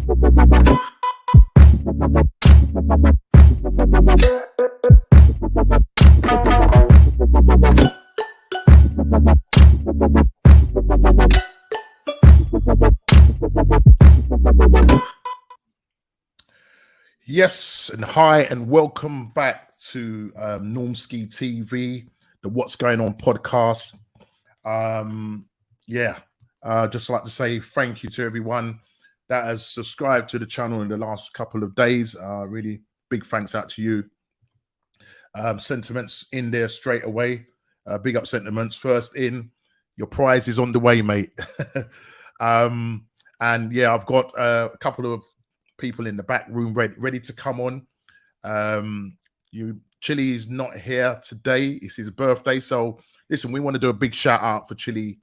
Yes, and hi, and welcome back to Normski TV, the What's Going On podcast. Just like to say thank you to everyone that has subscribed to the channel in the last couple of days. Really big thanks out to you. Sentiments in there straight away. Big up sentiments. First in, your prize is on the way, mate. And yeah, I've got a couple of people in the back room ready to come on. Chili is not here today. It's his birthday. So listen, we want to do a big shout out for Chili,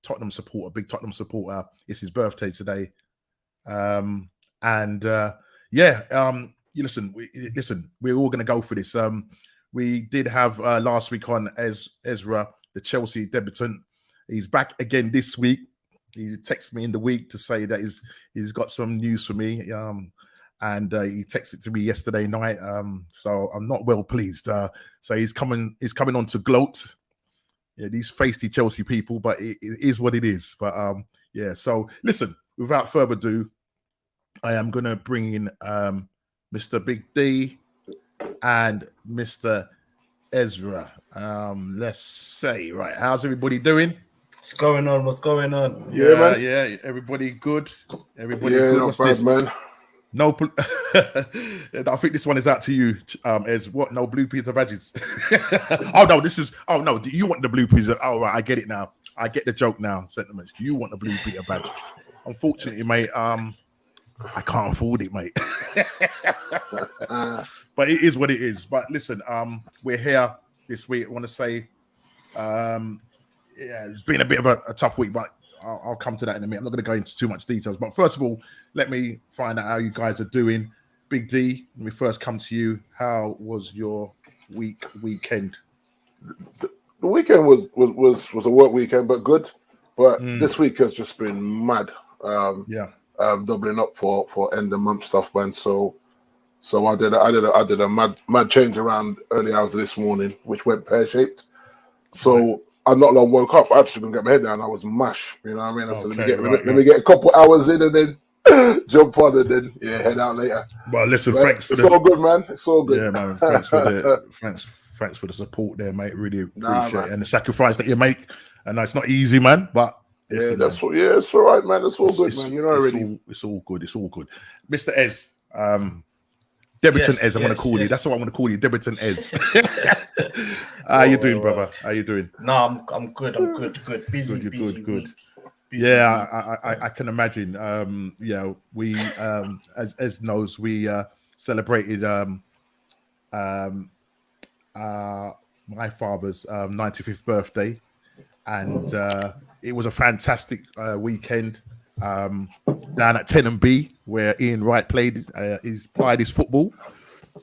Tottenham supporter, big Tottenham supporter. It's his birthday today. Listen, we're all going to go for this. We did have last week on Ezra, the Chelsea debutant. He's back again this week. He texted me in the week to say that he's got some news for me, and he texted to me yesterday night. So I'm not well pleased. So he's coming on to gloat. Yeah, these feisty Chelsea people, but it is what it is. But yeah. So listen, without further ado, I am gonna bring in Mr. Big D and Mr. Ezra. Let's say, right, how's everybody doing? What's going on? What's going on? Yeah, man. Yeah, everybody good. Everybody good. Not bad, this, man? No, I think this one is out to you, Ez. What? No blue Peter badges. Oh no, this is. Oh no, do you want the blue Peter? Oh right, I get it now. I get the joke now. Sentiments. You want the blue Peter badge? Unfortunately, mate, I can't afford it, mate. But it is what it is. But listen, we're here this week. I want to say, yeah, it's been a bit of a tough week, but I'll come to that in a minute. I'm not going to go into too much details. But first of all, let me find out how you guys are doing. Big D, let me first come to you. How was your weekend? The weekend was a work weekend, but good. But this week has just been mad. Doubling up for end of month stuff, man. So I did a mad change around early hours this morning, which went pear shaped. So I not long woke up. I actually couldn't get my head down. I was mash. You know what I mean? I said, let me get a couple hours in and then jump on and then head out later. Well, listen, it's all good, man. It's all good. Yeah, man. Thanks for the support there, mate. Really appreciate it and the sacrifice that you make. And it's not easy, man. But listen, it's all right, man. It's all good, man. You know already. It's all good. It's all good. Mr. Ez, debutant Ez, I'm going to call you. That's what I'm going to call you, debutant Ez. How you doing, brother? How you doing? No, I'm good. I'm good. Busy. Good. Yeah, I can imagine. We as knows, we celebrated my father's 95th birthday, and it was a fantastic weekend down at 10B where Ian Wright played his football.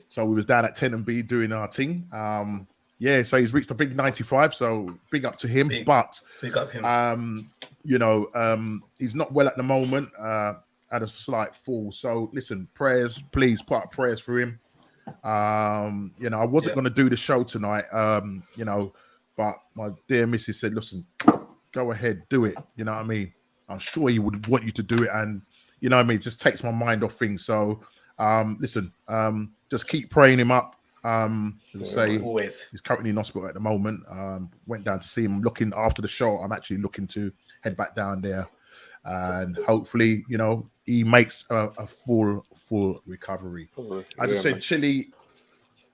So we was down at 10B doing our thing. So he's reached a big 95. So big up to him. Big up him. He's not well at the moment. Had a slight fall. So listen, prayers, please put up prayers for him. I wasn't going to do the show tonight. But my dear missus said, listen, go ahead, do it. You know what I mean? I'm sure he would want you to do it. And, you know what I mean? It just takes my mind off things. So, just keep praying him up. Always. He's currently in hospital at the moment. Went down to see him. Looking after the show, I'm actually looking to head back down there. And hopefully, he makes a full recovery. As I said, Chili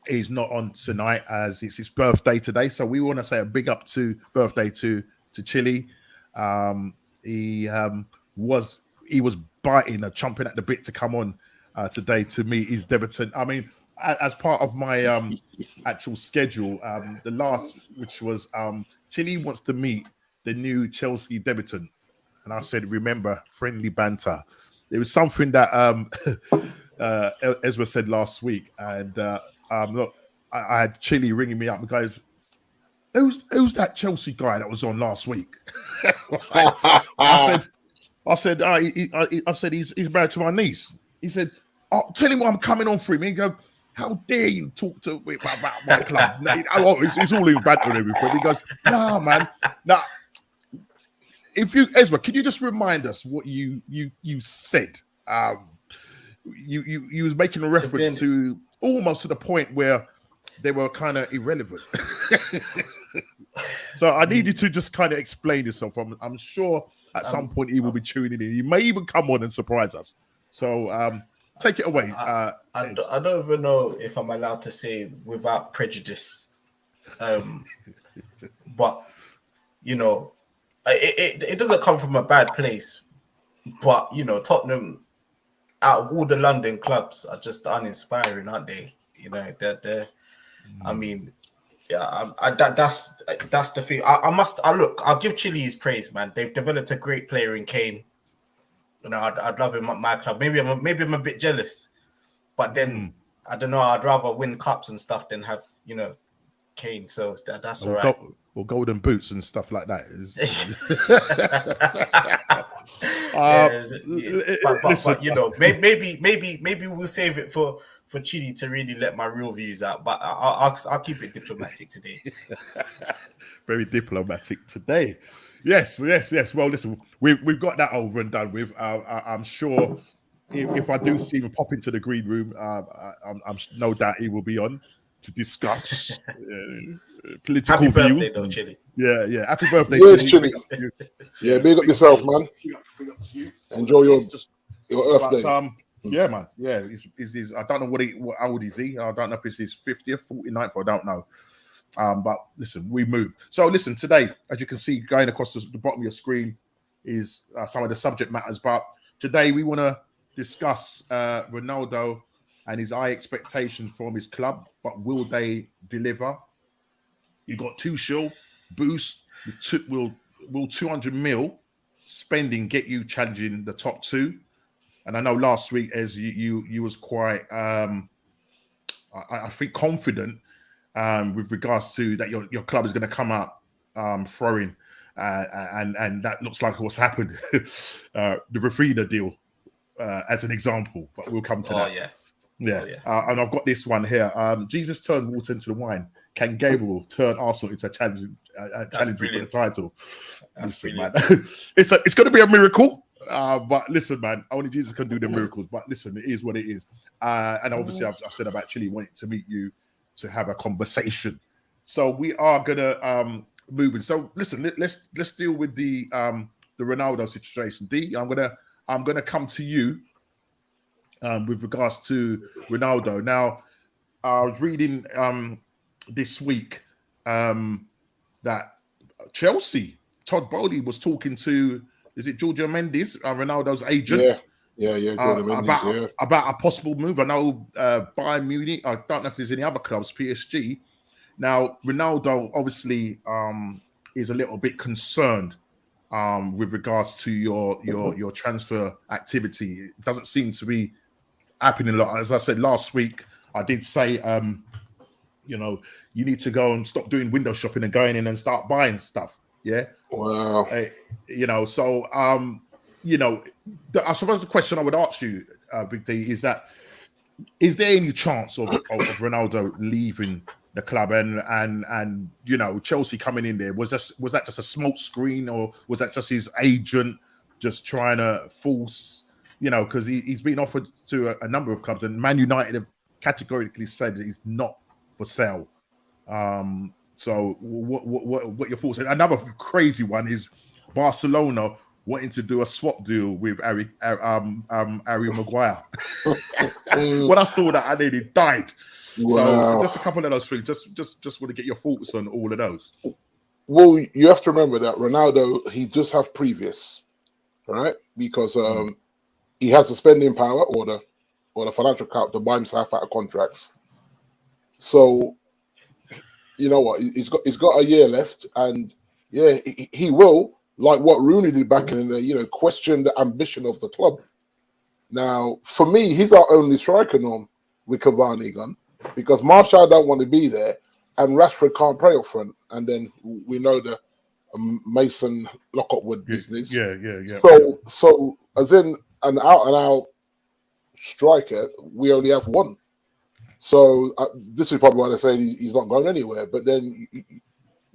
is not on tonight as it's his birthday today. So we want to say a big up to birthday to Chili. He was biting, chomping at the bit to come on today to meet his debutant. I mean, as part of my actual schedule, the last, which was Chili wants to meet the new Chelski debutant. And I said, remember, friendly banter. There was something that Ezra said last week. And look, I had Chili ringing me up and goes, who's that Chelsea guy that was on last week? I I said, I said he's married to my niece. He said, oh, tell him I'm coming on for him. He go, how dare you talk to me about my club? It's all in banter and everything. He goes, nah, man, nah. If you, Ezra, can you just remind us what you said? You was making a reference to almost to the point where they were kind of irrelevant. So I need you to just kind of explain yourself. I'm sure at some point he will be tuning in. He may even come on and surprise us. So take it away. I don't even know if I'm allowed to say without prejudice, but you know, it doesn't come from a bad place. But you know, Tottenham, out of all the London clubs, are just uninspiring, aren't they? You know, they're I mean, yeah, that's the thing. I'll give Chile his praise, man. They've developed a great player in Kane. You know, I'd love him at my club. Maybe I'm a bit jealous, but then I don't know. I'd rather win cups and stuff than have, you know, Kane. So that's all right. Or golden boots and stuff like that. But you know, maybe we'll save it for Chile to really let my real views out. But I'll keep it diplomatic today. Very diplomatic today. Yes. Well, listen, we've got that over and done with. I'm sure if I do see him pop into the green room, I'm no doubt he will be on to discuss political Happy views. Birthday, though, Chile. Yeah. Happy birthday, Chile. Yeah, big up yourself, man. Enjoy your Earth Day. Yeah, man. Yeah, I don't know what old is he. I don't know if it's his 50th, 49th. I don't know. But listen, we move. So listen, today, as you can see, going across the bottom of your screen is some of the subject matters. But today we want to discuss Ronaldo and his high expectations from his club. But will they deliver? You got Tuchel, Boost. Will 200 mil spending get you challenging the top two? And I know last week, as you was quite, I think, confident with regards to that your club is going to come out throwing, and that looks like what's happened. The Rafina deal, as an example, but we'll come to that. Yeah. And I've got this one here. Jesus turned water into the wine. Can Gabriel turn Arsenal into a challenge for the title? Listen, man. It's going to be a miracle. But listen, man, only Jesus can do the miracles. But listen, it is what it is. And obviously, I've said about Chile wanting to meet you to have a conversation. So we are gonna move in. So listen, let's deal with the Ronaldo situation. D, I'm gonna come to you with regards to Ronaldo. Now, I was reading this week that Chelsea, Todd Bowley was talking to, is it Giorgio Mendes, Ronaldo's agent? Yeah. About a possible move. I know Bayern Munich. I don't know if there's any other clubs. PSG. Now Ronaldo obviously is a little bit concerned with regards to your transfer activity. It doesn't seem to be happening a lot. As I said last week, I did say you know, you need to go and stop doing window shopping and going in and start buying stuff. Yeah. Wow. You know, so you know, I suppose the question I would ask you, Big D, is that is there any chance of Ronaldo leaving the club and you know, Chelsea coming in there? Was that just a smoke screen, or was that just his agent just trying to force, you know, because he's been offered to a number of clubs, and Man United have categorically said that he's not for sale. So what your thoughts? Another crazy one is Barcelona wanting to do a swap deal with Harry Maguire. When I saw that, I nearly died. Wow. So just a couple of those things. Just want to get your thoughts on all of those. Well, you have to remember that Ronaldo, he does have previous, right? Because he has the spending power or the financial cap to buy himself out of contracts. So, you know what? He's got a year left, and yeah, he will, like what Rooney did back in the, you know, question the ambition of the club. Now, for me, he's our only striker norm with Cavani gone, because Martial don't want to be there, and Rashford can't play up front. And then we know the Mason Lockwood business. Yeah. So as in an out and out striker, we only have one. So this is probably why they say he's not going anywhere. But then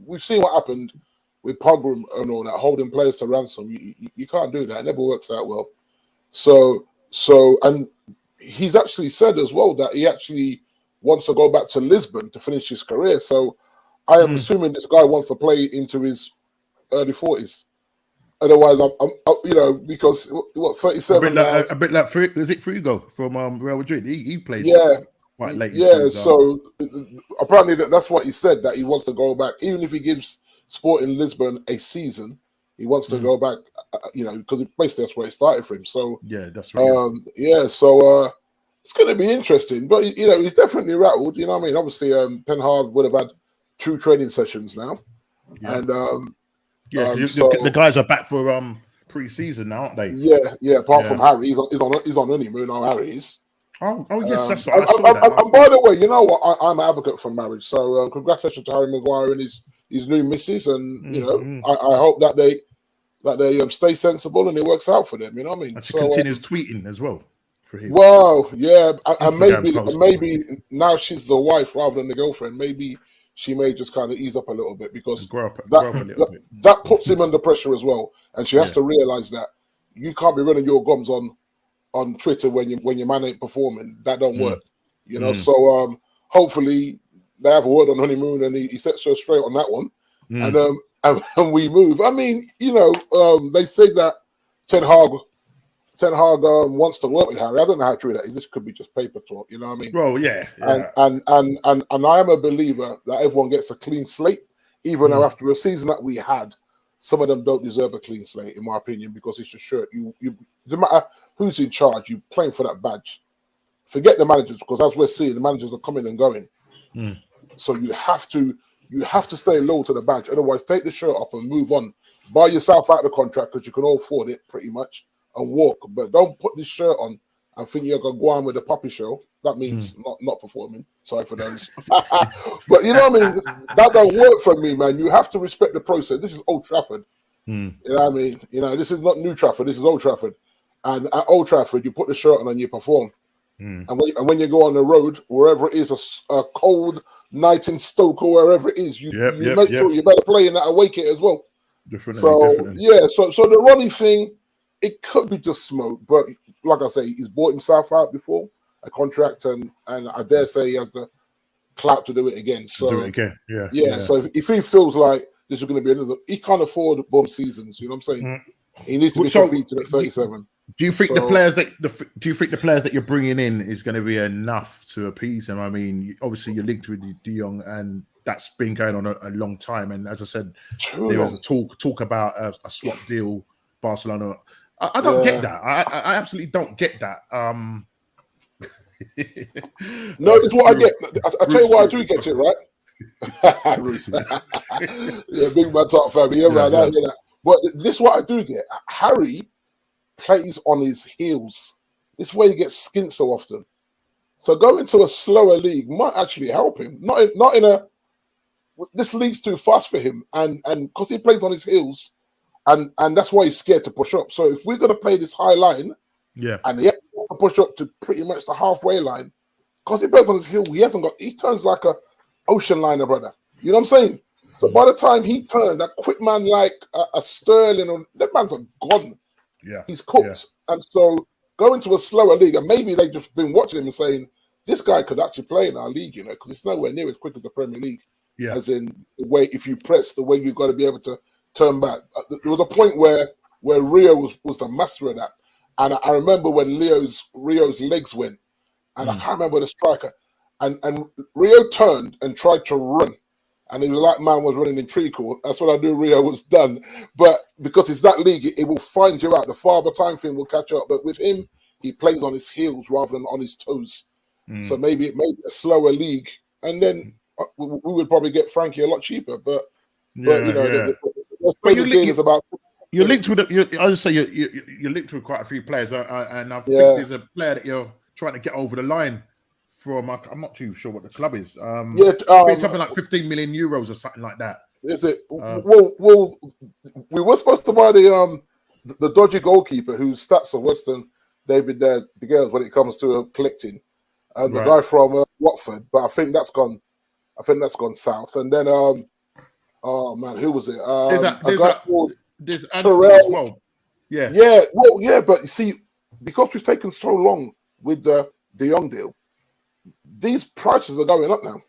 we've seen what happened with Pogba and all that, holding players to ransom. You can't do that. It never works out well. So and he's actually said as well that he actually wants to go back to Lisbon to finish his career. So I am assuming this guy wants to play into his early 40s. Otherwise, I'm because what 37 now. A bit like is it Frigo from Real Madrid? He played quite late. So apparently that's what he said, that he wants to go back, even if he gives Sporting Lisbon a season. He wants to go back, because basically that's where it started for him. So that's right. So it's going to be interesting. But he's definitely rattled. You know what I mean? Obviously, Ten Hag would have had 2 training sessions now, and the guys are back for pre-season now, aren't they? Yeah. Apart from Harry, he's on honeymoon now. Harry is. Oh yes, that's what I saw. And by the way, you know what? I'm an advocate for marriage. So congratulations to Harry Maguire and his new missus, and I hope that they stay sensible and it works out for them. You know what I mean? And she continues tweeting as well for him. Well, yeah, and maybe now she's the wife rather than the girlfriend. Maybe she may just kind of ease up a little bit, because that puts him under pressure as well, and she has to realize that you can't be running your gums on Twitter when your man ain't performing. That don't work, So hopefully they have a word on honeymoon, and he sets her straight on that one, and we move. I mean, they say that Ten Hag wants to work with Harry. I don't know how true that is. This could be just paper talk. You know what I mean? Well, yeah. And I am a believer that everyone gets a clean slate, even though after a season that we had, some of them don't deserve a clean slate, in my opinion, because it's a shirt. You no matter who's in charge, you're playing for that badge. Forget the managers, because as we're seeing, the managers are coming and going. So you have to stay loyal to the badge. Otherwise, take the shirt up and move on. Buy yourself out of the contract, because you can all afford it pretty much, and walk. But don't put this shirt on and think you're going to go on with the puppy show. That means not performing. Sorry for those. But you know what I mean? That don't work for me, man. You have to respect the process. This is Old Trafford. You know what I mean? This is not New Trafford. This is Old Trafford. And at Old Trafford, you put the shirt on and you perform. And when you go on the road, wherever it is, a cold night in Stoke or wherever it is, you make sure you better play in that away kit as well. Definitely. So the Ronnie thing, it could be just smoke, but like I say, he's bought himself out before a contract, and I dare say he has the clout to do it again. So So if he feels like this is going to be another, he can't afford bum seasons. You know what I'm saying? He needs to be competing at 37. Do you think the players that you're bringing in is going to be enough to appease him? I mean, obviously you're linked with De Jong, and that's been going on a long time. And as I said, there was a talk about a swap deal, Barcelona. I don't get that. I absolutely don't get that. No, it's what I get. I tell you why I do get it, right? Big man talk family. I hear that. But this is what I do get. Harry plays on his heels. This is where he gets skint so often. So going to a slower league might actually help him. Not in a. This league's too fast for him, and because he plays on his heels. And that's why he's scared to push up. So if we're going to play this high line, and he has to push up to pretty much the halfway line, because he plays on his heel, he turns like a ocean liner, brother. You know what I'm saying? So by the time he turned, that quick man like a Sterling, that man's gone. Yeah, he's cooked. And so going to a slower league, and maybe they've just been watching him and saying, this guy could actually play in our league, because it's nowhere near as quick as the Premier League. Yeah. As in the way, if you press, the way you've got to be able to turn back. There was a point where Rio was the master of that, and I remember when Rio's legs went, and I can't remember the striker, and Rio turned and tried to run, and it was like man was running in treacle. That's what I knew Rio was done. But because it's that league, it will find you out. The father time thing will catch up. But with him, he plays on his heels rather than on his toes. So maybe a slower league, and then we would probably get Frankie a lot cheaper. But you're linked with. I just say you're linked with quite a few players, and I think there's a player that you're trying to get over the line from. I'm not too sure what the club is. It's something like 15 million euros or something like that. Is it? Well, we were supposed to buy the dodgy goalkeeper whose stats are worse than David De Gea's when it comes to collecting. The guy from Watford, but I think that's gone. I think that's gone south. And then, oh man, who was it? There's Anthony as well. Yeah. Well, yeah, but you see, because we've taken so long with the De Jong deal, these prices are going up now.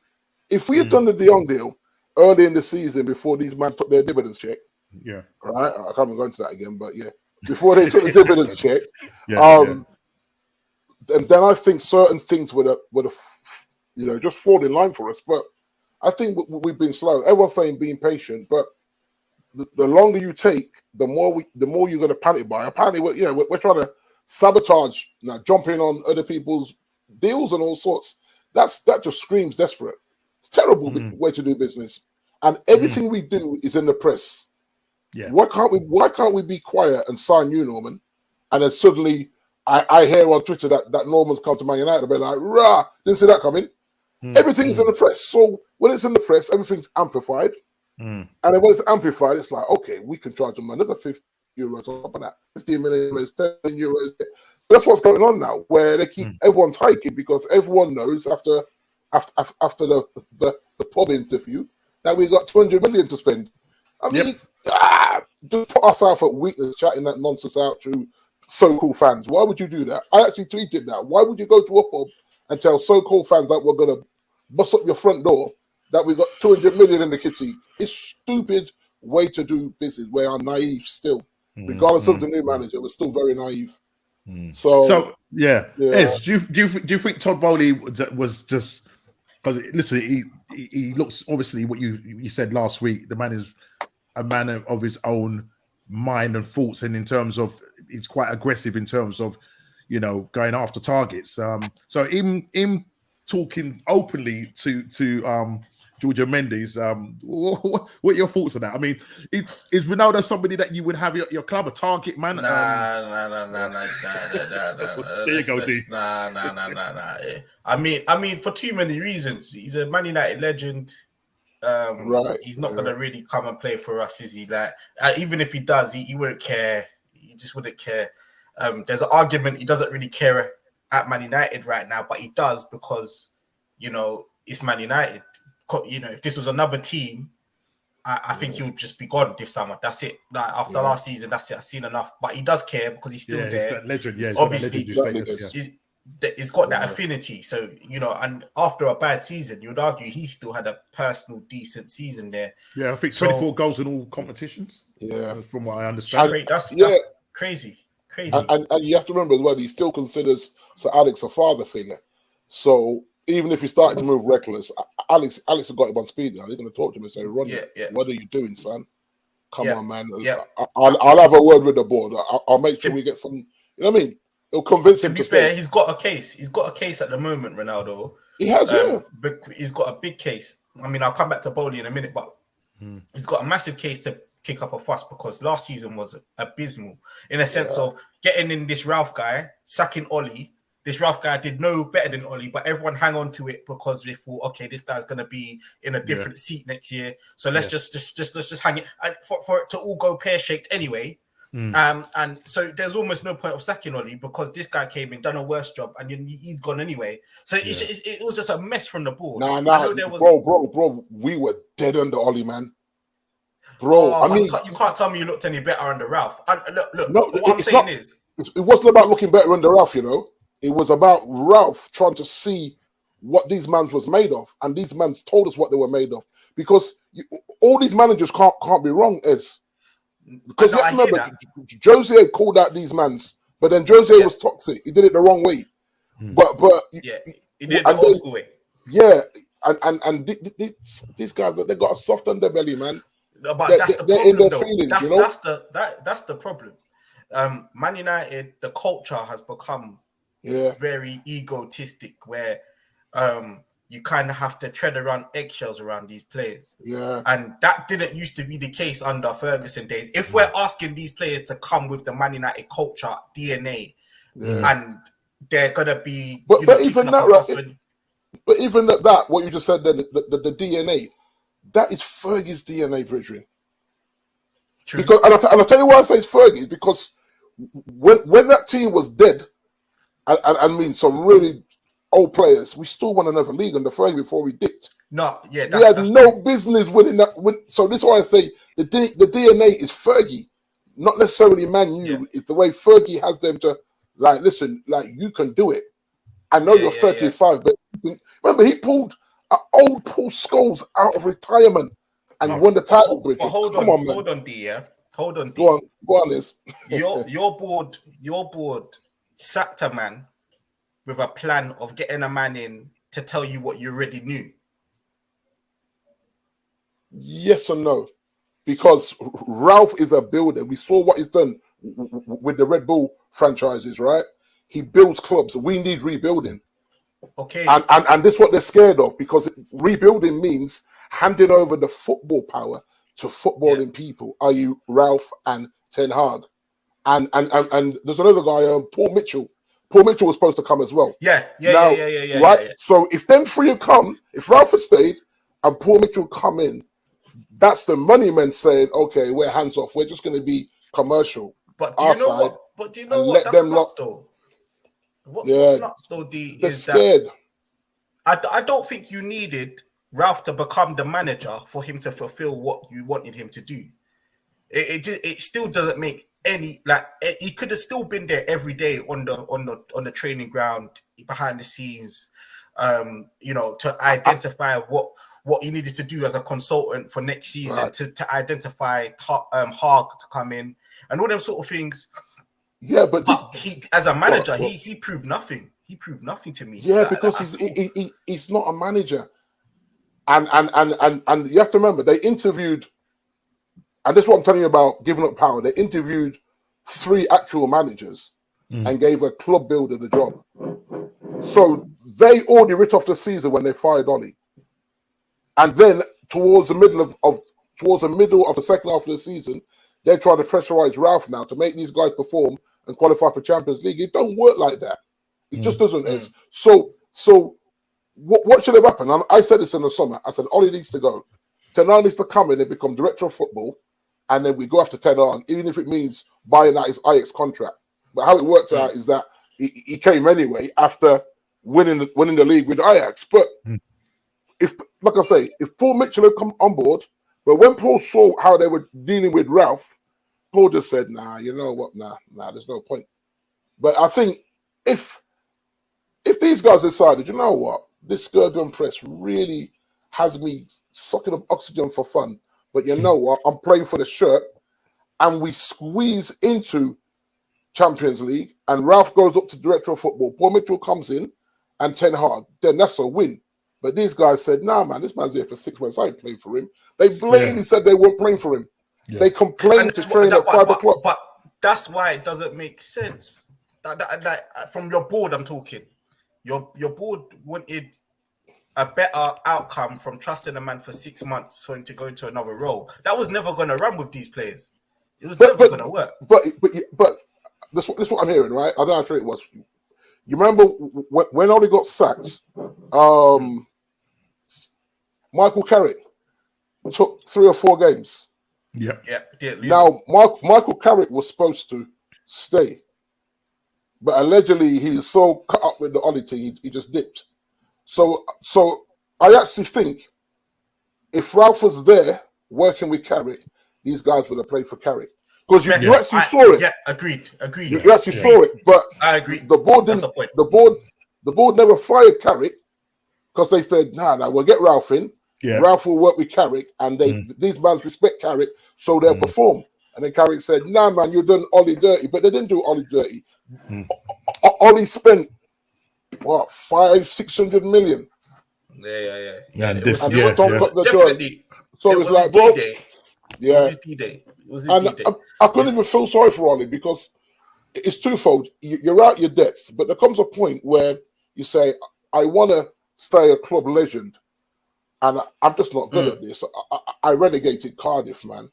If we had done the De Jong deal early in the season before these men took their dividends check, right? I can't go into that again, but yeah, before they took the dividends check, and then I think certain things would have, just fall in line for us. But I think we've been slow. Everyone's saying being patient, but the longer you take, the more you're going to panic buy. Apparently, we're trying to sabotage, jumping on other people's deals and all sorts. That just screams desperate. It's a terrible way to do business, and everything we do is in the press. Yeah. Why can't we be quiet and sign you, Norman? And then suddenly I hear on Twitter that Norman's come to Man United. I'll be like, rah, didn't see that coming. Everything's in the press. So when it's in the press, everything's amplified. And then when it's amplified, it's like, okay, we can charge them another €50 on top of that, 15 million euros, 10 euros. That's what's going on now, where they keep everyone's hiking because everyone knows after the pub interview that we got 200 million to spend. I mean, just put ourselves at weakness chatting that nonsense out to so-called fans. Why would you do that? I actually tweeted that. Why would you go to a pub and tell so-called fans that we're going to bust up your front door, that we got 200 million in the kitty? It's stupid way to do business. We are naive still. Regardless of the new manager, we're still very naive. So yeah. Yes. Do you think Todd Bowley was just because listen? He looks obviously what you said last week. The man is a man of his own mind and thoughts, and in terms of he's quite aggressive in terms of going after targets. So him talking openly to Giorgio Mendes. What are your thoughts on that? I mean, is Ronaldo somebody that you would have your club a target man? Nah. There you go, D. Nah. I mean, for too many reasons. He's a Man United legend. He's not gonna really come and play for us, is he? Like, even if he does, he wouldn't care. He just wouldn't care. There's an argument he doesn't really care at Man United right now, but he does because it's Man United. If this was another team, I think he would just be gone this summer. That's it. Like after last season, that's it. I've seen enough. But he does care because he's still there. That legend, obviously, he's got that affinity. So and after a bad season, you would argue he still had a personal decent season there. Yeah, I think 24 goals in all competitions. Yeah, from what I understand. That's crazy. And you have to remember as well, he still considers Sir Alex a father figure. So even if he started to move reckless, Alex has got him on speed now. He's going to talk to him and say, Ronnie, what are you doing, son? Come on, man. Yeah. I'll have a word with the board. I'll make sure we get some, you know what I mean? It'll convince him to be fair, stay. he's got a case. He's got a case at the moment, Ronaldo. He has, But he's got a big case. I mean, I'll come back to Bowley in a minute, but he's got a massive case to kick up a fuss because last season was abysmal in a sense of getting in this Ralph guy, sacking Ollie. This Ralph guy did no better than Ollie, but everyone hang on to it because they thought, okay, this guy's going to be in a different seat next year. So let's just hang it and for it to all go pear-shaped anyway. And so there's almost no point of sacking Ollie because this guy came in, done a worse job, and he's gone anyway. So it was just a mess from the board. Bro, we were dead under Ollie, man. Bro, I mean, you can't tell me you looked any better under Ralph. And look. No, what I'm saying is, it wasn't about looking better under Ralph. It was about Ralph trying to see what these mans was made of, and these mans told us what they were made of. Because all these managers can't be wrong, because you have to remember, Jose called out these mans, but then Jose was toxic. He did it the wrong way. But he did it the old school way. Yeah, and these guys, they got a soft underbelly, man. No, but that's the problem, though. Feelings, that's the problem. Man United, the culture has become very egotistic, where you kind of have to tread around eggshells around these players. Yeah. And that didn't used to be the case under Ferguson days. If we're asking these players to come with the Man United culture, DNA, and they're going to be... But even that, right? But even that, what you just said, the DNA, That is Fergie's DNA, brethren. True. Because, and I'll tell you why I say it's Fergie, is because when that team was dead, I mean, some really old players, we still won another league under Fergie before we dipped. No, yeah, we had no business winning that. So this is why I say the DNA is Fergie, not necessarily Man U. Yeah. It's the way Fergie has them to, like, listen, like, you can do it. I know you're 35, but remember, he pulled old Paul Scholes out of retirement and won the title. But hold on, D. Yeah, hold on, D. Go on, Liz. Your board sacked a man with a plan of getting a man in to tell you what you already knew. Yes or no? Because Ralph is a builder. We saw what he's done with the Red Bull franchises, right? He builds clubs. We need rebuilding. Okay. And this is what they're scared of, because rebuilding means handing over the football power to footballing people, i.e. Ralph and Ten Hag. And there's another guy, Paul Mitchell. Paul Mitchell was supposed to come as well. Yeah. Right? Yeah. So if them three had come, if Ralph had stayed and Paul Mitchell come in, that's the money men saying, okay, we're hands off. We're just going to be commercial. But do you know what? But do you know what? That's nuts, though. What's nuts, though, D, is scared. That I don't think you needed Ralph to become the manager for him to fulfill what you wanted him to do. It still doesn't make any, like, he could have still been there every day on the training ground, behind the scenes, to identify what he needed to do as a consultant for next season, to identify Hag to come in and all them sort of things. Yeah, but he, as a manager, he proved nothing. He proved nothing to me. Yeah, because he's not a manager, and you have to remember, they interviewed, and this is what I'm telling you about giving up power. They interviewed 3 actual managers and gave a club builder the job. So they already writ off the season when they fired Ollie, and then towards the middle of the second half of the season, they're trying to pressurize Ralph now to make these guys perform and qualify for Champions League. It don't work like that. It just doesn't. So what should have happened? And I said this in the summer. I said Ollie needs to go. Ten Hag needs to come in and become director of football, and then we go after Ten Hag, even if it means buying out his Ajax contract. But how it works out is that he came anyway after winning the league with Ajax. But if, like I say, if Paul Mitchell had come on board, but when Paul saw how they were dealing with Ralph, Paul just said, nah, you know what? Nah, there's no point. But I think if these guys decided, you know what, this Skirgun press really has me sucking up oxygen for fun, but you know what, I'm playing for the shirt, and we squeeze into Champions League, and Ralph goes up to director of football, Paul Mitchell comes in, and Ten Hag, then that's a win. But these guys said, nah, man, this man's here for 6 months. I ain't playing for him. They blatantly said they weren't playing for him. Yeah. They complained to train at 5 o'clock. But that's why it doesn't make sense. From your board, I'm talking. Your board wanted a better outcome from trusting a man for 6 months for him to go into another role. That was never going to run with these players. It was never going to work. But this is what I'm hearing, right? I don't know how true it was. You remember when Ollie got sacked, Michael Carrick took 3 or 4 games. Yeah. Now, Michael Carrick was supposed to stay, but allegedly he's so cut up with the Ollie thing, he just dipped. So I actually think if Ralph was there working with Carrick, these guys would have played for Carrick. Because you actually saw it. Yeah, agreed. You actually saw it, but I agree. The board didn't. The board never fired Carrick because they said, nah, we'll get Ralph in. Yeah. Ralph will work with Carrick, and these men respect Carrick, so they'll perform. And then Carrick said, nah, man, you've done Ollie dirty. But they didn't do Ollie dirty. Ollie spent, what, 500-600 million? Yeah. And the definitely. So it's like, bro. Yeah. It was his D-Day. I couldn't even feel sorry for Ollie because it's twofold. You're out your depths, but there comes a point where you say, I want to stay a club legend, and I'm just not good at this. I relegated Cardiff, man.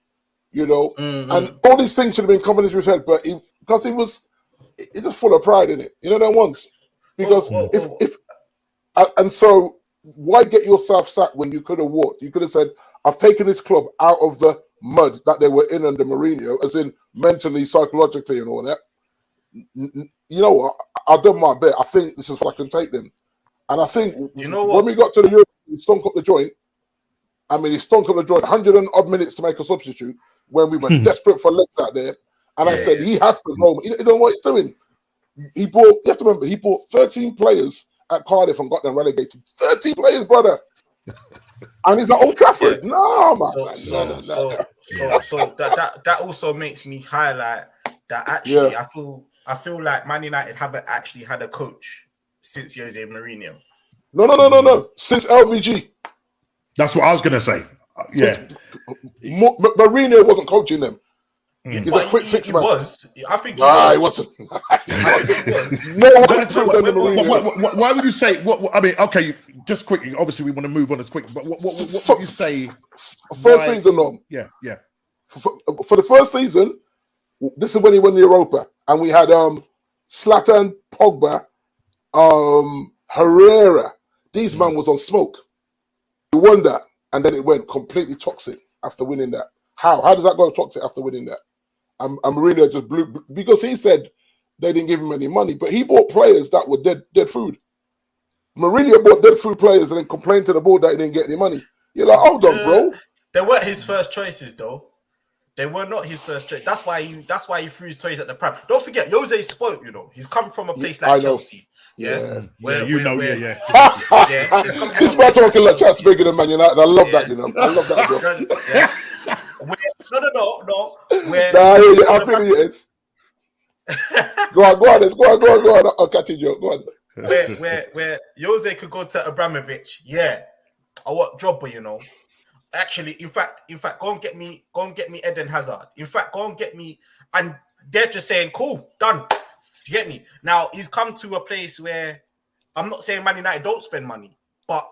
And all these things should have been coming into his head, but because he was just full of pride in it. You know that once. Because and so why get yourself sacked when you could have walked? You could have said, I've taken this club out of the mud that they were in under Mourinho, as in mentally, psychologically, and all that. You know what? I've done my bit. I think this is what I can take them. And I think when we got to the Euro, he stunk up the joint. I mean, he stunk up the joint 100 and odd minutes to make a substitute when we were desperate for legs out there. And I said, he has to go. He don't know what he's doing. You have to remember, he bought 13 players at Cardiff and got them relegated. 13 players, brother. And he's at Old Trafford. Yeah. No, man. So that also makes me highlight that actually I feel like Man United haven't actually had a coach since Jose Mourinho. No. Since LVG. That's what I was going to say. Mourinho wasn't coaching them. He's a quick fix man. I think he was. He wasn't. Why would you say? What I mean, okay, just quickly. Obviously, we want to move on as quick. But what would you say? First season, no. Yeah. For the first season, this is when he won the Europa, and we had Zlatan, Pogba, Herrera. These man was on smoke. He won that, and then it went completely toxic after winning that. How does that go toxic after winning that? And Mourinho just blew, because he said they didn't give him any money, but he bought players that were dead food. Mourinho bought dead food players and then complained to the board that he didn't get any money. You're like, hold on, bro. They weren't his first choices, though. They were not his first choice. That's why he threw his toys at the prime. Don't forget, Jose spoiled. He's come from a place like Chelsea. Yeah. This man talking like Chelsea bigger than Man United. I love that. I love that, bro. No. I think he is. Go on. I'll catch you, Joe. Go on. Where Jose could go to Abramovich. Yeah. I want Drogba, Actually, in fact, go and get me Eden Hazard. In fact, go and get me, and they're just saying, cool, done. Do you get me? Now, he's come to a place where I'm not saying Man United don't spend money, but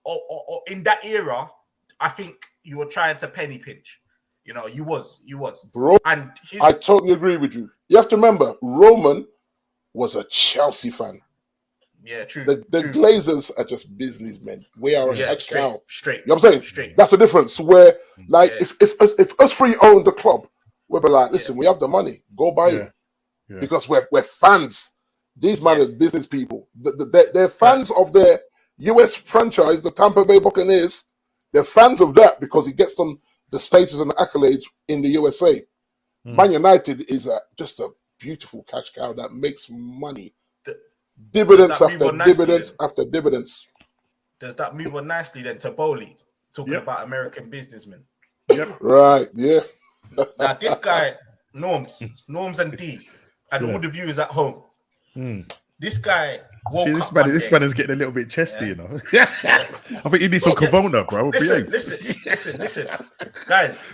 or in that era, I think you were trying to penny pinch. You was. Bro, and I totally agree with you. You have to remember, Roman was a Chelsea fan. Yeah, true. The Glazers are just businessmen. We are an extra. Straight. You know what I'm saying? Straight. That's the difference. Where, like, if us three owned the club, we'd be like, listen, we have the money. Go buy it. Yeah. Because we're fans. These men are business people. They're fans of their US franchise, the Tampa Bay Buccaneers. They're fans of that because it gets them the status and the accolades in the USA. Man United is just a beautiful cash cow that makes money. Dividends after dividends. Does that move on nicely then to Bowley, talking about American businessmen? Yep. Right, yeah. Now this guy, Norms and D, and all the viewers at home. This guy this man is getting a little bit chesty, I think you need some Corona, bro. Listen. Guys,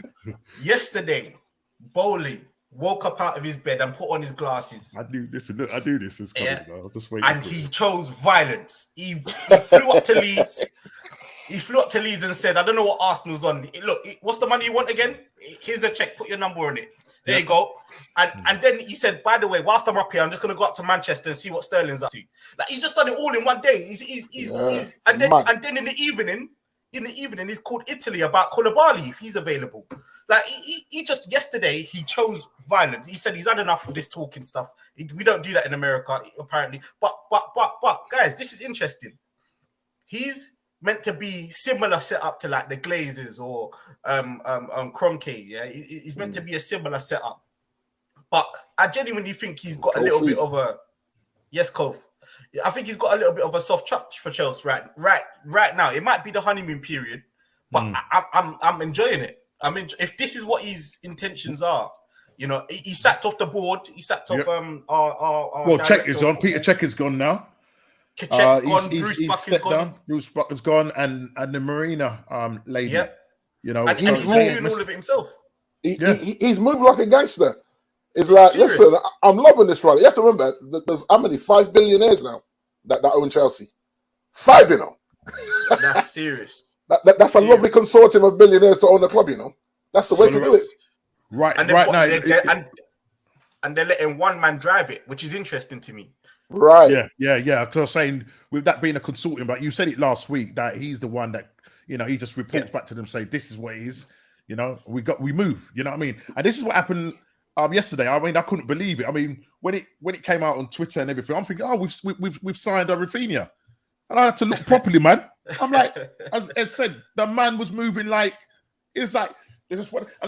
yesterday, Bowley woke up out of his bed and put on his glasses. I do this. It's coming, I'll just wait. And he chose violence. He flew up to Leeds. He flew up to Leeds and said, I don't know what Arsenal's on. Look, what's the money you want again? Here's a check. Put your number on it. There you go. And then he said, by the way, whilst I'm up here, I'm just going to go up to Manchester and see what Sterling's up to. Like, he's just done it all in one day. And then in the evening, he's called Italy about Koulibaly if he's available. Like, he just, yesterday, he chose violence. He said he's had enough of this talking stuff. We don't do that in America, apparently. But, guys, this is interesting. He's meant to be similar setup to, like, the Glazers or Kroenke, yeah? He's meant to be a similar setup. But I genuinely think he's got a little bit of a... Yes, Kof. I think he's got a little bit of a soft touch for Chelsea right now. It might be the honeymoon period, but I'm enjoying it. If this is what his intentions are, he sacked off the board. He sacked off our Cech is on. Peter Cech is gone now. Cech's gone. Bruce Buck is gone. Bruce Buck is gone, and the Marina lady. Yep. And he's doing all of it himself. He's moved like a gangster. It's like, listen, I'm loving this run. You have to remember, there's how many? 5 billionaires now that own Chelsea. 5, That's serious. That's a lovely consortium of billionaires to own a club, That's the way to do it. Right now. and they're letting one man drive it, which is interesting to me. Right. Yeah. Because I was saying, with that being a consultant, but you said it last week that he's the one that, he just reports back to them, say, this is what it is. We move. You know what I mean? And this is what happened yesterday. I mean, I couldn't believe it. I mean, when it came out on Twitter and everything, I'm thinking, we've signed a Rafinha. And I had to look properly, man. I'm like, as Ed said, the man was moving like, it's like, and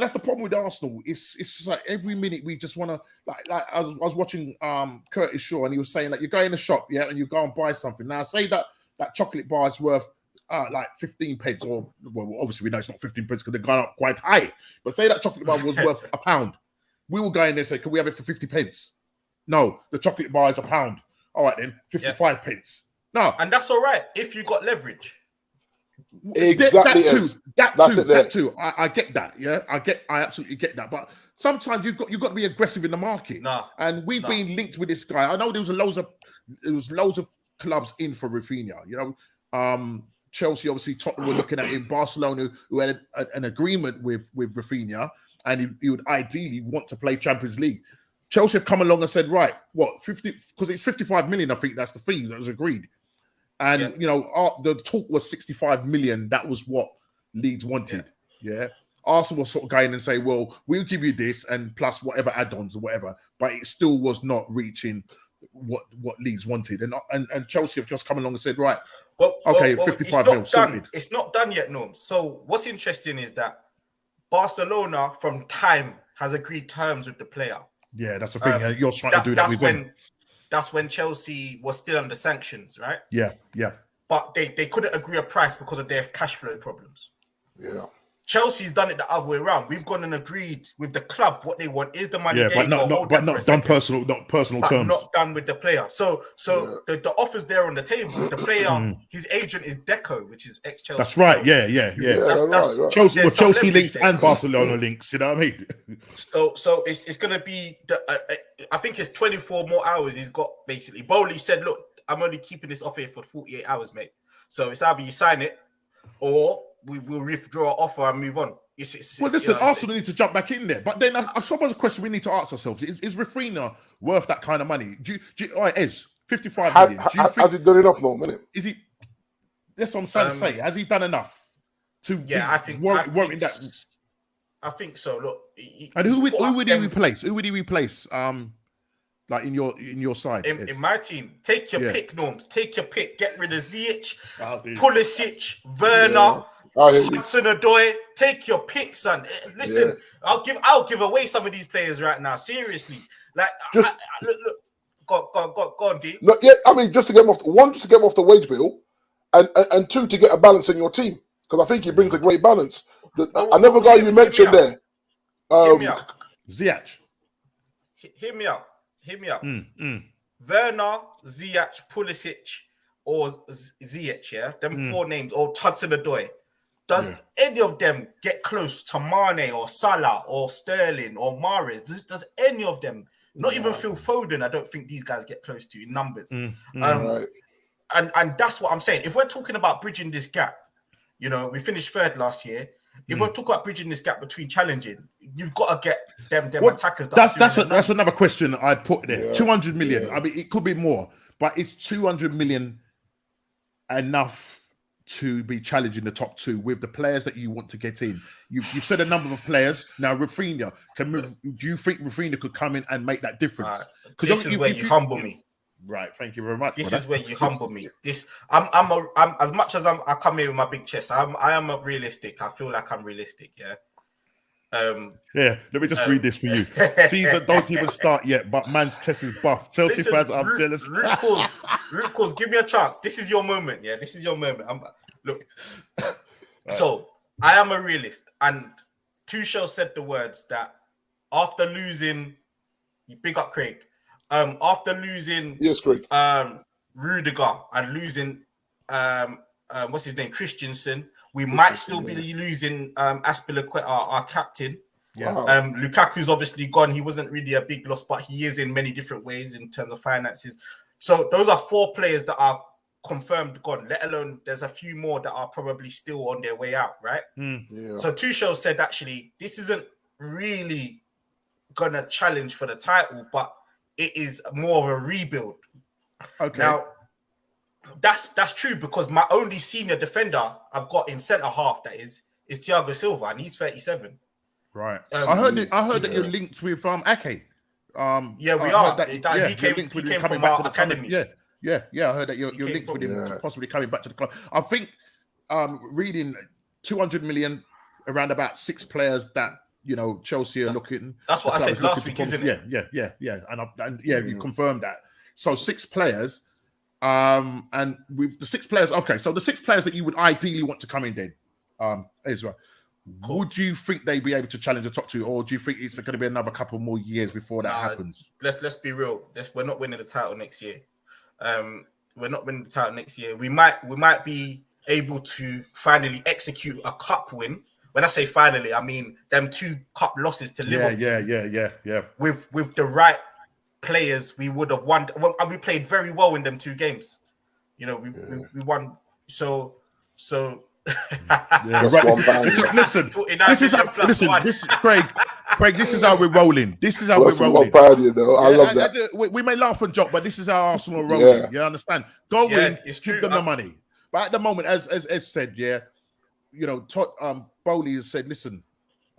that's the problem with Arsenal. It's just like every minute we just want to, like I was watching Curtis Shaw, and he was saying, like, you go in the shop, and you go and buy something. Now, say that chocolate bar is worth like 15 pence, or, well, obviously we know it's not 15 pence because they've gone up quite high, but say that chocolate bar was worth £1. We will go in there and say, can we have it for 50 pence? No, the chocolate bar is £1. All right then, 55 pence. No. And that's all right if you got leverage. Exactly. That too. I get that. Yeah, I absolutely get that. But sometimes you've got to be aggressive in the market. And we've been linked with this guy. I know there was loads of clubs in for Rafinha. Chelsea, obviously, Tottenham were looking at him. Barcelona, who had an agreement with Rafinha, and he would ideally want to play Champions League. Chelsea have come along and said, right, what, 50? Because it's 55 million. I think that's the fee that was agreed. And, the talk was 65 million. That was what Leeds wanted. Yeah. Arsenal was sort of going and say, well, we'll give you this and plus whatever add-ons or whatever. But it still was not reaching what Leeds wanted. And Chelsea have just come along and said, right, 55 mil sorted. It's not done yet, Norm. So what's interesting is that Barcelona from time has agreed terms with the player. Yeah, that's the thing. You're trying to do that with them. That's when Chelsea was still under sanctions, right? Yeah. But they couldn't agree a price because of their cash flow problems. Yeah. Chelsea's done it the other way around. We've gone and agreed with the club what they want is the money. Yeah, but not done personal terms. Not done with the player. So the offer's there on the table. The player, his agent is Deco, which is ex-Chelsea. That's right. So That's right. Chelsea links and Barcelona links. You know what I mean? So it's going to be. I think it's 24 more hours. He's got basically. Bowley said, "Look, I'm only keeping this offer for 48 hours, mate. So it's either you sign it, or we will withdraw our offer and move on." Listen, Arsenal need to jump back in there. But then I suppose a question we need to ask ourselves is Rafinha worth that kind of money? All right, Ez, 55 million. Has he done enough, no? Minute. Is he? That's what I'm trying to say. Has he done enough to? I think that. I think so. Look, and who would he replace? Who would he replace? Like in your side, in my team, take your pick, Norms. Take your pick. Get rid of Ziyech, Pulisic, Werner, Hudson-Odoi. Take your pick, son. Listen, I'll give away some of these players right now. Seriously, like look. Go on, D. No, I mean, just to get him off the wage bill, and two, to get a balance in your team, because I think he brings a great balance. Another guy you mentioned there, Ziyech. Hear me out. Werner, Ziyech, Pulisic, or Ziyech, yeah? Them four names, or Hudson-Odoi. Does any of them get close to Mane or Salah or Sterling or Mahrez? Does any of them, not even Phil Foden, I don't think these guys get close to in numbers. Right. And that's what I'm saying. If we're talking about bridging this gap, we finished third last year. If we're talking about bridging this gap between challenging, you've got to get them attackers. That's another question I'd put there. 200 million. I mean, it could be more, but is 200 million enough to be challenging the top two with the players that you want to get in? You've said a number of players. Now, Rafinha, do you think Rafinha could come in and make that difference? This is where you humble me. Right, thank you very much. This is where you humble me. I'm as much as I come here with my big chest. I am a realistic. I feel like I'm realistic. Yeah. Let me just read this for you. Season don't even start yet, but man's chest is buff. Chelsea fans are jealous. Root cause, give me a chance. This is your moment. Yeah, this is your moment. Look. Right. So I am a realist, and Tuchel said the words that after losing, big up Craig. After losing Rudiger and losing what's his name, Christensen, we might still be losing Aspilicueta, our captain. Yeah. Lukaku's obviously gone. He wasn't really a big loss, but he is in many different ways in terms of finances. So those are four players that are confirmed gone, let alone there's a few more that are probably still on their way out, right? Yeah. So Tuchel said, actually, this isn't really gonna challenge for the title, but it is more of a rebuild. Okay. Now, that's true because my only senior defender I've got in centre half is Thiago Silva, and he's 37. Right. I heard that you're linked with Ake. Yeah, we I are. heard that, He came from our academy. Yeah. I heard that you're linked with him possibly coming back to the club. I think reading 200 million around about 6 players that Chelsea are looking. That's what I said last week, isn't it? Yeah. And you confirmed that. So 6 players. And with the 6 players, okay. So the 6 players that you would ideally want to come in, then, Ezra. Cool. Would you think they'd be able to challenge the top 2, or do you think it's going to be another couple more years before that happens? Let's be real. We're not winning the title next year. We're not winning the title next year. We might be able to finally execute a cup win. When I say finally, I mean them 2 cup losses to Liverpool. Yeah. With the right players, we would have won. And we played very well in them 2 games. We won. So. Listen, this is Craig. This is how we're rolling. I love that. We may laugh and joke, but this is how Arsenal are rolling. You understand? Go in, give them the money. But at the moment, as said, Bowley has said, listen,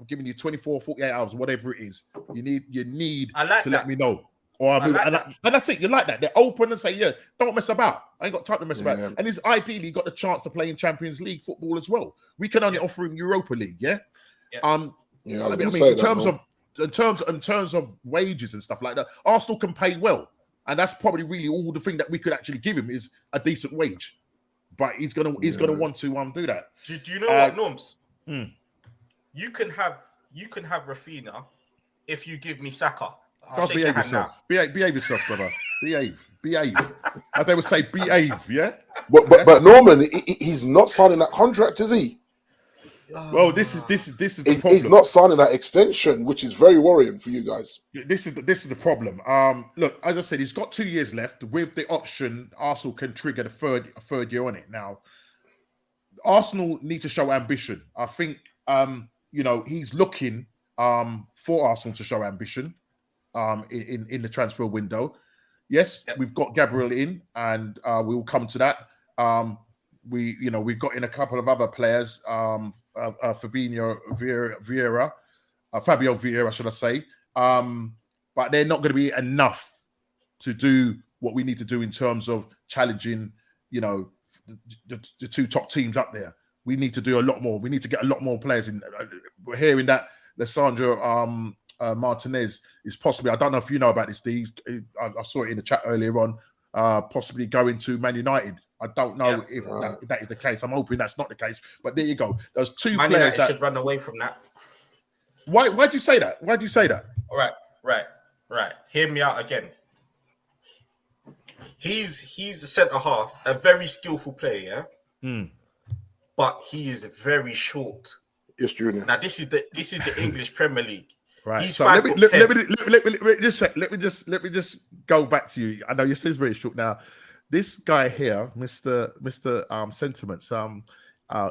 I'm giving you 24, 48 hours, whatever it is. You need to let me know. Or and that's it. You like that? They're open and say, yeah, don't mess about. I ain't got time to mess about. And he's ideally got the chance to play in Champions League football as well. We can only offer him Europa League, yeah. In terms of wages and stuff like that, Arsenal can pay well, and that's probably really all the thing that we could actually give him is a decent wage. But he's gonna want to do that. Do you know what, Norms? You can have Rafinha if you give me Saka. Behave yourself. Behave yourself, brother. Behave. As they would say, behave. Yeah. But Norman, he's not signing that contract, is he? Well, this is the problem. He's not signing that extension, which is very worrying for you guys. This is the problem. Look, as I said, he's got 2 years left. With the option, Arsenal can trigger a third year on it. Now, Arsenal need to show ambition. I think he's looking for Arsenal to show ambition. In the transfer window. Yes, we've got Gabriel in, and we will come to that. We've got in a couple of other players, Fabio Vieira, should I say? But they're not going to be enough to do what we need to do in terms of challenging, the 2 top teams up there. We need to do a lot more. We need to get a lot more players in. We're hearing that Lissandro Martinez is possibly, I don't know if you know about this, Steve. I saw it in the chat earlier on, possibly going to Man United. I don't know if that is the case. I'm hoping that's not the case. But there you go. There's 2 Man players United that should run away from that. Why'd you say that? Why'd you say that? All right. Hear me out again. He's a centre half, a very skillful player, but he is very short. Yes, Junior. Now this is the English Premier League. Right. He's so 5'10". let me just go back to you. I know you say it's very short now. This guy here, Mr. Sentiments,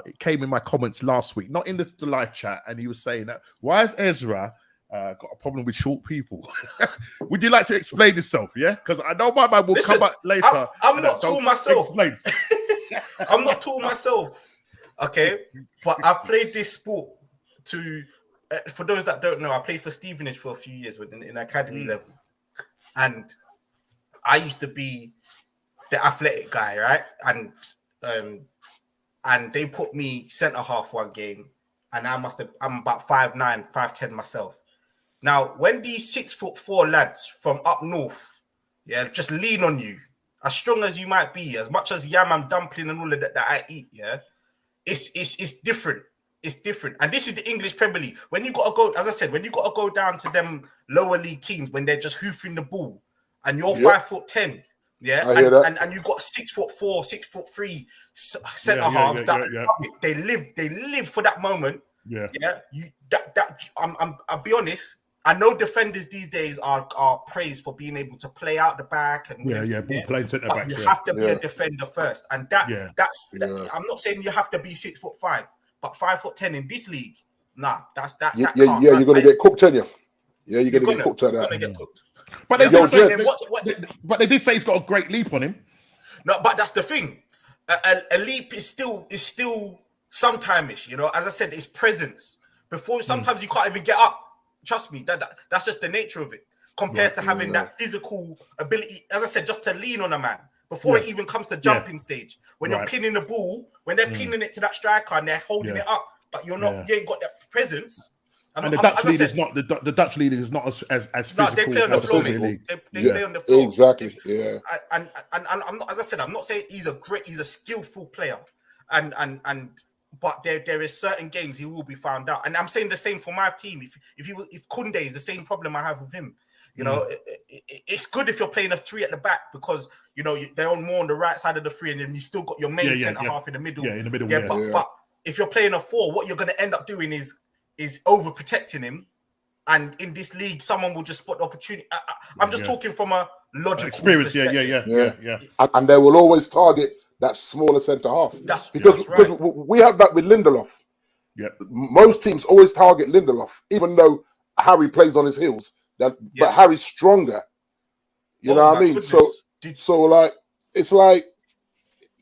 it came in my comments last week, not in the live chat, and he was saying that why has Ezra got a problem with short people? Would you like to explain yourself? Yeah, because I know my man will come back later. I'm not tall myself. Explain. I'm not tall myself. Okay, but I've played this sport to. For those that don't know, I played for Stevenage for a few years in academy level, and I used to be the athletic guy, right? And they put me centre half one game, and I'm about 5'9", 5'10" myself. Now, when these 6'4" lads from up north, just lean on you, as strong as you might be, as much as yam and dumpling and all of that I eat, it's different. It's different. And this is the English Premier League. When you got to go, as I said, when you got to go down to them lower league teams when they're just hoofing the ball and you're 5'10", and you got 6'4", 6'3" centre halves they live for that moment. I'll be honest. I know defenders these days are praised for being able to play out the back and ball playing centre back. You have to be a defender first, and that's. I'm not saying you have to be 6'5", but 5'10" in this league, nah. That's that. You're gonna get cooked, aren't you? Yeah, you're gonna get cooked at that. Gonna get cooked. But they did say he's got a great leap on him. No, but that's the thing. A leap is still sometime-ish, you know. As I said, it's presence. Before sometimes you can't even get up. Trust me, that's just the nature of it. Compared to having that physical ability, as I said, just to lean on a man before it even comes to jumping stage. When you're pinning the ball, when they're pinning it to that striker and they're holding it up, but you're not, you ain't got that presence. And the Dutch league is not the Dutch league is not as physical. No, they play on the floor, mate. They play on the floor. Exactly. Yeah. And I'm not, as I said, I'm not saying he's a skillful player, but there is certain games he will be found out. And I'm saying the same for my team. If Kunde is the same problem I have with him, you know, it's good if you're playing a three at the back because you know they're more on the right side of the three, and then you still got your main centre half in the middle. Yeah, in the middle. But if you're playing a four, what you're going to end up doing is overprotecting him, and in this league, someone will just spot the opportunity. I'm just talking from a logical experience. Yeah. And they will always target that smaller centre half. Because we have that with Lindelof. Yeah, most teams always target Lindelof, even though Harry plays on his heels. But Harry's stronger. You know what I mean? Goodness. So like it's like,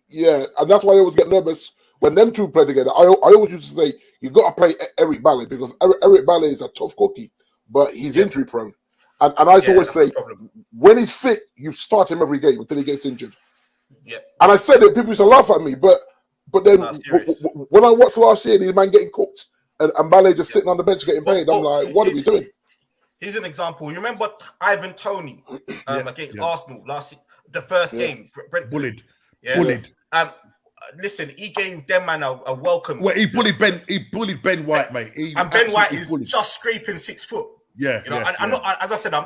and that's why I always get nervous when them two play together. I always used to say you got to play Eric Bailly because Eric Bailly is a tough cookie, but he's injury prone. And I always say when he's fit, you start him every game until he gets injured. Yeah. And I said it, people used to laugh at me, but then when I watched last year, these man getting cooked and Bailly just sitting on the bench getting paid, I'm like, what are we doing? Here's an example. You remember Ivan Toney against Arsenal the first game? Bullied. Listen, he gave them man a welcome. Well, he bullied Ben White, mate. And Ben White is just scraping 6 foot. Yeah, you know, I'm not. As I said, I'm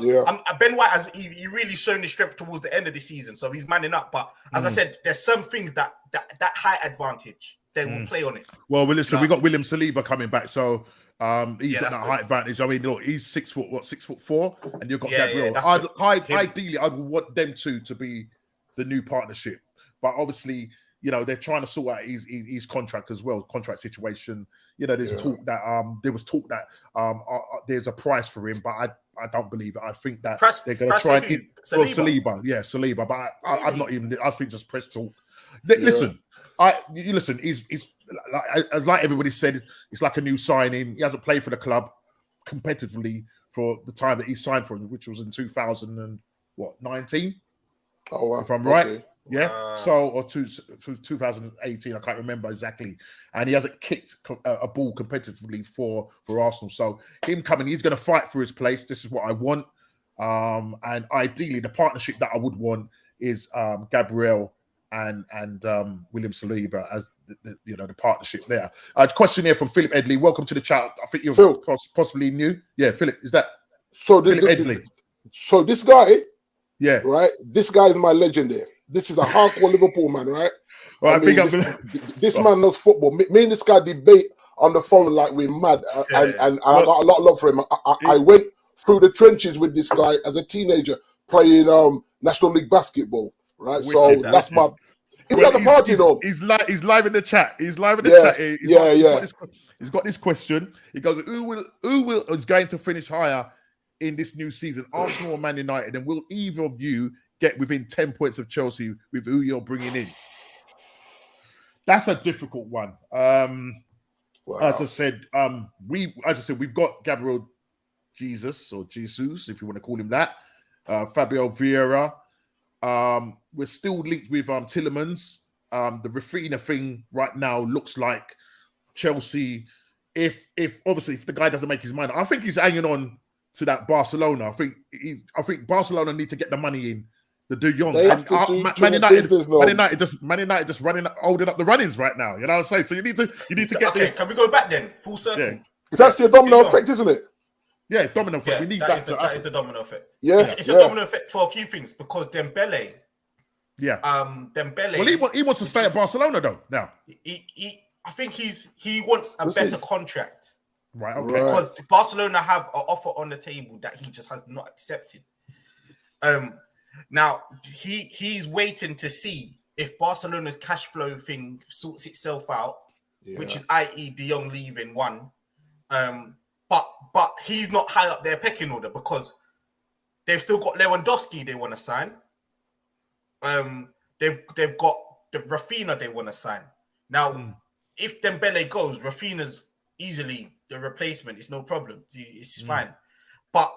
Ben White has he really shown his strength towards the end of the season, so he's manning up. But as I said, there's some things that height advantage they will play on it. Well, listen, we got William Saliba coming back, so he's got that height advantage. I mean, look, he's 6'4", and you've got Gabriel. Ideally, I would want them two to be the new partnership, but obviously, you know, they're trying to sort out his contract as well, contract situation. You know, there's talk that there's a price for him, but I don't believe it. I think that they're going to try and keep Saliba. But I'm not even. I think just press talk. Listen, He's like everybody said, it's like a new signing. He hasn't played for the club competitively for the time that he signed for him, which was in 2019. Oh, wow. If I'm right. Yeah, or 2018, I can't remember exactly. And he hasn't kicked a ball competitively for Arsenal. So him coming, he's going to fight for his place. This is what I want. And ideally, the partnership that I would want is Gabriel and William Saliba as the partnership there. Question here from Philip Edley. Welcome to the chat. I think you're possibly new. Yeah, Philip, is that Philip Edley? So this guy, right? This guy is my legend there. This is a hardcore Liverpool man, right? Well, this man knows football. Me and this guy debate on the phone like we're mad, and I got a lot of love for him. I went through the trenches with this guy as a teenager playing National League basketball, right? So that's my. He was at the party though. He's live in the chat. He's live in the chat. He's got this question. He goes, "Who is going to finish higher in this new season, Arsenal or Man United? And will either of you get within 10 points of Chelsea with who you're bringing in?" That's a difficult one. As I said, we've got Gabriel Jesus, if you want to call him that. Fabio Vieira. We're still linked with Tillemans. The Rafinha thing right now looks like Chelsea. If the guy doesn't make his mind, I think he's hanging on to that Barcelona. I think Barcelona need to get the money in. The De Jong. Man United just holding up the runnings right now. You know what I'm saying? So you need to get. Okay, can we go back then? Full circle. Yeah. It's actually a domino effect, isn't it? Yeah, domino effect. We need that. That is the domino effect. Yeah, it's a domino effect for a few things because Dembele. Yeah. Dembele. Well, he wants to stay at Barcelona though. Now. I think he wants a better contract. Right. Okay. Because Barcelona have an offer on the table that he just has not accepted. Now he's waiting to see if Barcelona's cash flow thing sorts itself out, which is i.e. De Jong leaving one. but he's not high up their pecking order because they've still got Lewandowski they want to sign. They've got the Rafinha they want to sign. Now, if Dembele goes, Rafinha's easily the replacement. It's no problem. It's fine. But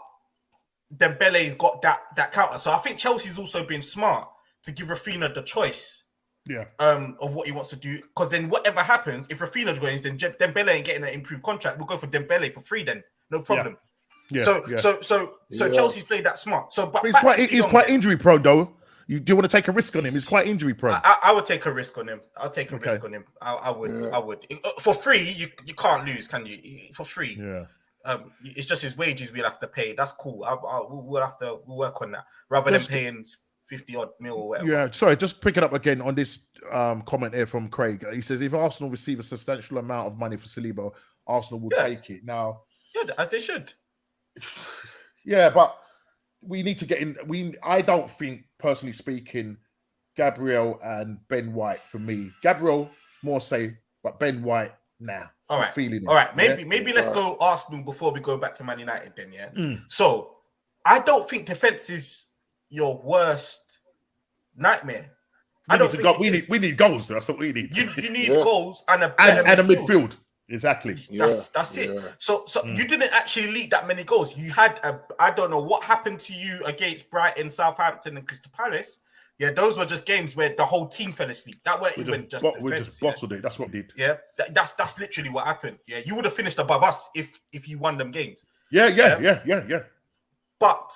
Dembele's got that counter. So I think Chelsea's also been smart to give Rafinha the choice. Yeah. Of what he wants to do. Because then whatever happens, if Rafinha goes, then Dembele ain't getting an improved contract. We'll go for Dembele for free then. No problem. Yeah. So Chelsea's played that smart. So but he's quite injury prone though. You do want to take a risk on him? He's quite injury prone. I would take a risk on him. I'll take a risk on him. I would. For free, you can't lose, can you? For free. Yeah. It's just his wages we'll have to pay. That's cool. We'll have to work on that rather than paying 50 odd mil or whatever. Yeah, sorry, just pick it up again on this comment here from Craig. He says if Arsenal receive a substantial amount of money for Saliba, Arsenal will take it. Now, as they should. Yeah, but we need to get in. I don't think, personally speaking, Gabriel and Ben White for me. Gabriel more say, but Ben White now. All right. Maybe let's go Arsenal before we go back to Man United then. Yeah. So I don't think defense is your worst nightmare. We need goals. That's what we need. You need goals and a midfield. Exactly. That's it. So you didn't actually leak that many goals. You had I don't know what happened to you against Brighton, Southampton, and Crystal Palace. Yeah, those were just games where the whole team fell asleep. That weren't even just defense. We just bottled it. That's what we did. Yeah, that's literally what happened. Yeah, you would have finished above us if you won them games. Yeah. But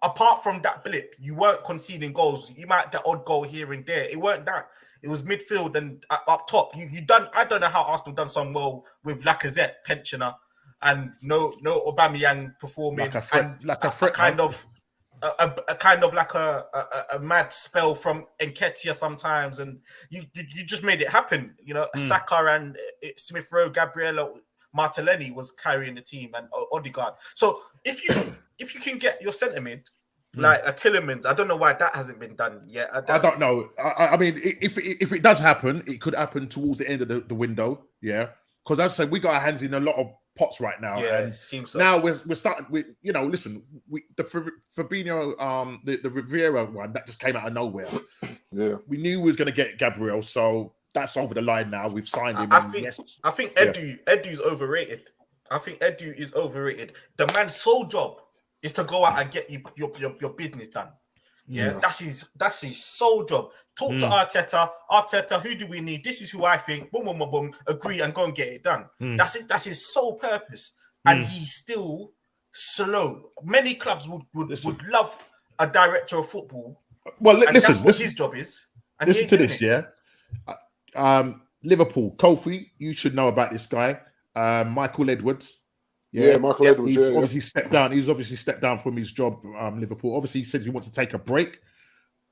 apart from that blip, you weren't conceding goals. You might have the odd goal here and there. It weren't that. It was midfield and up top. You done. I don't know how Arsenal done so well with Lacazette, pensioner, and no Aubameyang performing, a kind of like a mad spell from Nketiah sometimes, and you just made it happen. You know, Saka and Smith Rowe, Gabriel Martinelli was carrying the team, and Odegaard. So if you can get your centre mid like a Tillemans, I don't know why that hasn't been done yet. I don't know. I mean, if it does happen, it could happen towards the end of the window. Yeah, because as I said, we got our hands in a lot of pots right now. Yeah, and it seems so. Now we're starting. Listen, the Fabinho, the Rivera one that just came out of nowhere. Yeah, we knew we was going to get Gabriel, so that's over the line now. We've signed him. I think Edu's overrated. I think Edu is overrated. The man's sole job is to go out and get your business done. Yeah, that's his sole job. Talk to Arteta. Arteta, who do we need? This is who I think. Boom, boom, boom, boom. Agree and go and get it done. That's his sole purpose. And he's still slow. Many clubs would love a director of football. Well, listen, that's what his job is. And listen to this, yeah. Liverpool, Kofi, you should know about this guy. Michael Edwards. Yeah, Michael Edwards. He's obviously stepped down. He's obviously stepped down from his job, Liverpool. Obviously, he says he wants to take a break.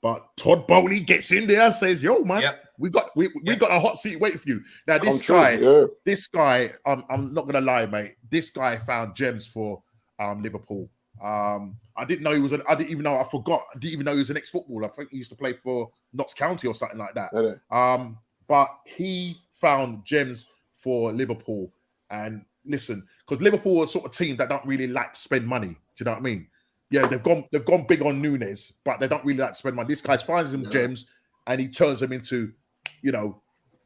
But Todd Bowley gets in there and says, "Yo, man, we got a hot seat waiting for you." Now, this guy, I'm not gonna lie, mate. This guy found gems for Liverpool. I didn't know he was. I didn't even know. I forgot. I didn't even know he was an ex-footballer. I think he used to play for Notts County or something like that. But he found gems for Liverpool. And listen, because Liverpool are sort of team that don't really like to spend money. Do you know what I mean? Yeah, they've gone big on Nunes, but they don't really like to spend money. This guy finds them gems and he turns them into,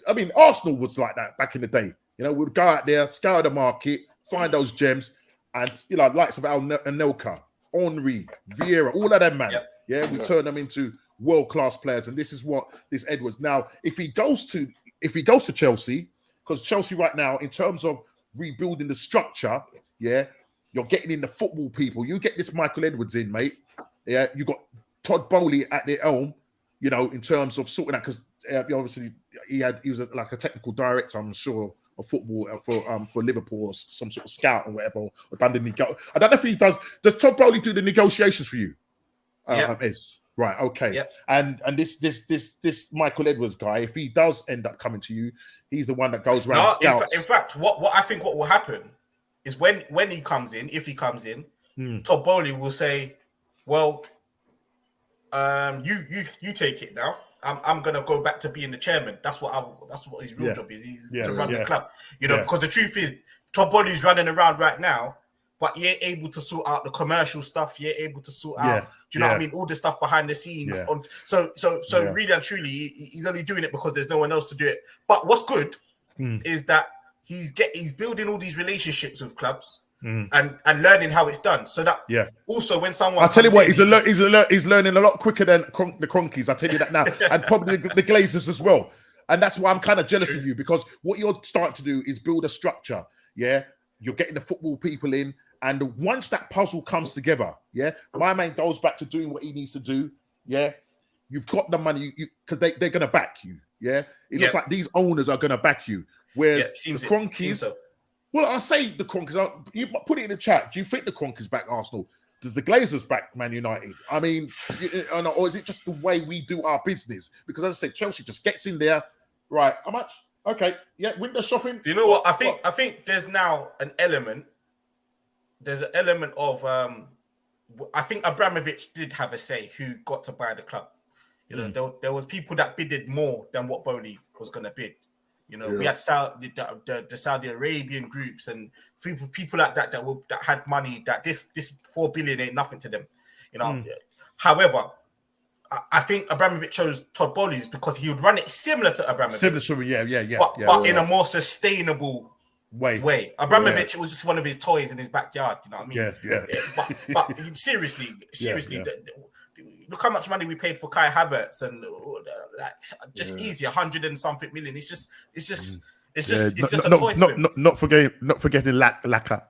I mean, Arsenal was like that back in the day. We'd go out there, scour the market, find those gems, and likes of Anelka, Henry, Vieira, all of them, man. We turn them into world-class players, and this is what this Edwards. Now, if he goes to Chelsea, because Chelsea right now, in terms of rebuilding the structure, you're getting in the football people. You get this Michael Edwards in, mate. Yeah, you got Todd Bowley at the helm. In terms of sorting out, because obviously he was like a technical director, I'm sure, of football for Liverpool, or some sort of scout or whatever. Or done the I don't know if he does. Does Todd Bowley do the negotiations for you? Right, okay. Yep. And this Michael Edwards guy, if he does end up coming to you, he's the one that goes around scouts. In fact, what I think what will happen is when he comes in, if he comes in, Todd Bowley will say, "Well, you take it now. I'm gonna go back to being the chairman. That's what his real job is. He's to run the club. Because the truth is, Todd Boehly's running around right now, but you're able to sort out the commercial stuff. You're able to sort out, do you know what I mean? All the stuff behind the scenes. So really and truly, he's only doing it because there's no one else to do it. But what's good is that he's building all these relationships with clubs and learning how it's done. So that also when someone, I'll tell you what, he's learning a lot quicker than the Cronkies. I'll tell you that now, and probably the Glazers as well. And that's why I'm kind of jealous of you, because what you're starting to do is build a structure. Yeah, you're getting the football people in, and once that puzzle comes together, my man goes back to doing what he needs to do. Yeah, you've got the money because they're going to back you. Yeah, it looks like these owners are going to back you. Whereas the Cronkies, well, I'll say the Cronkies. You put it in the chat. Do you think the Cronkies back Arsenal? Does the Glazers back Man United? I mean, or is it just the way we do our business? Because as I said, Chelsea just gets in there. Right, how much? Okay, window shopping. Do you know what? I think there's now an element. There's an element of I think Abramovich did have a say who got to buy the club. You know, there was people that bidded more than what Boehly was going to bid. You know, we had the Saudi Arabian groups and people like that had money. That this 4 billion ain't nothing to them. You know, however, I think Abramovich chose Todd Boehly's because he would run it similar to Abramovich. But in a more sustainable way. Abramovich, it was just one of his toys in his backyard. You know what I mean? But seriously, look how much money we paid for Kai Havertz and just easy 100 and something million. It's just a toy to him. Not forgetting Laka.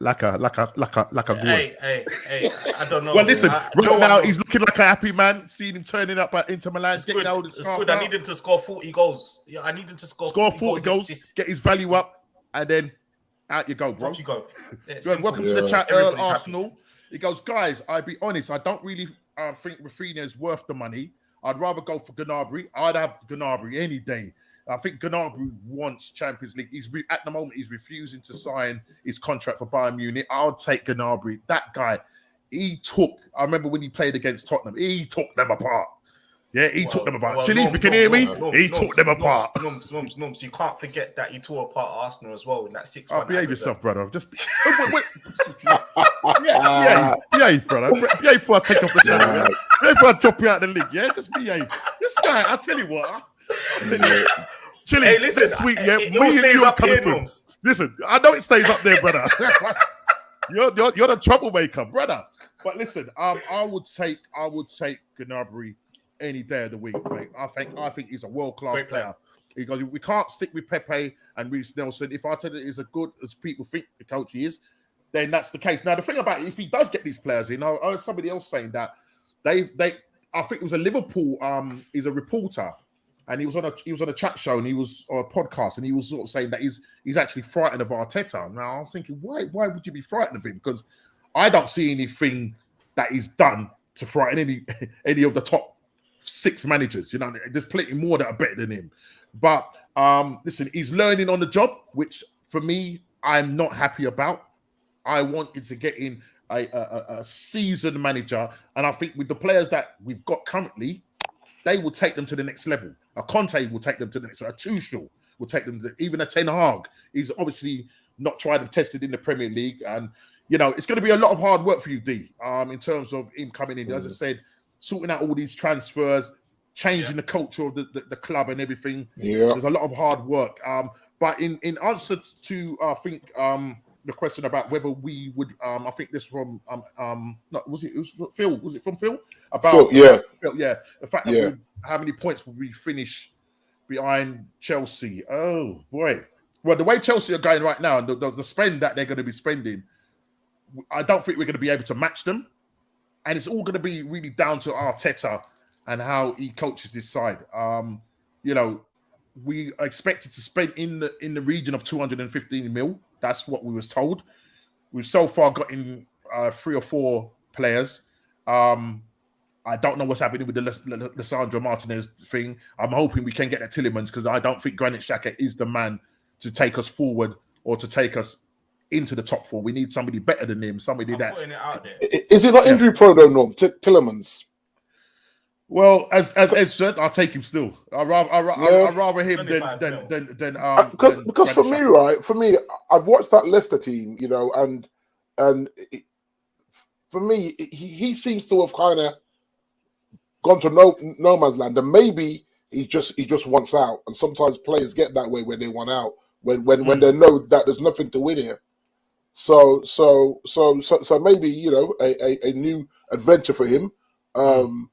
Hey, I don't know. Well, listen, right now he's looking like a happy man. Seeing him turning up at Inter Milan, it's good. I need him to score 40 goals. Yeah, I need him to score 40 goals, get his value up, and then out you go, bro. Off you go. Welcome to the chat, Earl Arsenal. He goes, guys, I'll be honest, I don't really think Rafinha is worth the money. I'd rather go for Gnabry. I'd have Gnabry any day. I think Gnabry wants Champions League. At the moment, he's refusing to sign his contract for Bayern Munich. I'll take Gnabry. That guy, I remember when he played against Tottenham, he took them apart. Yeah, he took them apart. Chili, if you can hear me, he took them apart. Noms, you can't forget that he tore apart Arsenal as well in that 6-1. Behave yourself, brother. Just behave, brother. Behave before I take off the channel. Behave before I drop you out of the league. Yeah, just behave. This guy, I'll tell you what. Chili, hey, listen, sweet, it all stays up here, Noms. Listen, I know it stays up there, brother. You're the troublemaker, brother. But listen, I would take Gnabry any day of the week, mate. I think he's a world-class player. Because we can't stick with Pepe and Reece Nelson. If Arteta is as good as people think the coach is, then that's the case. Now, the thing about it, if he does get these players in, I heard somebody else saying that I think it was a Liverpool, he's a reporter, and he was on a chat show and he was on a podcast and he was sort of saying that he's actually frightened of Arteta. Now I was thinking, why would you be frightened of him? Because I don't see anything that he's done to frighten any of the top 6 managers. You know, there's plenty more that are better than him. But listen, he's learning on the job, which for me, I'm not happy about. I wanted to get in a seasoned manager, and I think with the players that we've got currently, they will take them to the next level. A Conte will take them to the next level. A Tuchel will take them to even a Ten Hag. He's obviously not tried and tested in the Premier League, and you know it's going to be a lot of hard work for you, D. In terms of him coming in, as I said, sorting out all these transfers, changing the culture of the club and everything. Yeah, there's a lot of hard work. But in answer to I think the question about whether we would, I think this from was it Phil? Was it from Phil? About Phil, the fact that how many points would we finish behind Chelsea? Oh boy. Well, the way Chelsea are going right now, and the spend that they're going to be spending, I don't think we're going to be able to match them. And it's all going to be really down to Arteta and how he coaches this side. You know, we are expected to spend in the region of 215 mil. That's what we was told. We've so far gotten 3 or 4 players. I don't know what's happening with the Lissandro Martinez thing. I'm hoping we can get that Tillemans because I don't think Granit Xhaka is the man to take us forward or to take us into the top 4. We need somebody better than him. Somebody that putting it out there. Is he not injury prone though, Norm? Tillemans. Well, as said, I'll take him still. I'd rather him than because for me, I've watched that Leicester team, and for me, he seems to have kind of gone to no man's land, and maybe he just wants out. And sometimes players get that way when they want out, when they know that there's nothing to win here. So maybe a new adventure for him, and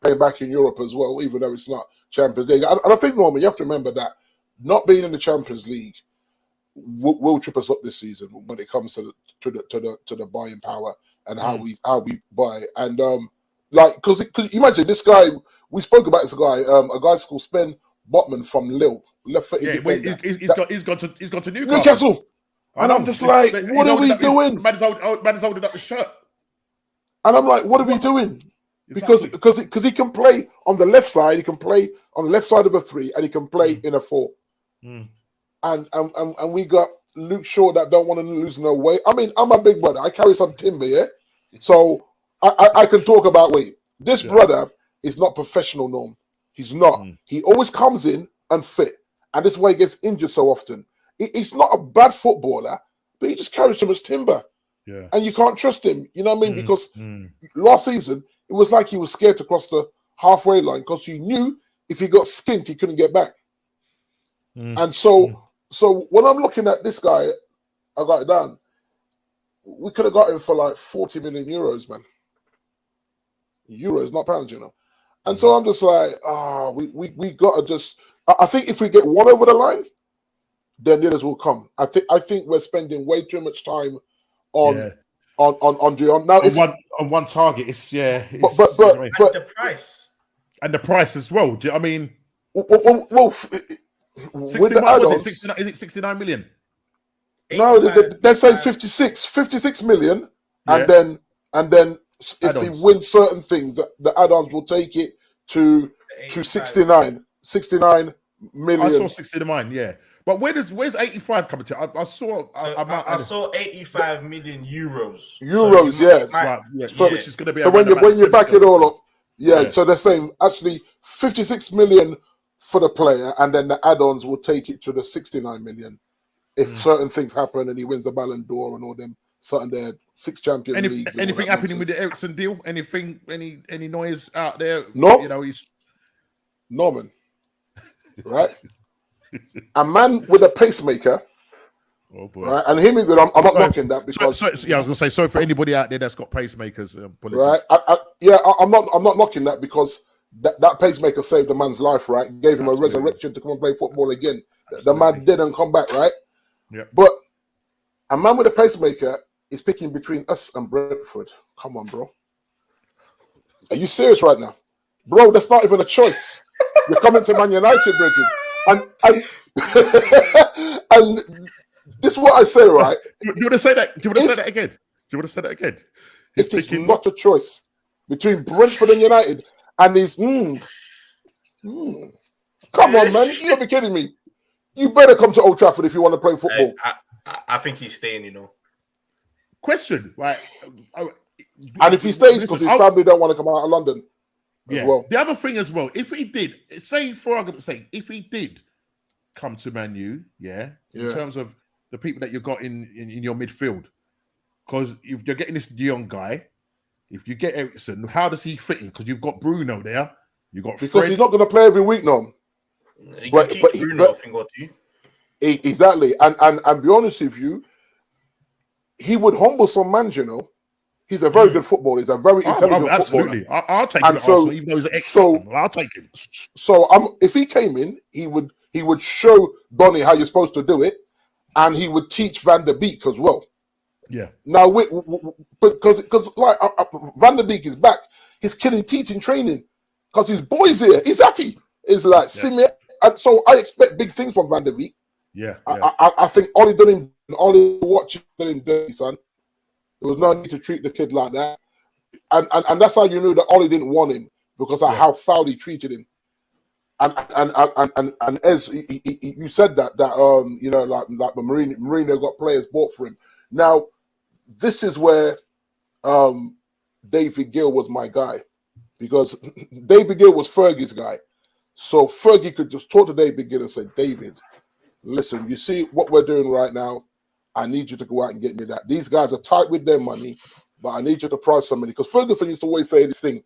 playing back in Europe as well, even though it's not Champions League. And I think, Norman, you have to remember that not being in the Champions League will trip us up this season when it comes to the buying power and how we buy. And because imagine this guy, we spoke about this guy, a guy called Sven Botman from Lille, left-footed defender. He's gone to Newcastle. And I'm just like, what are we doing? Man is holding up the shirt. And I'm like, what are we doing? Because he can play on the left side, he can play on the left side of a 3, and he can play in a 4. And we got Luke Shaw that don't want to lose no weight. I mean, I'm a big brother. I carry some timber, yeah? So I can talk about weight. This brother is not professional, Norm. He's not. He always comes in unfit. And this is why he gets injured so often. He's not a bad footballer, but he just carries so much timber. Yeah. And you can't trust him. You know what I mean? Because last season, it was like he was scared to cross the halfway line because he knew if he got skint, he couldn't get back. And so when I'm looking at this guy, I got it down. We could have got him for like 40 million euros, man. Euros, not pounds, And so I'm just like, we got to just. I think if we get one over the line, then the others will come. I think we're spending way too much time on Dion now. On one target, but the price and the price as well. Do you know what I mean? Well, with the add-ons, is it 69 million? No, they're saying 56 million, and then if he wins certain things, the add-ons will take it to 69 million. I saw 69, yeah. But where's 85 coming to? I saw 85 million euros. Which is going to be so when you back it all up, so they're saying actually 56 million for the player, and then the add-ons will take it to the 69 million if certain things happen and he wins the Ballon d'Or and all them certain there 6 Champions Leagues. Anything happening with the Ericsson deal? Anything? Any noise out there? No. He's Norman, right? A man with a pacemaker. Oh boy! Right, and him, I'm not knocking that because I was going to say sorry for anybody out there that's got pacemakers. Right? I'm not knocking that because that pacemaker saved the man's life. Right, gave him a resurrection to come and play football again. Absolutely. The man didn't come back. Right. Yeah. But a man with a pacemaker is picking between us and Brentford. Come on, bro. Are you serious right now, bro? That's not even a choice. You're coming to Man United, Bridget. And this is what I say, right? Do you want to say that? Do you want to say that again? It is not a choice between Brentford and United, and he's Come on, man! You gotta be kidding me. You better come to Old Trafford if you want to play football. I think he's staying. Question, right? And if he stays, because his family don't want to come out of London. Yeah. Well. The other thing as well, if he did, say for argument's sake, if he did come to Man U, in terms of the people that you got in your midfield, because if you're getting this young guy, if you get Ericsson, how does he fit in? Because you've got Bruno there, because Fred. He's not going to play every week, no. Bruno a thing or two. Exactly, and be honest with you, he would humble some man, He's a very good footballer. He's a very intelligent absolutely. footballer. I'll take him. So, even though he's an excellent, I'll take him. So, if he came in, he would show Donny how you're supposed to do it, and he would teach Van der Beek as well. Yeah. Now, because Van der Beek is back, he's killing teeth in training because his boys here. He's happy. It's like Simeon, and so I expect big things from Van der Beek. Yeah. I think Ollie watching him dirty, son. There was no need to treat the kid like that. And that's how you knew that Ollie didn't want him, because of how foul he treated him. And as you said that like the Mourinho got players bought for him. Now, this is where David Gill was my guy, because David Gill was Fergie's guy. So Fergie could just talk to David Gill and say, David, listen, you see what we're doing right now. I need you to go out and get me that. These guys are tight with their money, but I need you to price somebody. Because Ferguson used to always say this thing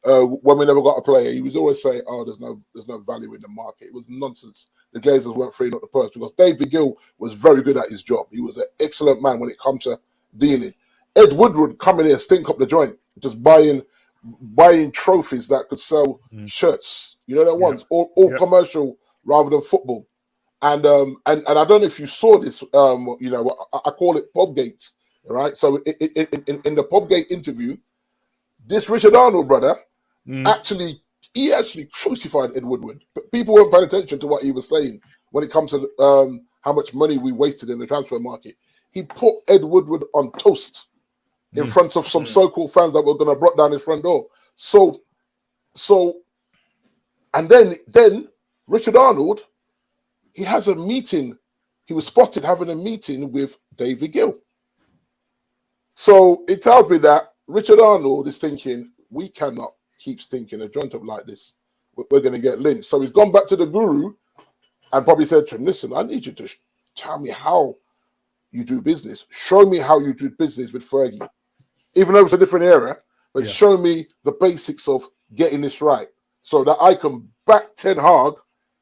when we never got a player. He was always saying, "Oh, there's no value in the market." It was nonsense. The Glazers weren't freeing up the purse because David Gill was very good at his job. He was an excellent man when it comes to dealing. Ed Woodward come in here, stink up the joint, just buying trophies that could sell shirts. You know that ones, all commercial rather than football. And I don't know if you saw this. You know, I call it Pobgate, right? So in the Pobgate interview, this Richard Arnold brother actually crucified Ed Woodward, but people weren't paying attention to what he was saying when it comes to how much money we wasted in the transfer market. He put Ed Woodward on toast in front of some so-called fans that were going to break down his front door. So, and then Richard Arnold, he has a meeting. He was spotted having a meeting with David Gill. So it tells me that Richard Arnold is thinking, we cannot keep stinking a joint up like this. We're going to get lynched. So he's gone back to the guru and probably said to him, listen, I need you to tell me how you do business. Show me how you do business with Fergie. Even though it's a different era, but show me the basics of getting this right so that I can back Ten Hag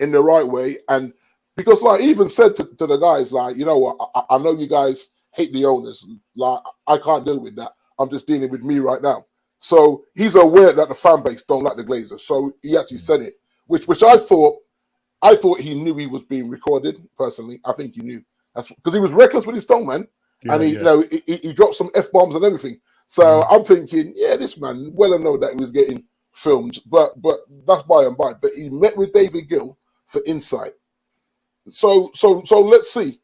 in the right way. And because like he even said to the guys, like, you know what, I know you guys hate the owners. Like, I can't deal with that. I'm just dealing with me right now. So he's aware that the fan base don't like the Glazers. So he actually said it, which I thought he knew he was being recorded. Personally, I think he knew. That's because he was reckless with his tongue, man. And he, you know, he dropped some F-bombs and everything. So I'm thinking, this man well and know that he was getting filmed, but that's by and by. But he met with David Gill for insight. So let's see.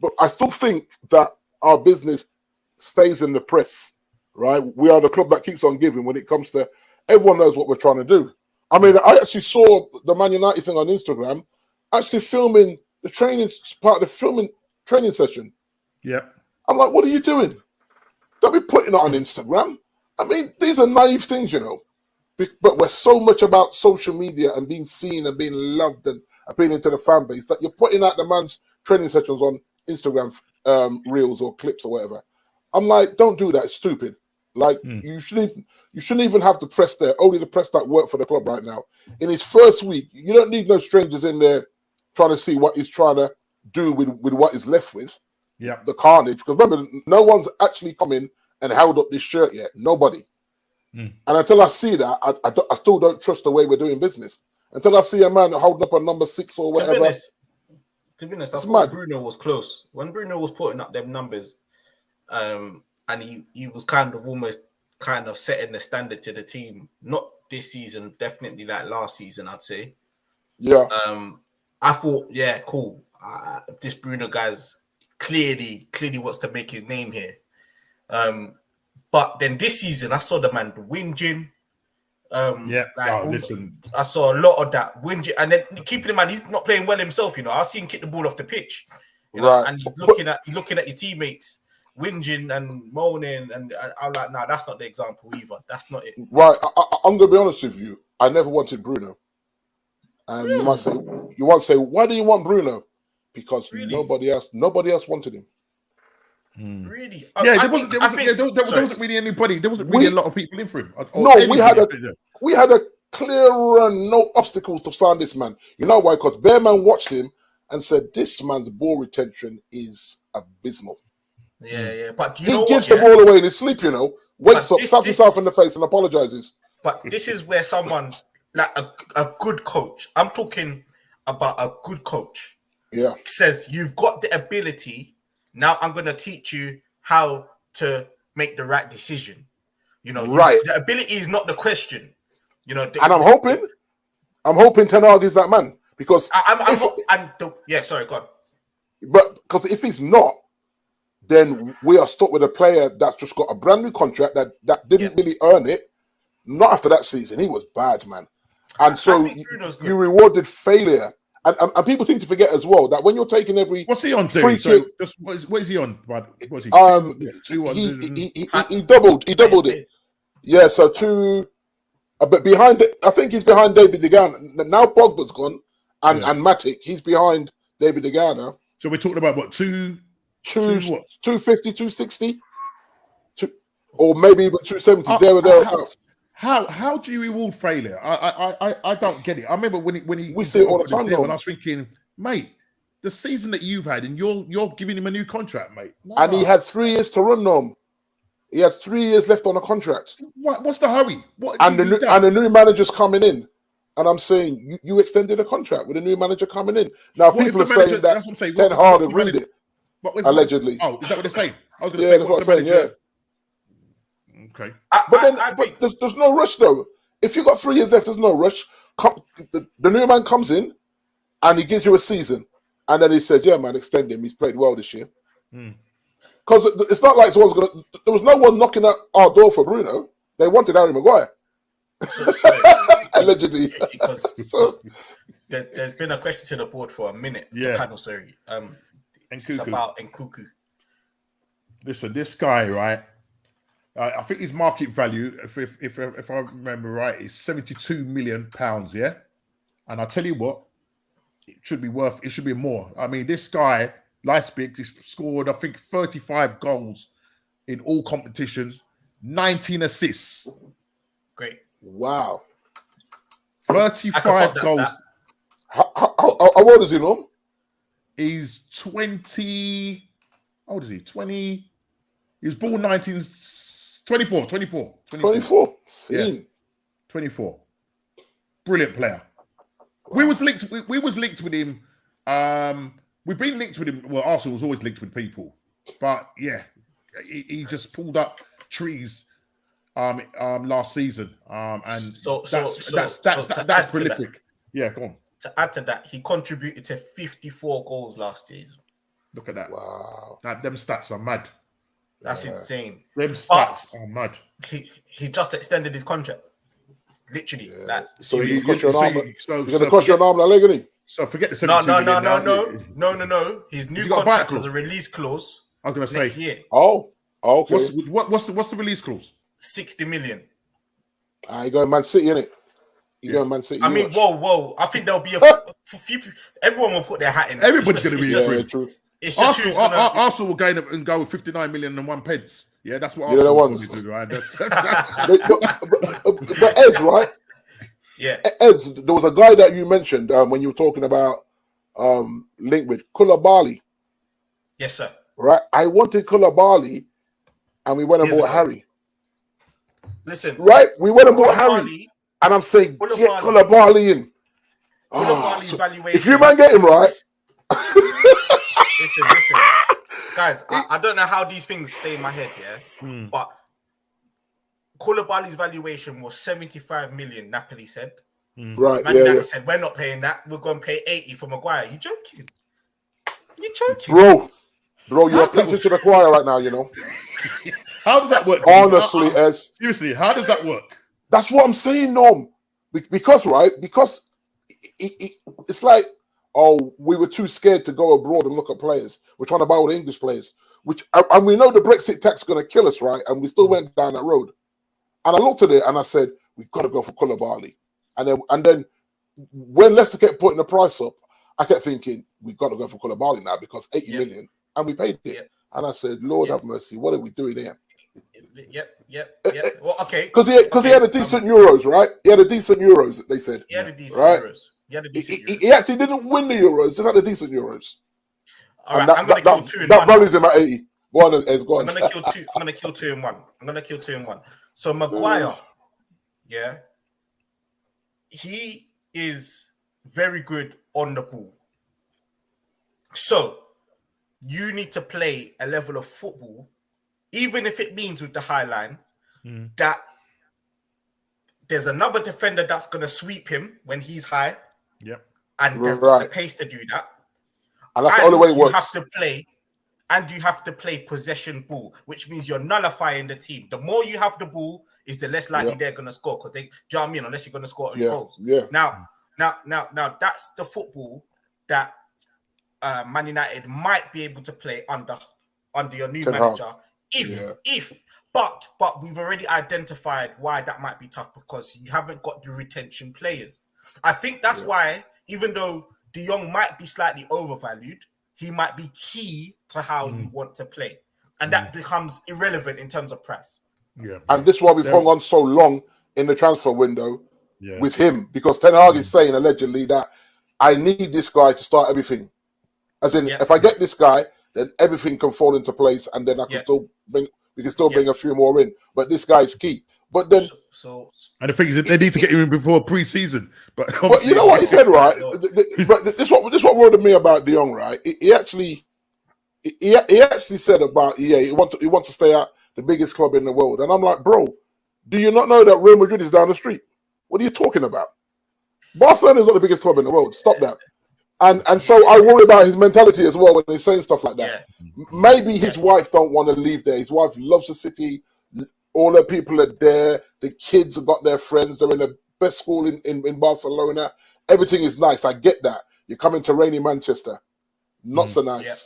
But I still think that our business stays in the press, right? We are the club that keeps on giving when it comes to everyone knows what we're trying to do. I mean, I actually saw the Man United thing on Instagram, actually filming the training part of the filming training session. Yeah. I'm like, what are you doing? Don't be putting it on Instagram. I mean, these are naive things, you know. But we're so much about social media and being seen and being loved and appealing to the fan base that you're putting out the man's training sessions on Instagram reels or clips or whatever. I'm like, don't do that. It's stupid. Like, you shouldn't even have the press there. Only the press that work for the club right now. In his first week, you don't need no strangers in there trying to see what he's trying to do with what he's left with. Yeah, the carnage. Because remember, no one's actually come in and held up this shirt yet. Nobody. And until I see that, I still don't trust the way we're doing business. Until I see a man holding up a number 6 or whatever. To be honest, I thought Bruno was close. When Bruno was putting up them numbers, and he was kind of setting the standard to the team. Not this season, definitely like last season, I'd say. Yeah. I thought, cool. This Bruno guy's clearly wants to make his name here. But then this season, I saw the man whinging. Listen. I saw a lot of that whinging, and then keeping in mind he's not playing well himself. You know, I've seen him kick the ball off the pitch, you know, and he's looking at his teammates whinging and moaning, and I'm like, nah, that's not the example either. That's not it. Right, I'm gonna be honest with you. I never wanted Bruno, and you might say, why do you want Bruno? Because nobody else wanted him. Really? There wasn't really anybody. There wasn't really a lot of people in for him. We had a clear run, no obstacles to sign this man. You know why? Because Bearman watched him and said, this man's ball retention is abysmal. Yeah. But he gives the ball away in his sleep, you know. Wakes up, slaps himself in the face and apologizes. But this is where someone, like a good coach, I'm talking about a good coach, says, you've got the ability. Now I'm going to teach you how to make the right decision. You know, the ability is not the question. You know, and I'm hoping Ten Hag is that man because sorry, go on. But because if he's not, then we are stuck with a player that's just got a brand new contract that didn't really earn it. Not after that season, he was bad, man. And so you rewarded failure. And people seem to forget as well that when you're taking every what's he on? Free kick, what is he on? What's he? He doubled it. Yeah, so 2. But behind it, I think he's behind David De Gea. Now Pogba's gone and Matic. He's behind David De Gea. So we're talking about what, 250, 260, or maybe even 270. There or thereabouts. How do you reward failure? I don't get it. I remember when he we see it all the time. And I was thinking, mate, the season that you've had, and you're giving him a new contract, mate. No. And he had 3 years to run them. He had 3 years left on the contract. What's the hurry? And the new manager's coming in. And I'm saying, you extended a contract with a new manager coming in. Now, people are saying that Ten Hag agreed it, allegedly. Oh, is that what they're saying? I was going to say, that's what I'm saying, yeah. Okay. But there's no rush, though. If you got 3 years left, there's no rush. The new man comes in, and he gives you a season. And then he said, yeah, man, extend him. He's played well this year. Because it's not like someone's going to... There was no one knocking at our door for Bruno. They wanted Harry Maguire. Allegedly. Because there's been a question to the board for a minute. Yeah. The panel, sorry. It's about Nkuku. Listen, this guy, right? I think his market value, if I remember right, is £72 million. Yeah, and I tell you what, it should be more. I mean, this guy, Leipzig, scored I think 35 goals in all competitions, 19 assists. Great. Wow. 35 goals. How old is he, Norm? He's 20. How old is he? 20. He was born 24. 24. Yeah. 24. Brilliant player. Wow. We was linked with him. We've been linked with him. Well, Arsenal was always linked with people. But yeah, he just pulled up trees last season. And that's prolific. Yeah, go on. To add to that, he contributed to 54 goals last season. Look at that. Wow. Them stats are mad. That's insane. Them stats are mad. He just extended his contract. Literally. Yeah. So he's got your arm. He's going to cost your arm, leg, isn't he? So forget the 72 million. No. His new contract has a release clause. I was going to say next year. Oh, okay. What's the release clause? 60 million. You going Man City, innit? You going Man City. I mean, whoa. I think there'll be a few. Everyone will put their hat in. Everybody's going to be true. It's just Arsenal will go with 59 million and 1 pence. Yeah, that's what Arsenal will do, right? but Ez, right? Yeah. Ez, there was a guy that you mentioned when you were talking about link with Koulibaly. Yes, sir. Right? I wanted Koulibaly and we went and bought Harry. Listen. Right? We went and bought Harry. And I'm saying, get Koulibaly in. Koulibaly's valuation. If you man get him right. Listen. Guys, I don't know how these things stay in my head, yeah? But Koulibaly's valuation was 75 million, Napoli said. Right, Napoli said, we're not paying that. We're going to pay 80 for Maguire. You joking? Bro, you're preaching to the choir right now, you know. How does that work? Honestly, Ez. Seriously, how does that work? That's what I'm saying, Norm. Because it's like, we were too scared to go abroad and look at players. We're trying to buy all the English players, and we know the Brexit tax is going to kill us, right? And we still went down that road. And I looked at it and I said, we've got to go for Koulibaly. And then when Leicester kept putting the price up, I kept thinking, we've got to go for Koulibaly now because 80 million, and we paid it. Yep. And I said, Lord have mercy, what are we doing here? Yep. Well, okay. Because he had a decent Euros, right? He had a decent Euros, they said. He had a decent Euros. He actually didn't win the Euros, just had a decent Euros. All right, I'm going to kill two in one. That values him at 80. Go on, Ez, go on. I'm going to kill two in one. So Maguire, he is very good on the ball. So you need to play a level of football, even if it means with the high line, that there's another defender that's going to sweep him when he's high. Yep. And there's got the pace to do that. And that's the only way it works. You have to play possession ball, which means you're nullifying the team. The more you have the ball, is the less likely they're going to score. Because do you know what I mean? Unless you're going to score own goals. Yeah. Now, that's the football that Man United might be able to play under your new manager. But we've already identified why that might be tough, because you haven't got the retention players. I think that's why, even though De Jong might be slightly overvalued. He might be key to how you want to play. And that becomes irrelevant in terms of price. Yeah. And this is why we've hung on so long in the transfer window with him, because Ten Hag is saying allegedly that I need this guy to start everything. As in, if I get this guy, then everything can fall into place, and then I can still bring. We can still bring a few more in, but this guy's key. But then, and the thing is, they need to get him in before pre-season. But you know what he said, right? But this what worried me about De Jong, right? He actually said about he wants to stay at the biggest club in the world, and I'm like, bro, do you not know that Real Madrid is down the street? What are you talking about? Barcelona is not the biggest club in the world. Stop that. And so I worry about his mentality as well when he's saying stuff like that. Maybe his wife don't want to leave there. His wife loves the city. All the people are there. The kids have got their friends. They're in the best school in Barcelona. Everything is nice. I get that. You're coming to rainy Manchester. Not so nice. Yeah.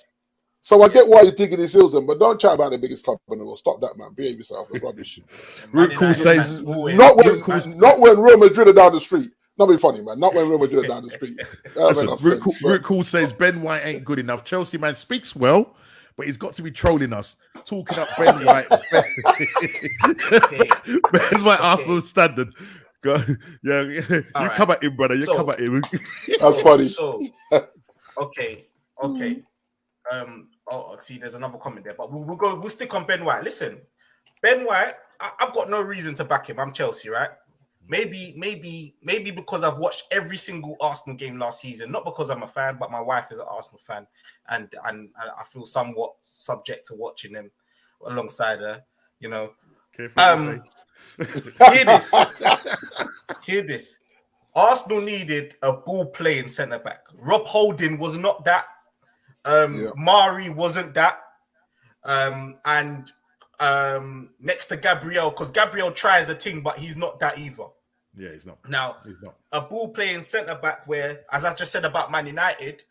So I get why he's digging his heels in, but don't chat about the biggest club in the world. Stop that, man. Behave yourself. It's rubbish. Root Cool says not when Real Madrid are down the street. Not be funny, man. Not when Real Madrid are down the street. Root Cool says Ben White ain't good enough. Chelsea man speaks well, but he's got to be trolling us, talking up Ben White. Ben's my Arsenal standard. You come at him, brother. You come at him. That's funny. So, okay. See, there's another comment there, but we'll stick on Ben White. Listen, Ben White, I've got no reason to back him. I'm Chelsea, right? Maybe because I've watched every single Arsenal game last season, not because I'm a fan, but my wife is an Arsenal fan, and I feel somewhat subject to watching them alongside her, you know. Hear this. Arsenal needed a ball-playing centre-back. Rob Holding was not that. Mari wasn't that. And next to Gabriel, because Gabriel tries a thing, but he's not that either. Yeah, he's not. Now, a ball-playing centre-back where, as I just said about Man United,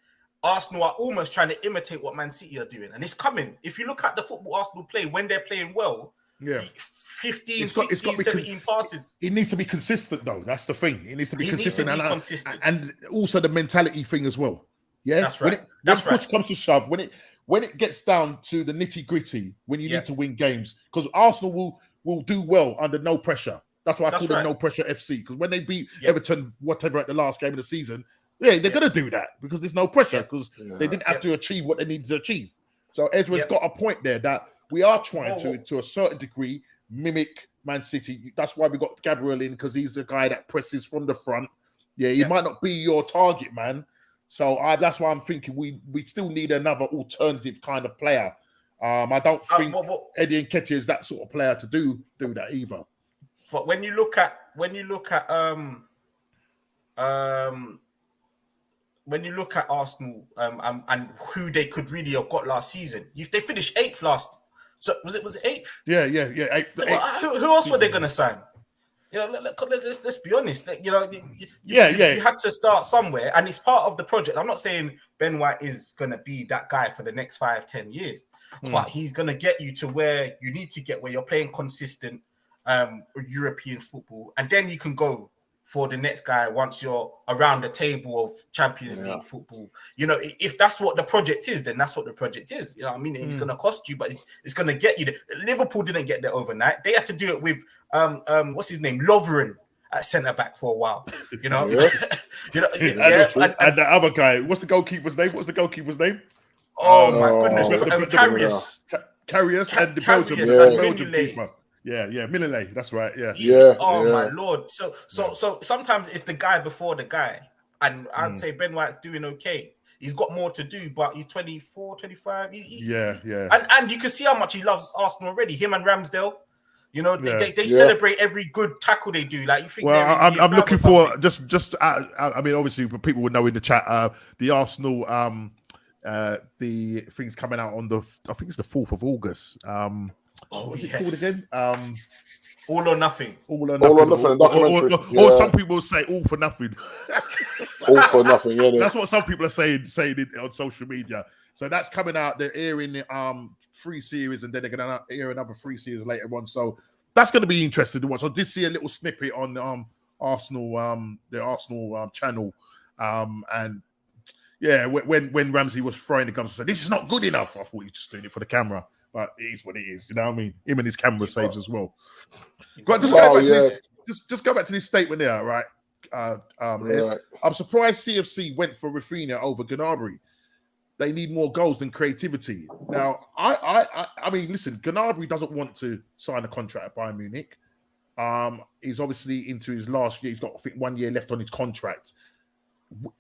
Arsenal are almost trying to imitate what Man City are doing. And it's coming. If you look at the football Arsenal play, when they're playing well, 15, 16, 17 passes. It needs to be consistent, though. That's the thing. It needs to be consistent. And also the mentality thing as well. Yeah, that's right. When push comes to shove, when it gets down to the nitty-gritty, when you need to win games, because Arsenal will do well under no pressure. That's why I call them no pressure FC, because when they beat Everton, whatever, at the last game of the season, they're going to do that because there's no pressure, because they didn't have to achieve what they needed to achieve. So Ezra's got a point there that we are trying to a certain degree, mimic Man City. That's why we got Gabriel in, because he's the guy that presses from the front. Yeah, he might not be your target man. So that's why I'm thinking we still need another alternative kind of player. I don't think Eddie Nketiah is that sort of player to do that either. But when you look at Arsenal and who they could really have got last season, if they finished 8th last, so was it 8th? Yeah, 8th. Who else were they going to sign? You know, let's be honest. You know, you had to start somewhere, and it's part of the project. I'm not saying Ben White is going to be that guy for the next 5-10 years, but he's going to get you to where you need to get, where you're playing consistent European football, and then you can go for the next guy once you're around the table of Champions League football. You know, if that's what the project is, then that's what the project is. You know what I mean? It's going to cost you, but it's going to get you there. Liverpool didn't get there overnight. They had to do it with what's his name, Lovren at centre back for a while. You know, and the other guy. What's the goalkeeper's name? Oh my goodness, Karius and the Belgian keeper. Yeah, Mignolet, that's right. Yeah. My Lord. So sometimes it's the guy before the guy. And I'd say Ben White's doing okay. He's got more to do, but he's 24, 25. And you can see how much he loves Arsenal already. Him and Ramsdale, you know, they celebrate every good tackle they do. Like, you think? Well, I'm looking for just. I mean, obviously, people would know in the chat the Arsenal the things coming out on I think it's the 4th of August. What's it called again? All or Nothing. All or Nothing. Or some people say All for Nothing. All for Nothing. Yeah, that's what some people are saying on social media. So that's coming out. They're airing the 3 series, and then they're going to air another 3 series later on. So that's going to be interesting to watch. I did see a little snippet on Arsenal, the Arsenal channel, and Yeah, when Ramsey was throwing the guns, said this is not good enough. I thought he was just doing it for the camera, but it is what it is. You know what I mean? Him and his camera saves as well. But just go back to this statement there, right? I'm surprised CFC went for Rafinha over Gnabry. They need more goals than creativity. Now, I mean, listen, Gnabry doesn't want to sign a contract at Bayern Munich. He's obviously into his last year. He's got, I think, 1 year left on his contract.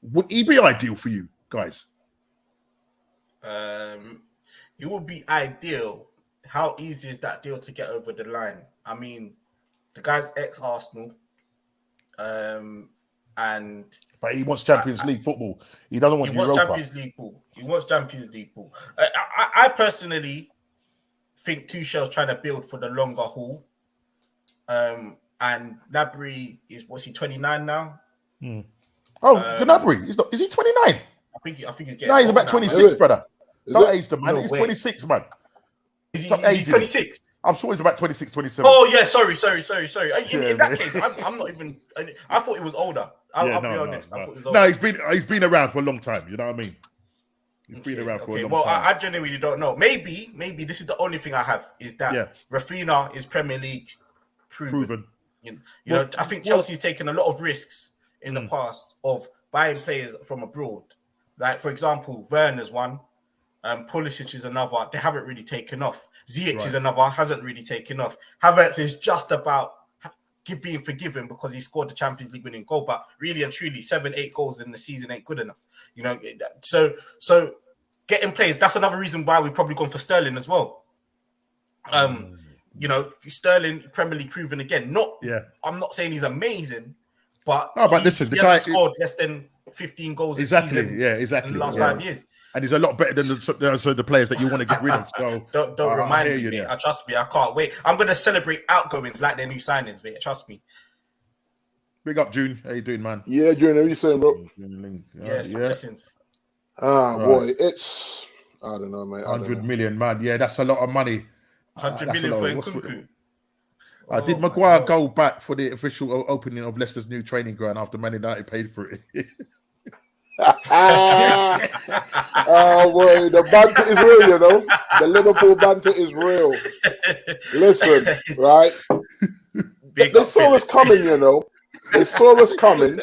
Would he be ideal for you guys? It would be ideal. How easy is that deal to get over the line? I mean, the guy's ex-Arsenal. But he wants Champions League football. He doesn't want Europa. Champions League ball. He wants Champions League ball. I personally think Tuchel's trying to build for the longer haul. And Gnabry is 29 now? Oh, Gnabry. Is he 29? I think he's getting. No, he's about 26, brother. Don't age the man. No he's way. 26, man. Is he 26? I'm sure he's about 26, 27. Oh, yeah. Sorry. In that case, I'm not even. I thought it was older. I'll be honest. I thought it was older. No, he's been around for a long time. You know what I mean? He's been around for a long time. I genuinely don't know. Maybe this is the only thing I have is that Rafinha is Premier League proven. You know, I think Chelsea's taken a lot of risks in the past of buying players from abroad. Like, for example, Werner's one. Pulisic is another. They haven't really taken off. Ziyech is another. Hasn't really taken off. Havertz is just about being forgiven because he scored the Champions League winning goal. But really and truly, 7-8 goals in the season ain't good enough. You know, so getting players. That's another reason why we've probably gone for Sterling as well. You know, Sterling Premier League proven again. I'm not saying he's amazing, but listen, he hasn't scored less than 15 goals exactly. in the last 5 years. And he's a lot better than the players that you want to get rid of. So don't remind me, mate. Trust me, I can't wait. I'm going to celebrate outgoings like their new signings, mate. Trust me. Big up, June. How you doing, man? Yeah, June. How you saying, bro? Blessings. Boy, it's I don't know, mate. 100 million, man. Yeah, that's a lot of money. 100 million for Nkunku. Did Maguire go back for the official opening of Leicester's new training ground after Man United paid for it? Oh boy, the banter is real, you know. The Liverpool banter is real. Listen, right? They saw us coming, you know. They saw us coming.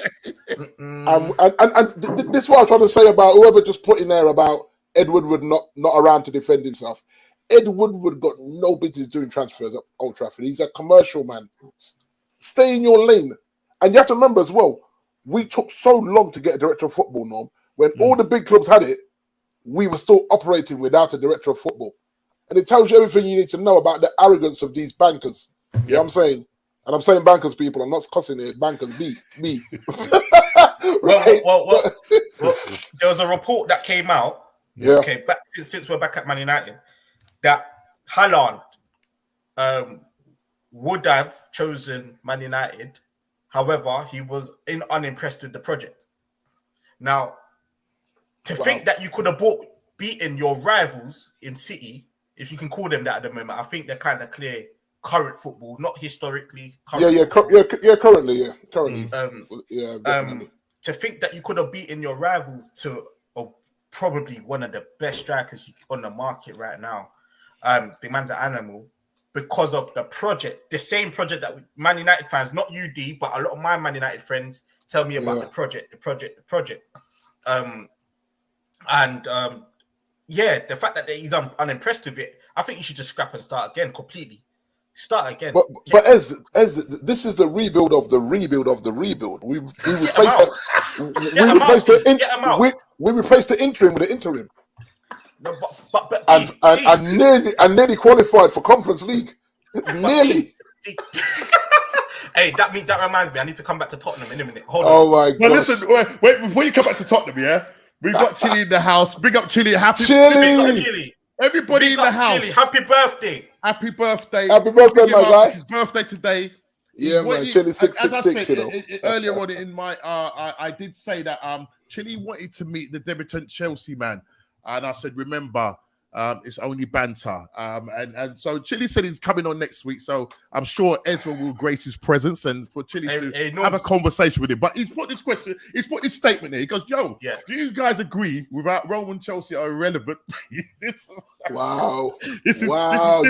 And this is what I'm trying to say about whoever just put in there about Ed Woodward not around to defend himself. Ed Woodward got no business doing transfers at Old Trafford. He's a commercial man. Stay in your lane. And you have to remember as well, we took so long to get a director of football, Norm. When all the big clubs had it, we were still operating without a director of football. And it tells you everything you need to know about the arrogance of these bankers. You know what I'm saying? And I'm saying bankers, people. I'm not cussing it. Bankers, me. Right? Well, there was a report that came out. Yeah. Okay, since we're back at Man United, that Haaland would have chosen Man United. However, he was unimpressed with the project. Now, to think that you could have beaten your rivals in City, if you can call them that at the moment, I think they're kind of clear current football, not historically. Currently. To think that you could have beaten your rivals to probably one of the best strikers on the market right now. The man's an animal because of the project, the same project that Man United fans, not UD, but a lot of my Man United friends tell me about the project. The fact that he's unimpressed with it, I think you should just scrap and start again completely. Start again. But as this is the rebuild of the rebuild of the rebuild. We replaced the interim with the interim. No, and nearly qualified for Conference League. Nearly. Hey, that reminds me. I need to come back to Tottenham in a minute. Hold on. My God. Well, listen, wait, before you come back to Tottenham, we've got Chile in the house. Big up Chile. Chile. Everybody in the house. Chile. Happy birthday. Happy birthday. Happy birthday, my guy. It's his birthday today. Yeah, man. Chile 666, you know. Earlier on in my, I did say that Chile wanted to meet the debutant Chelsea man. And I said, remember, It's only banter. And so Chili said he's coming on next week. So I'm sure Ezra will grace his presence and for Chili to have a conversation with him. But he's put this statement here. He goes, "Yo, do you guys agree without Rome and Chelsea are irrelevant?" Wow. This is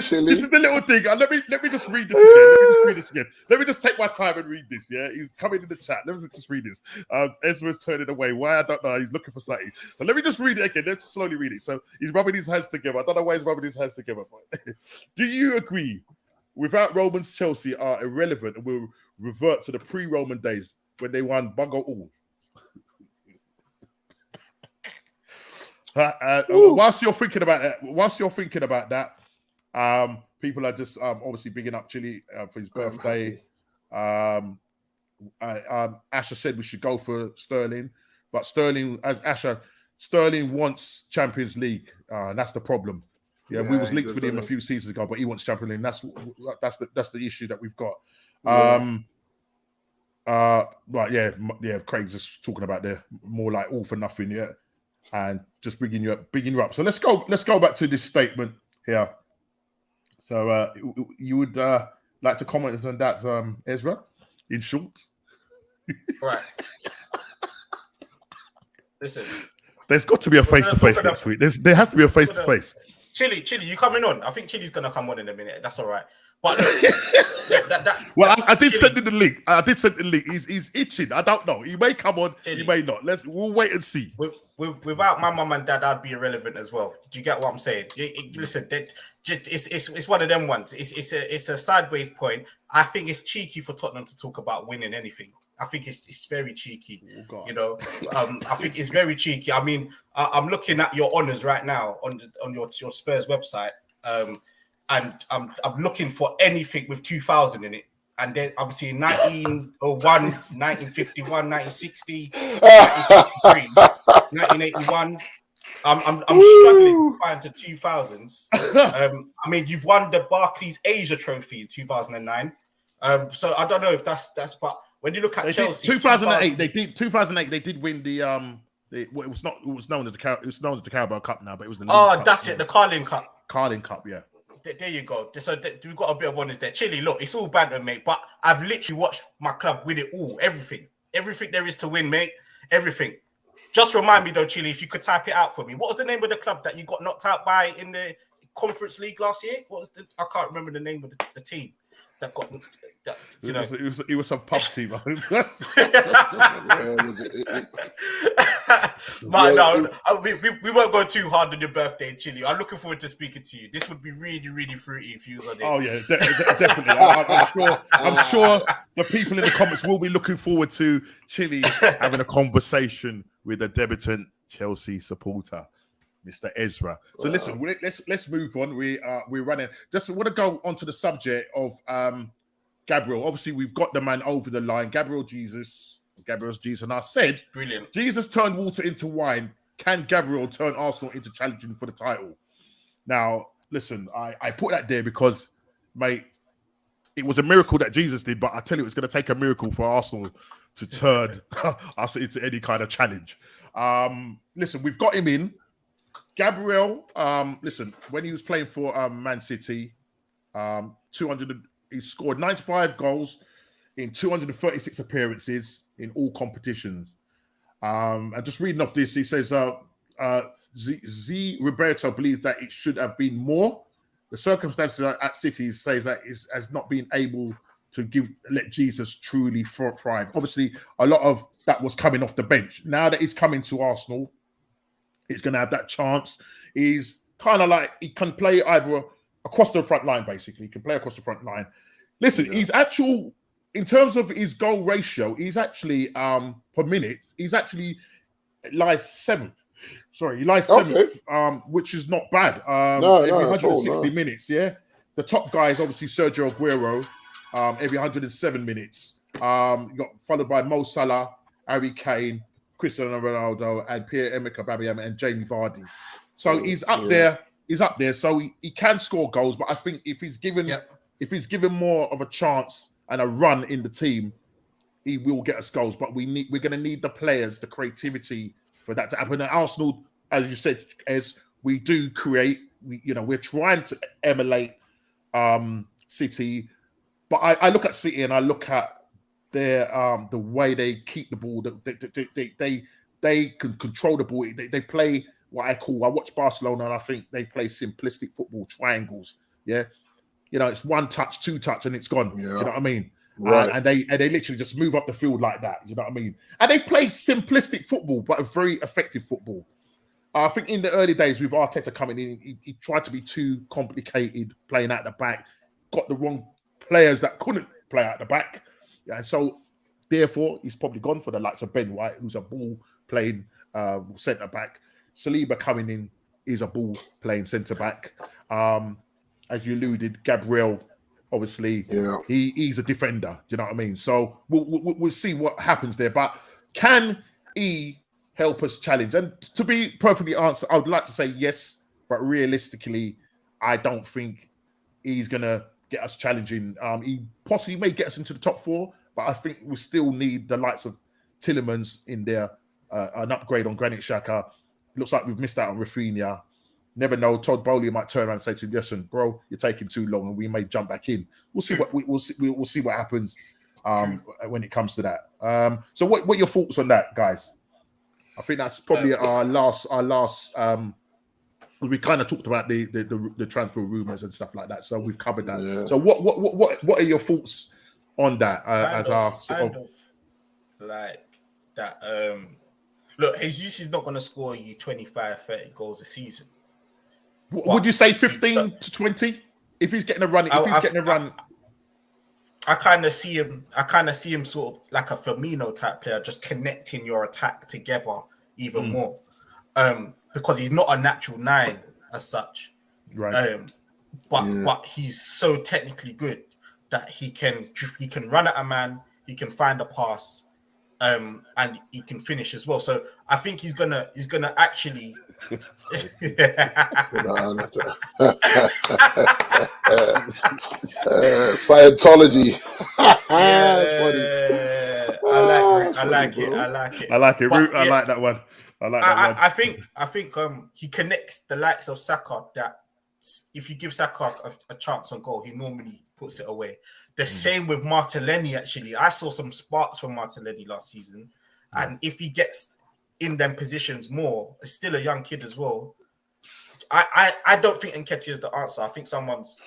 Chili. This is the little thing. Let me just read this again. Let me just take my time and read this. Yeah, he's coming in the chat. Let me just read this. Ezra's turning away. Why? I don't know. He's looking for something. But let me just read it again. Let's slowly read it. So he's rubbing his hands together. I don't know why he's rubbing his hands together. But do you agree? Without Romans, Chelsea are irrelevant and will revert to the pre-Roman days when they won bugger all. Whilst you're thinking about that, people are just obviously bigging up Chili for his birthday. Asher said we should go for Sterling, but Sterling wants Champions League. That's the problem. Yeah, we was linked with him a few seasons ago, but he wants Champions League. That's the issue that we've got. Right, yeah. Craig's just talking about the more like all for nothing, yeah, and just bigging you up. So let's go back to this statement here. So you would like to comment on that, Ezra, in short? Right. Listen. There's got to be a face-to-face next week. There has to be a face-to-face. Chili, you coming on? I think Chili's gonna come on in a minute. That's all right. But I did send him the link. He's itching. I don't know. He may come on. Chili. He may not. We'll wait and see. Without my mum and dad, I'd be irrelevant as well. Do you get what I'm saying? Listen, it's one of them ones. It's a sideways point. I think it's cheeky for Tottenham to talk about winning anything. I think it's very cheeky. You know, I think it's very cheeky. I mean, I'm looking at your honours right now on your Spurs website, and I'm looking for anything with 2000 in it. And then I'm seeing 1901, 1951, 1960, 1963, 1981. I'm struggling to find the 2000s. I mean, you've won the Barclays Asia Trophy in 2009. So I don't know if that's but when you look at Chelsea, 2008 they did win the it was known as the Carabao Cup now, but it was the the Carling Cup. Carling Cup, yeah. There you go. So we've got a bit of honesty there. Chili, look, it's all banter, mate. But I've literally watched my club win it all. Everything there is to win, mate. Everything. Just remind me, though, Chili, if you could type it out for me. What was the name of the club that you got knocked out by in the Conference League last year? I can't remember the name of the team that got that. You know, it was some pub team. We won't go too hard on your birthday, Chili. I'm looking forward to speaking to you. This would be really, really fruity if you was on it. Oh yeah, definitely. I'm sure the people in the comments will be looking forward to Chili having a conversation with a debutant Chelsea supporter, Mr. Ezra. So listen, let's move on. We're running. Just want to go onto the subject of Gabriel. Obviously, we've got the man over the line, Gabriel's Jesus. And I said, brilliant. Jesus turned water into wine. Can Gabriel turn Arsenal into challenging for the title? Now, listen, I put that there because, mate, it was a miracle that Jesus did, but I tell you, it's going to take a miracle for Arsenal to turn us into any kind of challenge. Listen, we've got him in. Gabriel, listen, when he was playing for Man City, he scored 95 goals in 236 appearances in all competitions. And just reading off this, he says, Z Roberto believes that it should have been more. The circumstances at City says that has not been able to let Jesus truly thrive. Obviously, a lot of that was coming off the bench. Now that he's coming to Arsenal, he's going to have that chance. He's kind of like, he can play either across the front line, basically. He can play across the front line. Listen, he's actual, in terms of his goal ratio, he's actually, per minute, he's actually lies seventh. Sorry, he lies seventh, which is not bad. Every 160 minutes, yeah? The top guy is obviously Sergio Aguero, every 107 minutes. You got followed by Mo Salah, Harry Kane, Cristiano Ronaldo, and Pierre-Emerick Aubameyang and Jamie Vardy. So he's up there. He's up there. So he can score goals, but I think if he's given more of a chance and a run in the team, he will get us goals. But we're going to need the players, the creativity for that to happen. And Arsenal, as you said, we do create. We're trying to emulate City, but I look at City and I look at their the way they keep the ball. They can control the ball. They play what I watch Barcelona and I think they play simplistic football, triangles. Yeah, it's one touch, two touch, and it's gone. Yeah. You know what I mean? Right. And they literally just move up the field like that. You know what I mean? And they play simplistic football, but a very effective football. I think in the early days with Arteta coming in, he tried to be too complicated, playing out the back, got the wrong players that couldn't play out the back. Yeah, and so therefore he's probably gone for the likes of Ben White, who's a ball-playing centre back. Saliba coming in is a ball-playing centre back. As you alluded, Gabriel, obviously, he's a defender. Do you know what I mean? So we'll see what happens there. But can he help us challenge? And to be perfectly honest, I would like to say yes, but realistically, I don't think he's gonna get us challenging. He possibly may get us into the top 4, but I think we still need the likes of Tielemans in there, an upgrade on Granit Xhaka. Looks like we've missed out on Rafinha. Never know. Todd Bowley might turn around and say to him, "Listen, bro, you're taking too long, and we may jump back in." We'll see we'll see what happens when it comes to that. So, what are your thoughts on that, guys? I think that's probably our last. We kind of talked about the transfer rumors and stuff like that, so we've covered that. Yeah. So, what are your thoughts on that? Like that. Look, Jesus is not going to score you 25, 30 goals a season. Would you say 15 to 20 if he's getting a run? I kind of see him sort of like a Firmino type player, just connecting your attack together even more. Because he's not a natural 9 as such. Right. But he's so technically good that he can run at a man, he can find a pass, and he can finish as well. So I think he's gonna actually Scientology. I like it. I like that one. I think he connects the likes of Saka, that if you give Saka a chance on goal, he normally puts it away. The same with Martinelli, actually. I saw some sparks from Martinelli last season. And if he gets in them positions more, he's still a young kid as well. I don't think Nketiah is the answer. I think someone's...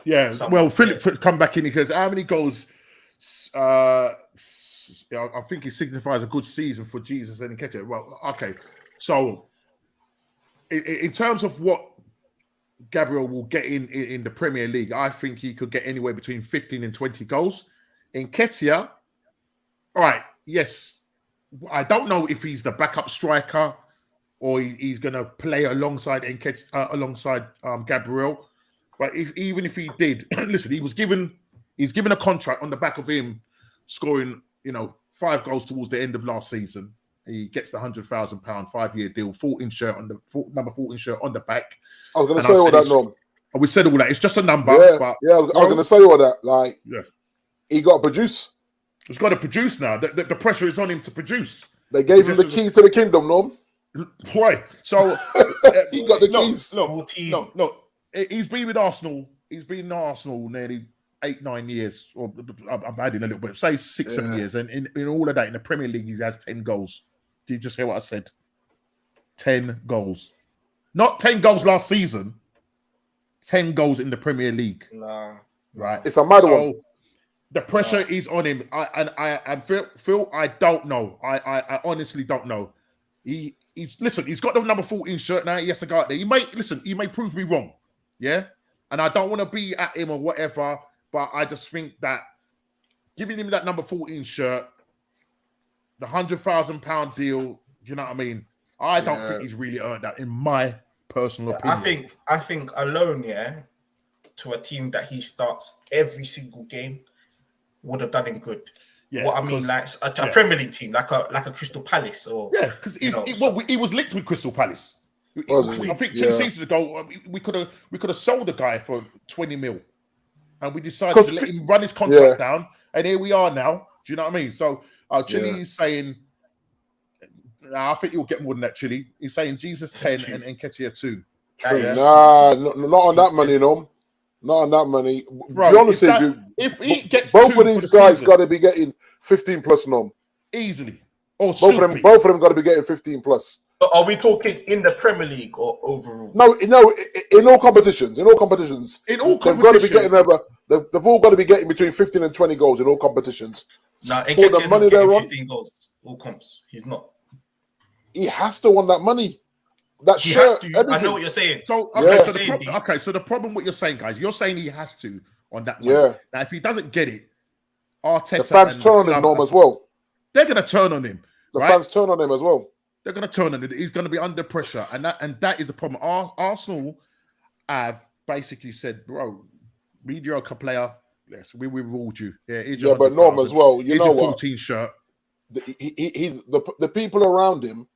Yeah, well, Philip come back in because how many goals... I think it signifies a good season for Jesus and Nketiah. Well, okay. So, in terms of what Gabriel will get in the Premier League, I think he could get anywhere between 15 and 20 goals. Nketiah, all right, yes, I don't know if he's the backup striker or he's going to play alongside Gabriel. But even if he did, listen, he's given a contract on the back of him scoring, 5 goals towards the end of last season. He gets the £100,000 5-year deal, number 14 shirt on the back. I was going to say all that, Norm. We said all that. It's just a number. Yeah, but, I was going to say all that. He got to produce. He's got to produce now. The pressure is on him to produce. They gave him the key to the kingdom, Norm. Why? So he got the keys. Look. He's been with Arsenal. He's been in Arsenal nearly 8-9 years, or I'm adding a little bit, say 6-7 years, and in all of that, in the Premier League, he has 10 goals. Did you just hear what I said? 10 goals. Not 10 goals last season. 10 goals in the Premier League. Nah. Right? It's a mad one. The pressure is on him. I Phil, I don't know. I honestly don't know. He's got the number 14 shirt now. He has to go out there. He may prove me wrong. Yeah? And I don't want to be at him or whatever, but I just think that giving him that number 14 shirt, the £100,000 deal, you know what I mean? I don't think he's really earned that, in my personal opinion. I think alone, to a team that he starts every single game would have done him good. Yeah, what I mean, like a Premier League team, like a Crystal Palace, or because he was linked with Crystal Palace. I think 2 seasons ago we could have sold the guy for 20 mil, and we decided to let him run his contract down, and here we are now. Do you know what I mean? So Chile is saying, Nah, I think you'll get more than that, Chili. He's saying Jesus 10 and Nketiah 2. True. Nah, not on that money, no. Not on that money. Bro, be honest with you, if he gets both two of these guys got to be getting 15 plus, no. Easily. Or both of them got to be getting 15 plus. But are we talking in the Premier League or overall? No, in all competitions. They've got to be getting over. They've all got to be getting between 15 and 20 goals in all competitions. Now, for the money they're on, 15 goals, all comps. He's not. He has to want that money. That he shirt. Has to. Everything. I know what you're saying. So so the problem what you're saying, guys, you're saying he has to on that money. Yeah. Now, if he doesn't get it, Arteta, the fans turn on him, Norm, as well. They're going to turn on him. The fans turn on him as well. They're going to turn on him. He's going to be under pressure, and that is the problem. Arsenal have basically said, bro, mediocre player. Yes, we ruled you. Yeah, but Norm as well. You know what? 14 shirt. The people around him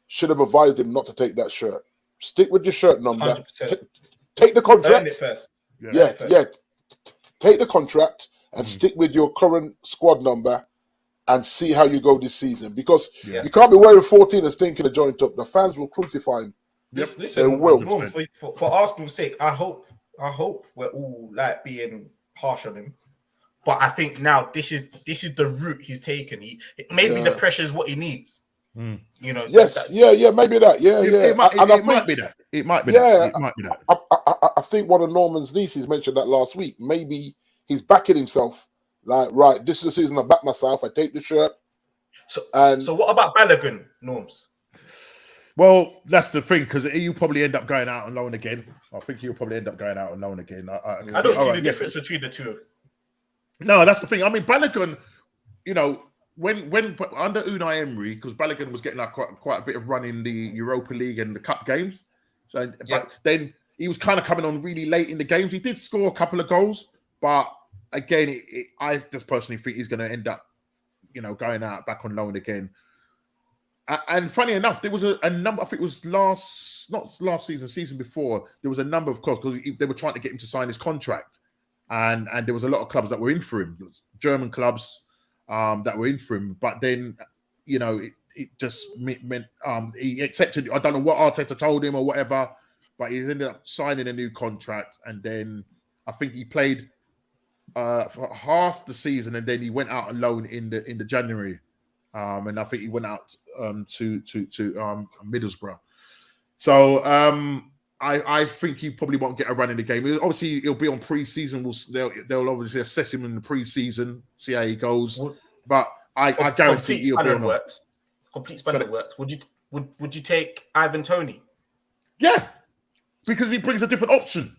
should have advised him not to take that shirt. Stick with your shirt number. Take the contract. Earn it first. Take the contract and stick with your current squad number and see how you go this season. Because you can't be wearing 14 and stinking a joint up. The fans will crucify him. Listen, they will. For Arsenal's sake, I hope we're all like being harsh on him. But I think now this is the route he's taken. Maybe the pressure is what he needs. You know. Yes. Maybe that. It might be that. It might be that. I think one of Norman's nieces mentioned that last week. Maybe he's backing himself. Like, right, this is the season I back myself. I take the shirt. So what about Balogun, Norms? Well, that's the thing, because he'll probably end up going out on loan again. I think he'll probably end up going out on loan again. I don't see the difference between the two. No, that's the thing. I mean, Balogun, you know, when under Unai Emery, because Balogun was getting like quite a bit of run in the Europa League and the Cup games. So but then he was kind of coming on really late in the games. He did score a couple of goals, but again, I just personally think he's going to end up, you know, going out back on loan again. And funny enough, there was a number, I think it was not last season before, there was a number of clubs, because they were trying to get him to sign his contract. And there was a lot of clubs that were in for him, German clubs that were in for him. But then, you know, it just meant he accepted. I don't know what Arteta told him or whatever, but he ended up signing a new contract. And then I think he played for half the season, and then he went out on loan in the January. And I think he went out to Middlesbrough. So I think he probably won't get a run in the game. Obviously, he'll be on pre-season. They'll obviously assess him in the pre-season, see how he goes. But I guarantee he'll be on. Complete spanner works. Would you take Ivan Toney? Yeah, because he brings a different option.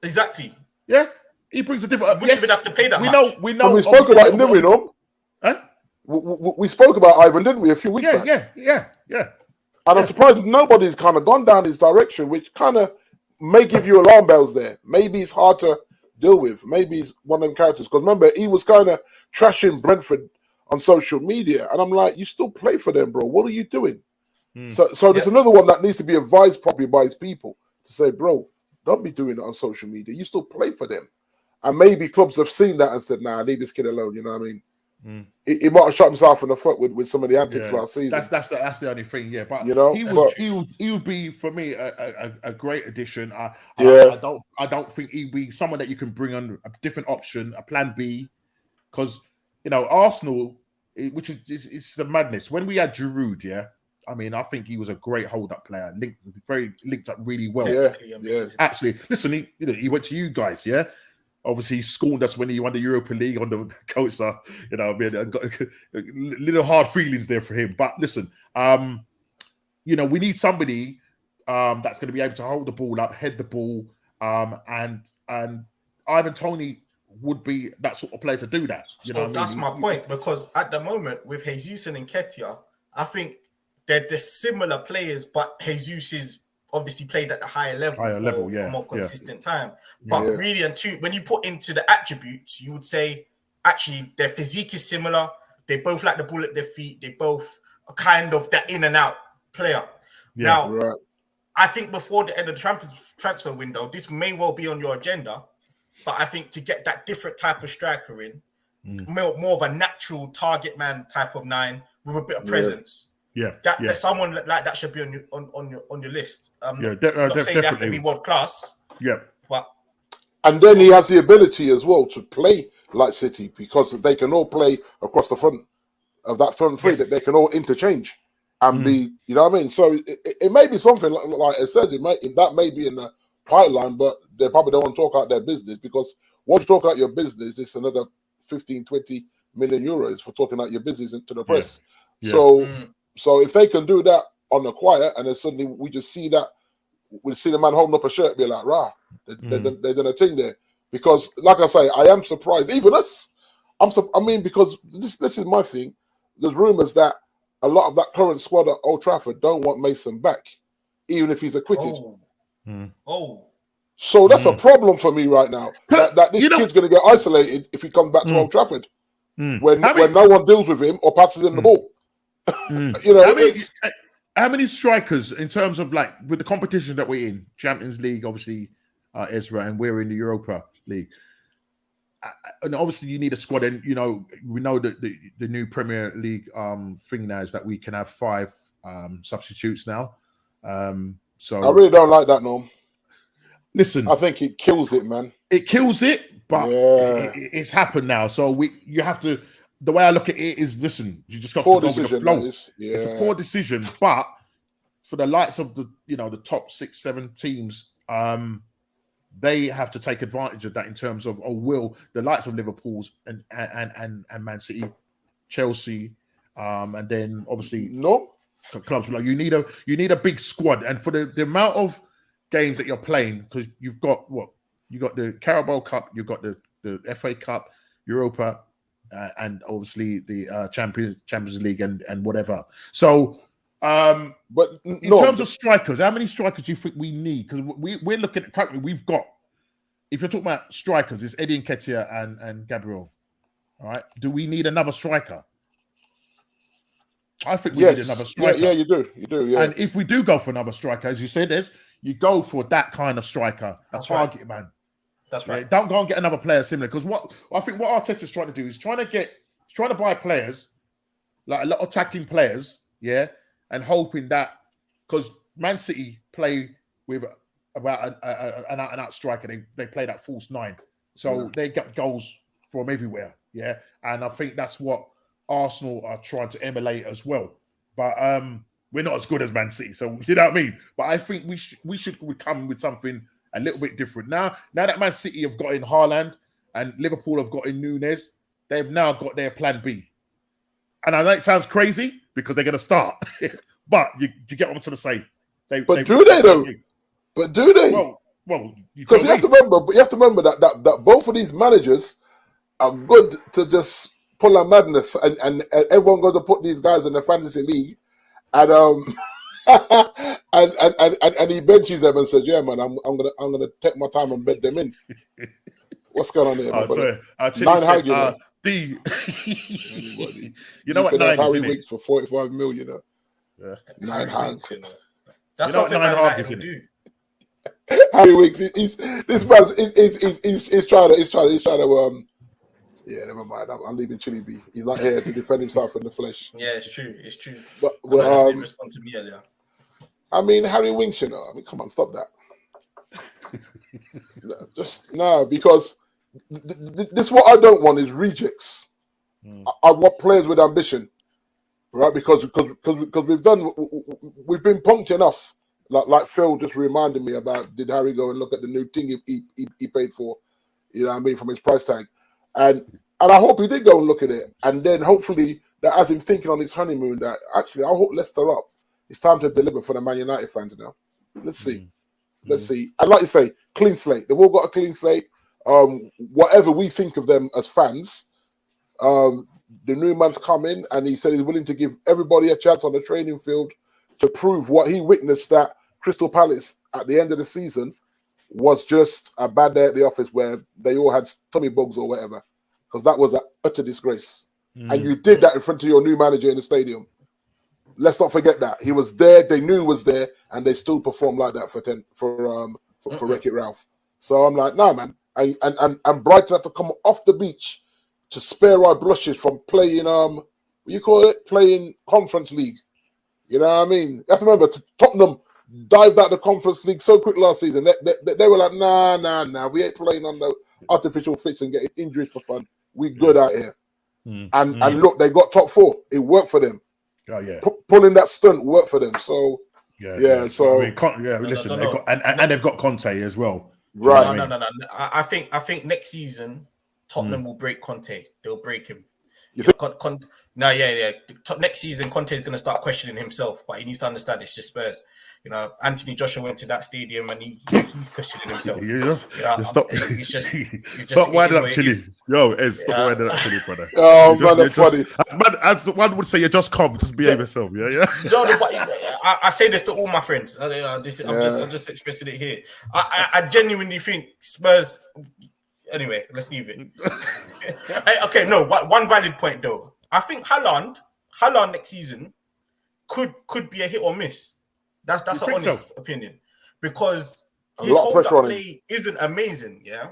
Exactly. Yeah, he brings a different. You wouldn't even have to pay that much. We know. We spoke about him, didn't we? No. Huh? We spoke about Ivan, didn't we, a few weeks back? Yeah. And I'm surprised nobody's kind of gone down his direction, which kind of may give you alarm bells there. Maybe it's hard to deal with. Maybe he's one of them characters. Because remember, he was kind of trashing Brentford on social media. And I'm like, you still play for them, bro. What are you doing? So there's another one that needs to be advised properly by his people to say, bro, don't be doing it on social media. You still play for them. And maybe clubs have seen that and said, nah, leave this kid alone. You know what I mean? He might have shot himself in the foot with some of the antics last season. That's the only thing, But you know, he would be for me a great addition. I don't think he'd be someone that you can bring on a different option, a plan B, because you know Arsenal, which is it's the madness. When we had Giroud, I mean, I think he was a great hold-up player, linked up really well. Yeah, absolutely. Listen, he went to you guys, Obviously, he scorned us when he won the Europa League on the coach. So, you know, I mean, I got little hard feelings there for him. But listen, you know, we need somebody that's going to be able to hold the ball up, head the ball, and Ivan Toney would be that sort of player to do that. So that's my point, because at the moment with Jesus and Nketiah, I think they're similar players, but Jesus is obviously played at a higher level for a more consistent time. But really, when you put into the attributes, you would say actually their physique is similar. They both like the ball at their feet. They both are kind of that in and out player. I think before the end of the transfer window, this may well be on your agenda. But I think to get that different type of striker in, more of a natural target man type of 9 with a bit of presence, that someone like that should be on your list. Not saying they have to be world class. Yeah, but and then he has the ability as well to play like City because they can all play across the front of that front three that they can all interchange and be, you know what I mean? So it may be something like it says, that may be in the pipeline, but they probably don't want to talk out their business because once you talk out your business, it's another 15, 20 million euros for talking out your business to the press. So if they can do that on the quiet and then suddenly we just see that, we see the man holding up a shirt, be like, rah, they're done a thing there. Because, like I say, I am surprised. Even us, because this is my thing. There's rumours that a lot of that current squad at Old Trafford don't want Mason back, even if he's acquitted. So that's a problem for me right now. That this kid's going to get isolated if he comes back to Old Trafford when no one deals with him or passes him the ball. You know, how many strikers in terms of like with the competition that we're in, Champions League, obviously, Ezra, and we're in the Europa League. And obviously, you need a squad, and you know we know that the new Premier League thing now is that we can have 5 substitutes now. So I really don't like that, Norm. Listen, I think it kills it, man. It kills it, but it's happened now. So you have to. The way I look at it is, listen, you just got to go with the flow. It's a poor decision, but for the likes of the top 6, 7 teams, they have to take advantage of that in terms of the likes of Liverpool's and Man City, Chelsea, and then obviously clubs like you need a big squad, and for the amount of games that you're playing, because you've got the Carabao Cup, you've got the FA Cup, Europa. And obviously the Champions League and whatever. So, but in terms of strikers, how many strikers do you think we need? Because we're looking at currently we've got. If you're talking about strikers, it's Eddie Nketiah and Gabriel. All right. Do we need another striker? I think we need another striker. Yeah, you do. Yeah. And if we do go for another striker, as you said, you go for that kind of striker, a target man. That's right. Yeah, don't go and get another player similar, because what Arteta's trying to do is trying to buy players, like a lot of attacking players, and hoping that, because Man City play with about an out striker, they play that false 9, so they get goals from everywhere, and I think that's what Arsenal are trying to emulate as well, but we're not as good as Man City, so you know what I mean. But I think we should come with something a little bit different. Now that Man City have got in Haaland and Liverpool have got in Núñez, they've now got their plan B. And I know it sounds crazy because they're going to start, but you get what I'm trying to say. But do they though? But do they? Well, because you have to remember that both of these managers are good to just pull a madness, and everyone goes to put these guys in the fantasy league, and and he benches them and says, "Yeah, man, I'm gonna take my time and bed them in." What's going on here? Sorry, 9 Hag, you you know what 9 Harry is, Winks for 45 million. 9 Hag. That's something Man United will do. Harry Winks, he's trying to yeah, never mind. I'm leaving Chili B. He's not here to defend himself in the flesh. Yeah, it's true. But didn't respond to me earlier. I mean, Harry Winks, come on, stop that. Because this what I don't want is rejects. I want players with ambition, right? Because we've been punked enough. Like Phil just reminded me about, did Harry go and look at the new thing he paid for? You know what I mean, from his price tag. And I hope he did go and look at it. And then hopefully that has him thinking on his honeymoon that actually I hope Leicester up. It's time to deliver for the Man United fans now. Let's see. Let's see. I'd like to say clean slate. They've all got a clean slate. Whatever we think of them as fans, the new man's come in and he said he's willing to give everybody a chance on the training field to prove what he witnessed at Crystal Palace at the end of the season was just a bad day at the office where they all had tummy bugs or whatever, because that was an utter disgrace. And you did that in front of your new manager in the stadium. Let's not forget that. He was there, they knew he was there, and they still performed like that for Wreck-It Ralph. So I'm like, nah, man. And Brighton had to come off the beach to spare our blushes from playing, playing Conference League. You know what I mean? You have to remember, Tottenham dived out the Conference League so quick last season. They were like, nah. We ain't playing on the artificial pitch and getting injuries for fun. We good out here. And look, they got top 4. It worked for them. Oh yeah, pulling that stunt worked for them. So So I mean, listen, they've got and they've got Conte as well. Right? No. I think next season Tottenham will break Conte. They'll break him. You think? Next season, Conte is going to start questioning himself, but he needs to understand it's just Spurs. You know, Anthony Joshua went to that stadium and he's questioning himself. Stop winding up, Chili. Yo, stop winding up, Chili, brother. Oh man, that's funny. As one would say, you're just calm, just behave yourself. Yeah. No, but I say this to all my friends. I'm just expressing it here. I genuinely think Spurs. Anyway, let's leave it. Okay, no. One valid point though. I think Haaland next season could be a hit or miss. That's an honest opinion, because his hold-up play isn't amazing. Yeah,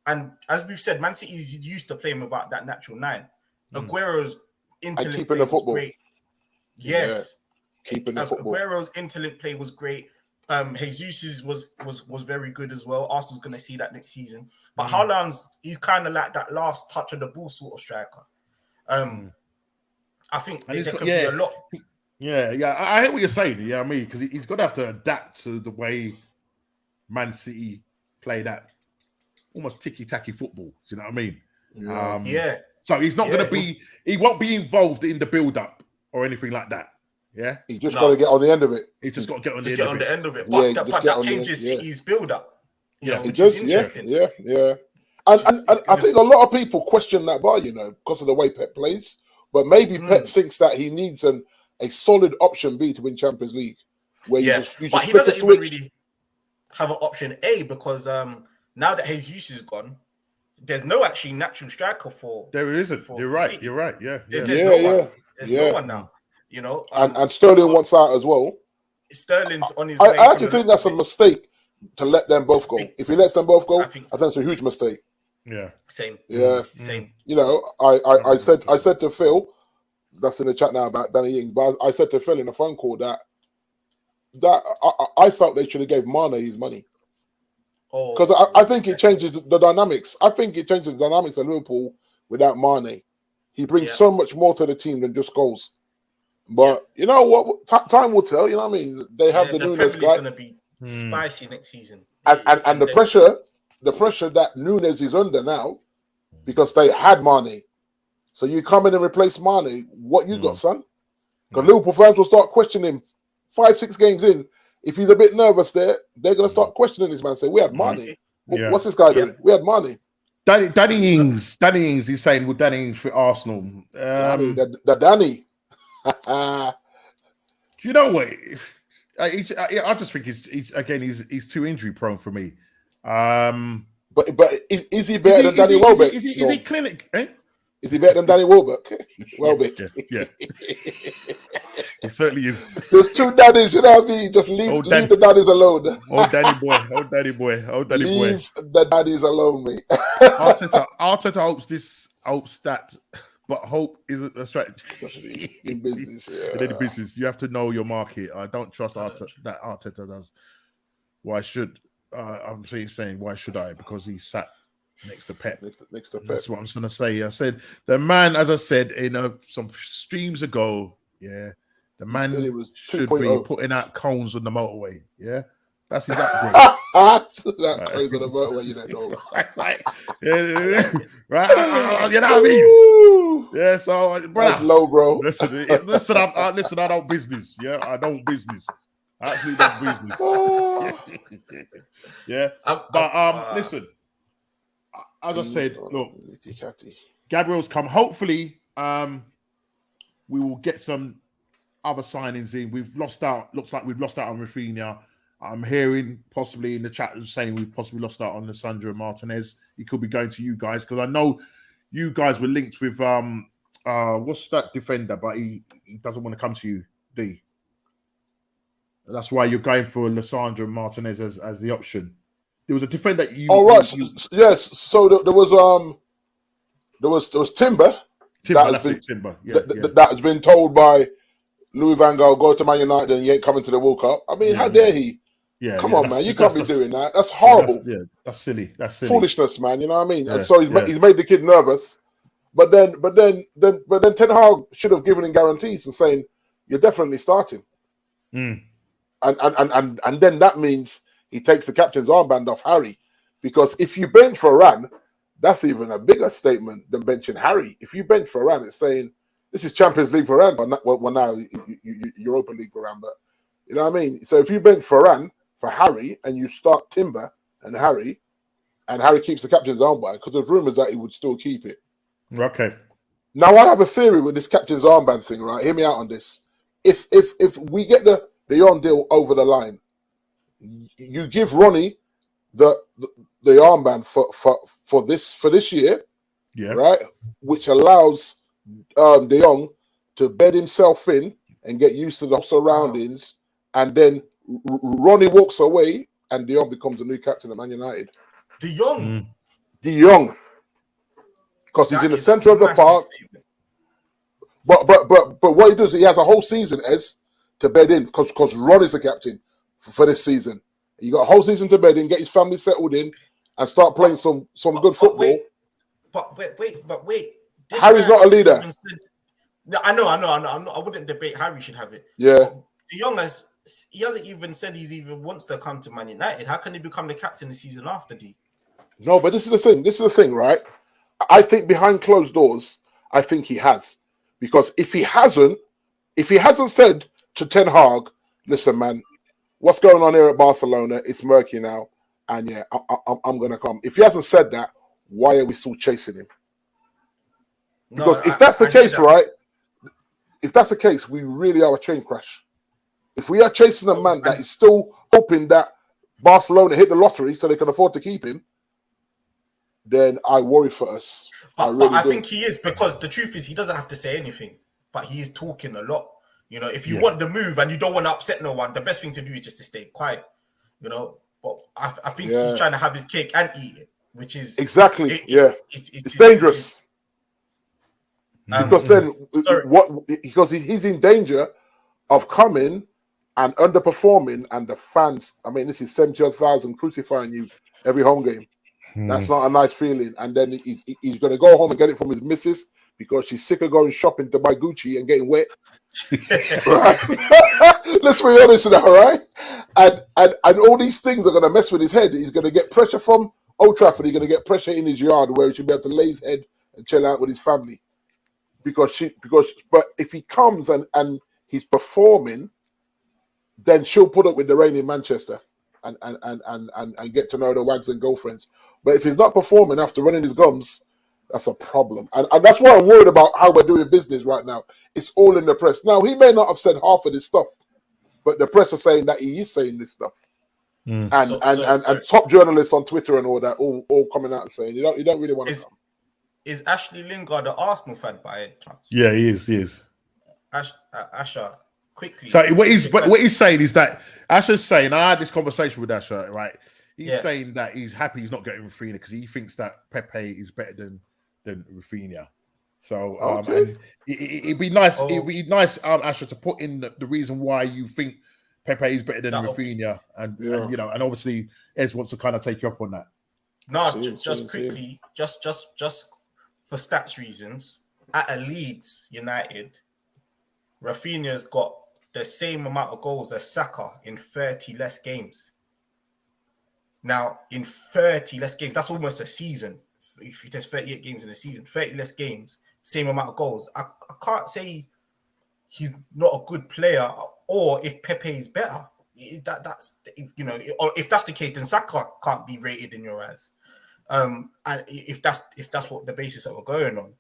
and as we've said, Man City is used to playing without that natural 9. Aguero's interlink play was great. Yes, keeping the football. Aguero's interlink play was great. Jesus was very good as well. Arsenal's going to see that next season. But he's kind of like that last touch of the ball sort of striker. I think there could be a lot. Yeah. I hear what you're saying. Yeah, I mean, because he's going to have to adapt to the way Man City play that almost ticky-tacky football. Do you know what I mean? Yeah. So he's not going to be. He won't be involved in the build-up or anything like that. Yeah, he just got to get on the end of it. He just got to get on the end of it. But that changes City's build-up. It does. Yeah. And I think a lot of people question that bar, because of the way Pep plays. But maybe Pep thinks that he needs a solid option B to win Champions League, where you just but he doesn't even really have an option A, because now that Jesus is gone, there's no actually natural striker for. There isn't. You're right. City. You're right. Yeah. There's no one. There's no one now. And Sterling wants out as well. Sterling's on his way. I actually think that's a mistake to let them both go. If he lets them both go, I think it's a huge mistake. Yeah. Same. Yeah. Same. I said to Phil, that's in the chat now about Danny Ings, but I said to Phil in a phone call that I felt they should have gave Mane his money. Because I think it changes the dynamics. I think it changes the dynamics of Liverpool without Mane. He brings so much more to the team than just goals. But you know what? Time will tell. You know what I mean? They have the Nunes guy. Going to be spicy next season. And the pressure that Nunes is under now, because they had Mane. So you come in and replace Mane. What you got, son? Because Liverpool fans will start questioning him 5-6 games in. If he's a bit nervous there, they're going to start questioning this man. Say, we had Mane. What's this guy doing? We had Mane. Danny Ings. He's saying, well, Danny Ings for Arsenal. Danny. Do you know what? I just think he's too injury prone for me. But is he better than Danny Welbeck? Is he clinic? Eh? Is he better than Danny Welbeck? Welbeck. Yeah. He certainly is. There's two daddies, you know what I mean? Just leave the daddies alone. Old Danny boy. Leave the daddies alone, mate. Arteta hopes that. But hope isn't a strategy in business. In any business, you have to know your market. I don't trust that Arteta does. Why should I'm saying why should I? Because he sat next to Pep. Next to Pep. That's what I'm going to say. I said the man, as I said in some streams ago. Yeah, the man should be putting out cones on the motorway. Yeah. That's his upgrade. That crazy on the motorway, you don't know. Right. You know what I mean? Yeah, so bro, that's low, bro. Listen, I don't business. Yeah, I don't business. I actually don't business. Yeah. But listen, as I said, look, Gabriel's come. Hopefully, we will get some other signings in. We've lost out. Looks like we've lost out on Rafinha. I'm hearing possibly in the chat saying we've possibly lost out on Lissandro Martinez. He could be going to you guys because I know you guys were linked with what's that defender, but he doesn't want to come to you, D. That's why you're going for Lissandro Martinez as the option. There was a defender you. Oh right, yes. So there was Timber. Timber. Yeah, that has been told by Louis Van Gaal go to Man United and he ain't coming to the World Cup. I mean, how dare he? Yeah, come on, man, you can't be doing that. That's horrible. That's silly. That's silly. Foolishness, man. You know what I mean? And so he's made the kid nervous. But then Ten Hag should have given him guarantees and saying you're definitely starting. And then that means he takes the captain's armband off Harry, because if you bench Varane, that's even a bigger statement than benching Harry. If you bench Varane, it's saying this is Champions League Varane, well now Europa League Varane, but you know what I mean. So if you bench Varane for Harry and you start Timber and Harry keeps the captain's armband, because there's rumours that he would still keep it. Okay. Now I have a theory with this captain's armband thing, right? Hear me out on this. If we get the Beyond deal over the line, you give Ronnie the armband for this year, right? Which allows De Jong to bed himself in and get used to the surroundings, and then Ronnie walks away and De Jong becomes the new captain at Man United. De Jong, because he's in the center of the park. But what he does, he has a whole season to bed in, because Ron is the captain for this season. You got a whole season to bed in, get his family settled in, and start playing some good football. But wait. Harry's not a leader. I know. I wouldn't debate Harry should have it. Yeah. De Jong he hasn't even said he's even wants to come to Man United. How can he become the captain the season after, D? No, but this is the thing, right? I think behind closed doors, I think he has. Because if he hasn't said to Ten Hag, listen, man, what's going on here at Barcelona? It's murky now, and yeah, I'm gonna come. If he hasn't said that, why are we still chasing him? Because if that's the case, right? If that's the case, we really are a train crash. If we are chasing a man that is still hoping that Barcelona hit the lottery so they can afford to keep him, then I worry for us. I think he is, because the truth is he doesn't have to say anything, but he is talking a lot. You know, if you want the move and you don't want to upset no one, the best thing to do is just to stay quiet. You know, but I think he's trying to have his cake and eat it, which is exactly it's dangerous. Because then because he's in danger of coming and underperforming, and the fans, I mean, this is 70,000 crucifying you every home game. That's not a nice feeling. And then he's going to go home and get it from his missus, because she's sick of going shopping to buy Gucci and getting wet. Right? Let's be honest now, right? And all these things are going to mess with his head. He's going to get pressure from Old Trafford. He's going to get pressure in his yard, where he should be able to lay his head and chill out with his family. But if he comes and he's performing, then she'll put up with the rain in Manchester and get to know the wags and girlfriends. But if he's not performing after running his gums, that's a problem. And that's why I'm worried about how we're doing business right now. It's all in the press. Now, he may not have said half of this stuff, but the press are saying that he is saying this stuff. And top journalists on Twitter and all that, all coming out and saying, you don't really want to come. Is Ashley Lingard an Arsenal fan by any chance? Yeah, he is. Asher, quickly. So what he's saying is that Asher's saying, I had this conversation with Asher, right? He's saying that he's happy he's not getting Rafinha because he thinks that Pepe is better than Rafinha. So and it'd be nice. It'd be nice, Asher, to put in the reason why you think Pepe is better than Rafinha, and you know, and obviously Ez wants to kind of take you up on that. No, just quickly, just for stats reasons, at Leeds United, Rafinha's got the same amount of goals as Saka in 30 less games. Now, in 30 less games, that's almost a season. If you test 38 games in a season, 30 less games, same amount of goals. I can't say he's not a good player, or if Pepe is better. That's you know, or if that's the case, then Saka can't be rated in your eyes. And if that's what the basis that we're going on,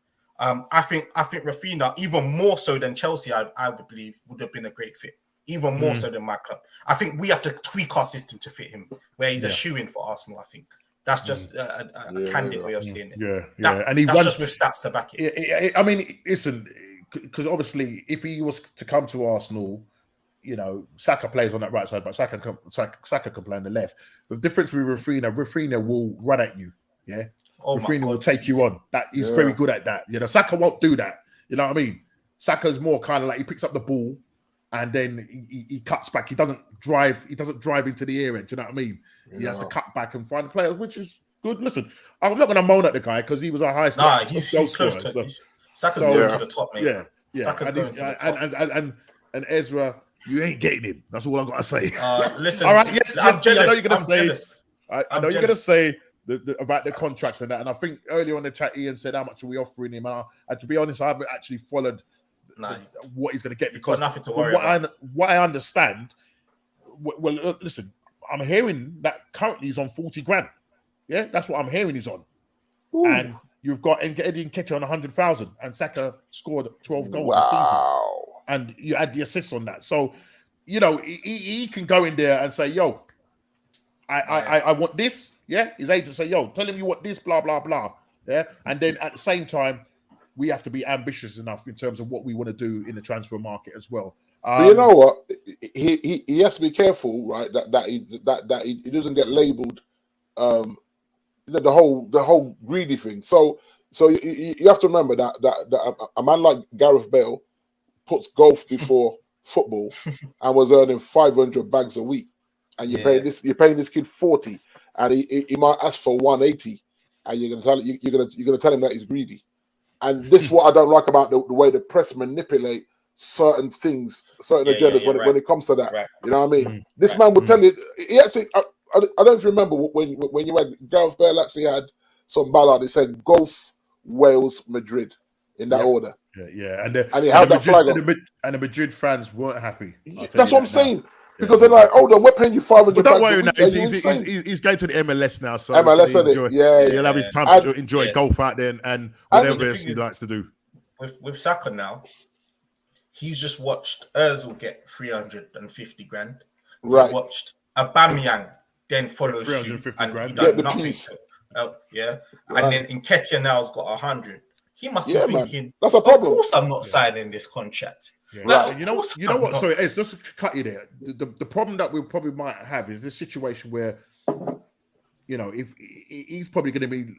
I think Rafinha, even more so than Chelsea, I would believe, would have been a great fit. Even more so than my club. I think we have to tweak our system to fit him, where he's a shoe-in for Arsenal. I think that's just a candid way of saying it. And that's just with stats to back it. I mean, listen, because obviously, if he was to come to Arsenal, you know, Saka plays on that right side, but Saka can play on the left. The difference with Rafinha will run at you. Yeah, Rafinha will take you on. That he's very good at that. You know, Saka won't do that. You know what I mean? Saka's more kind of like he picks up the ball and then he cuts back. He doesn't drive into the area. Do you know what I mean? He has to cut back and find the player, which is good. Listen, I'm not going to moan at the guy because he was our highest. Nah, he's close to. Saka's going to the top, mate. Yeah. Saka's going to the top. And Ezra, you ain't getting him. That's all I've got to say. Listen, all right. Yes, I'm jealous. I know you're going to say. Jealous. I know you're going to say about the contract and that. And I think earlier on the chat, Ian said how much are we offering him. And to be honest, I haven't actually followed what he's going to get because nothing to worry about. What I understand. Well, listen, I'm hearing that currently he's on 40 grand. Yeah, that's what I'm hearing he's on. Ooh. And you've got Eddie Nketiah on 100,000, and Saka scored 12 goals this season. And you add the assists on that. So, you know, he can go in there and say, yo, I want this. Yeah, his agent say, yo, tell him you want this, blah, blah, blah. Yeah. And then at the same time, we have to be ambitious enough in terms of what we want to do in the transfer market as well. But you know what? He has to be careful, right? That he doesn't get labelled the whole greedy thing. So you have to remember that a man like Gareth Bale puts golf before football and was earning 500 bags a week, and you're paying this kid 40, and he might ask for 180, and you're gonna tell him that he's greedy. And this is what I don't like about the way the press manipulate certain things, certain agendas when it comes to that. Right. You know what I mean? This man would tell you. He actually, I don't remember when you had Gareth Bale actually had some ballad. He said golf, Wales, Madrid in that order. Yeah, and he had that flag on. And the Madrid fans weren't happy. That's what I'm saying. Because they're like, hold on, we're paying you 500. But don't worry, he's going to the MLS now, so MLS, he'll have his time to enjoy golf out there and whatever else he likes to do. With Saka now, he's just watched Ozil get 350 grand. Right. He watched Aubameyang then follow suit and he done nothing. And then Nketiah now's got 100. He must be thinking, man. That's a problem. Of course, I'm not signing this contract. Yeah. Like, you know what? Sorry, Ez, just to cut you there. The problem that we probably might have is this situation where, you know, if he's probably going to be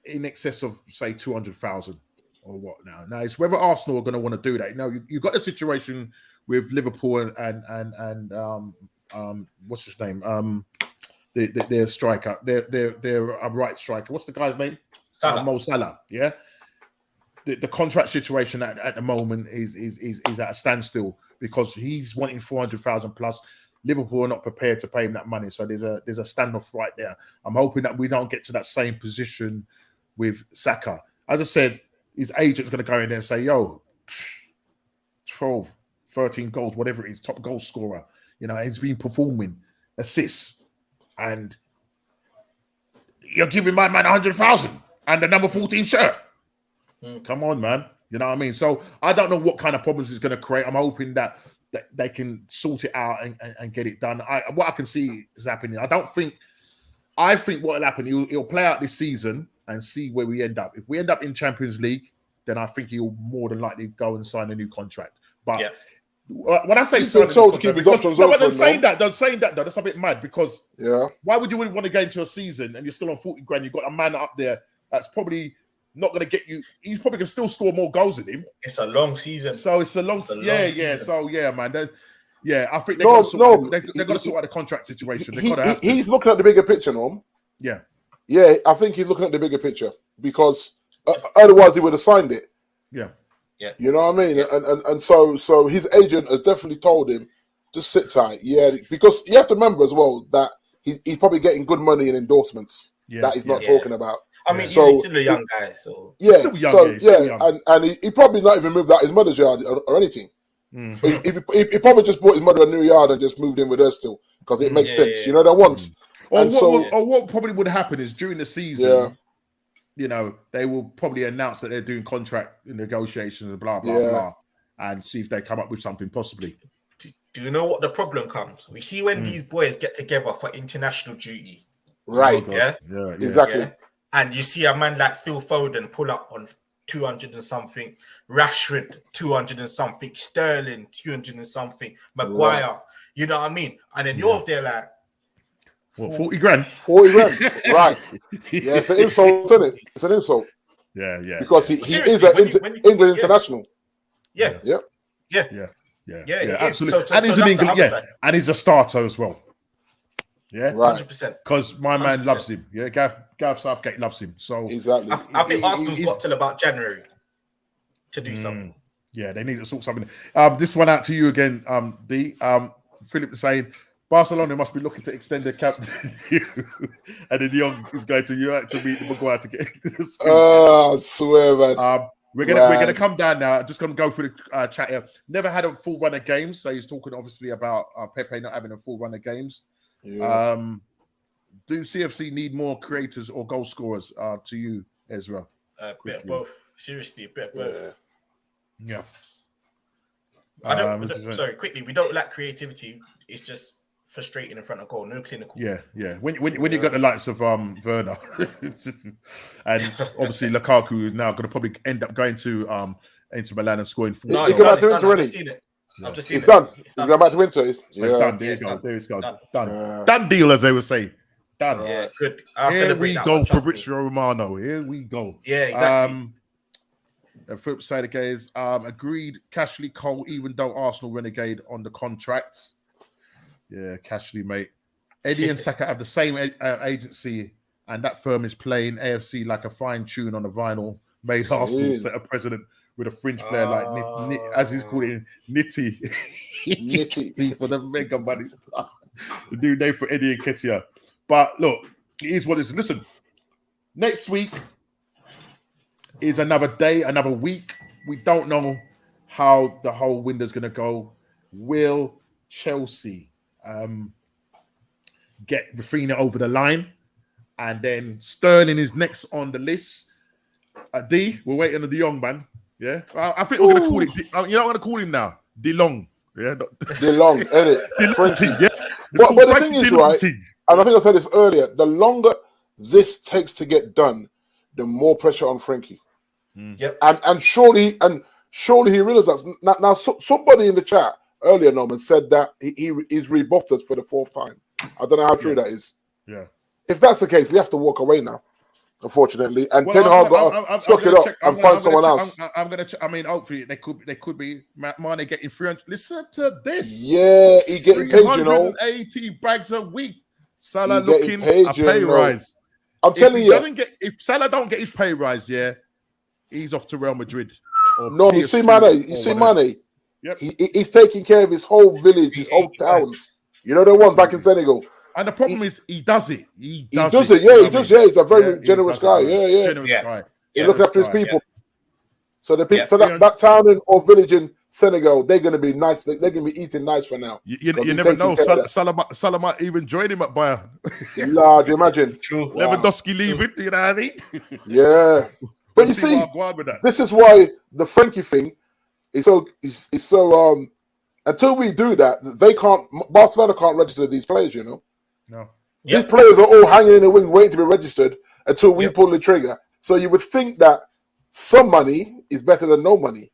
in excess of say 200,000 or what now. Now it's whether Arsenal are going to want to do that. Now you've got a situation with Liverpool and what's his name? Their striker, their right striker. What's the guy's name? Mo Salah. Yeah. The contract situation at the moment is at a standstill because he's wanting 400,000 plus. Liverpool are not prepared to pay him that money, so there's a standoff right there. I'm hoping that we don't get to that same position with Saka. As I said, his agent's going to go in there and say, "Yo, 12, 13 goals, whatever it is, top goal scorer. You know, he's been performing assists, and you're giving my man 100,000 and the number 14 shirt." Come on, man. You know what I mean? So I don't know what kind of problems it's going to create. I'm hoping that they can sort it out and get it done. What I can see is happening. I think what will happen, he'll play out this season and see where we end up. If we end up in Champions League, then I think he'll more than likely go and sign a new contract. But when I say sign a new contract, don't say that though. That's a bit mad because why would you want to go into a season and you're still on 40 grand? You've got a man up there that's probably not going to get you. He's probably going to still score more goals than him. It's a long season. So it's a long season. So man. I think they're going to sort out the contract situation. He's looking at the bigger picture, Norm. Yeah. I think he's looking at the bigger picture because otherwise he would have signed it. Yeah. You know what I mean? And so his agent has definitely told him just sit tight. Yeah, because you have to remember as well that he's probably getting good money in endorsements that he's not talking about. I mean, he's still a young guy, so still young. And he probably not even moved out his mother's yard or anything. Mm-hmm. He probably just bought his mother a new yard and just moved in with her still because it makes sense. You know that once. Or what probably would happen is during the season, you know, they will probably announce that they're doing contract negotiations and blah blah blah, and see if they come up with something possibly. Do you know what the problem comes? We see when these boys get together for international duty, right? Exactly. Yeah? And you see a man like Phil Foden pull up on 200 and something, Rashford 200 and something, Sterling 200 and something, Maguire, you know what I mean? And then you're there like, what, 40 grand? 40 grand, right. Yeah, it's an insult, isn't it? It's an insult. Yeah. Because he is an England international. Yeah. Yeah, absolutely. So and he's an England, and he's a starter as well. Yeah, 100%. Because my man loves him. Yeah, Gareth Southgate loves him. So exactly. I think Arsenal's got till about January to do something. Yeah, they need to sort something. This one out to you again, D. Philip is saying Barcelona must be looking to extend their cap, and then Young is going to meet the Maguire to get. I swear, man. We're gonna come down now. Just gonna go through the chat here. Never had a full run of games, so he's talking obviously about Pepe not having a full run of games. Yeah. Do CFC need more creators or goal scorers? To you, Ezra. A bit of both. Seriously, a bit of both. Yeah. I don't. Sorry, quickly. We don't lack creativity. It's just frustrating in front of goal. No clinical. Yeah. When you got the likes of Werner, and obviously Lukaku is now going to probably end up going to into Milan and scoring. No, he's going back to Inter already. I've just seen it. Done. He's going back to Inter. It's done. There you go. There you go. Done. Done deal, as they would say. Done. Yeah, good. Here we go for Richard Romano. Here we go. Yeah, exactly. The flip side of guys, agreed. Cashley Cole, even though Arsenal renegade on the contracts. Yeah, Cashley, mate. Eddie and Saka have the same agency, and that firm is playing AFC like a fine tune on a vinyl. Made Arsenal set a president with a fringe player like as he's called it, Nitty. Nitty for the mega money stuff. The new name for Eddie and Ketia. But look, it is what it is. Listen, next week is another day, another week. We don't know how the whole window's going to go. Will Chelsea get Rafinha over the line? And then Sterling is next on the list. D, we're waiting on the young man. Yeah, I think we're going to call it. You know what I'm going to call him now? DeLong. Yeah, DeLong. DeLong. Yeah. But the thing is, right? And I think I said this earlier. The longer this takes to get done, the more pressure on Frankie. Yep. And surely he realizes that. Now somebody in the chat earlier, Norman, said that he's rebuffed us for the fourth time. I don't know how true that is. Yeah. If that's the case, we have to walk away now, unfortunately. And Ten Hag got to suck it up and find someone else. I'm gonna. I mean, hopefully they could be Mane getting 300. Listen to this. Yeah, he getting paid. 380 bags a week. Salah looking a pay rise. I'm telling you, if Salah don't get his pay rise, he's off to Real Madrid. No, you see Mane. Yep. He's taking care of his whole village, his whole town. You know the ones back in Senegal. And the problem is he does it. He does it. Yeah, he does. Yeah, he's a very generous guy. Generous guy. He's looking after his people. So that town or village in Senegal, they're going to be nice. They're going to be eating nice for now. You never know. Salah might even join him at Bayern. Lord, you imagine. True. Lewandowski leaving. You know what I mean? Yeah. But you see, this is why the Frankie thing is so. Until we do that, Barcelona can't register these players. You know. No. These players are all hanging in the wing, waiting to be registered until we pull the trigger. So you would think that some money is better than no money.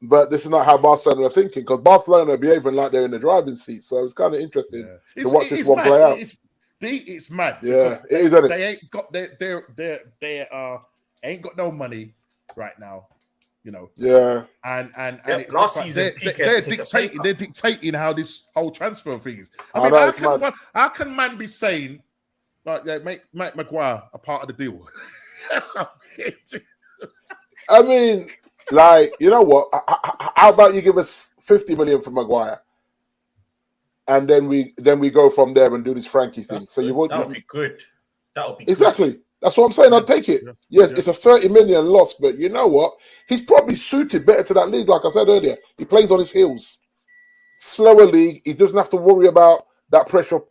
But this is not how Barcelona are thinking, because Barcelona are behaving like they're in the driving seat. So it's kind of interesting to watch this one play out. It's mad. Yeah, it is, isn't it? They ain't got they ain't got no money right now, you know. Yeah. And last season they're dictating how this whole transfer thing is. I mean, how can man be saying like make Maguire a part of the deal? I mean, like, you know what? How about you give us 50 million for Maguire? And then we go from there and do this Frankie thing. That would be good. That would be exactly. Good. That's what I'm saying. I'll take it. Yes, it's a 30 million loss, but you know what? He's probably suited better to that league. Like I said earlier, he plays on his heels. Slower league. He doesn't have to worry about that pressure of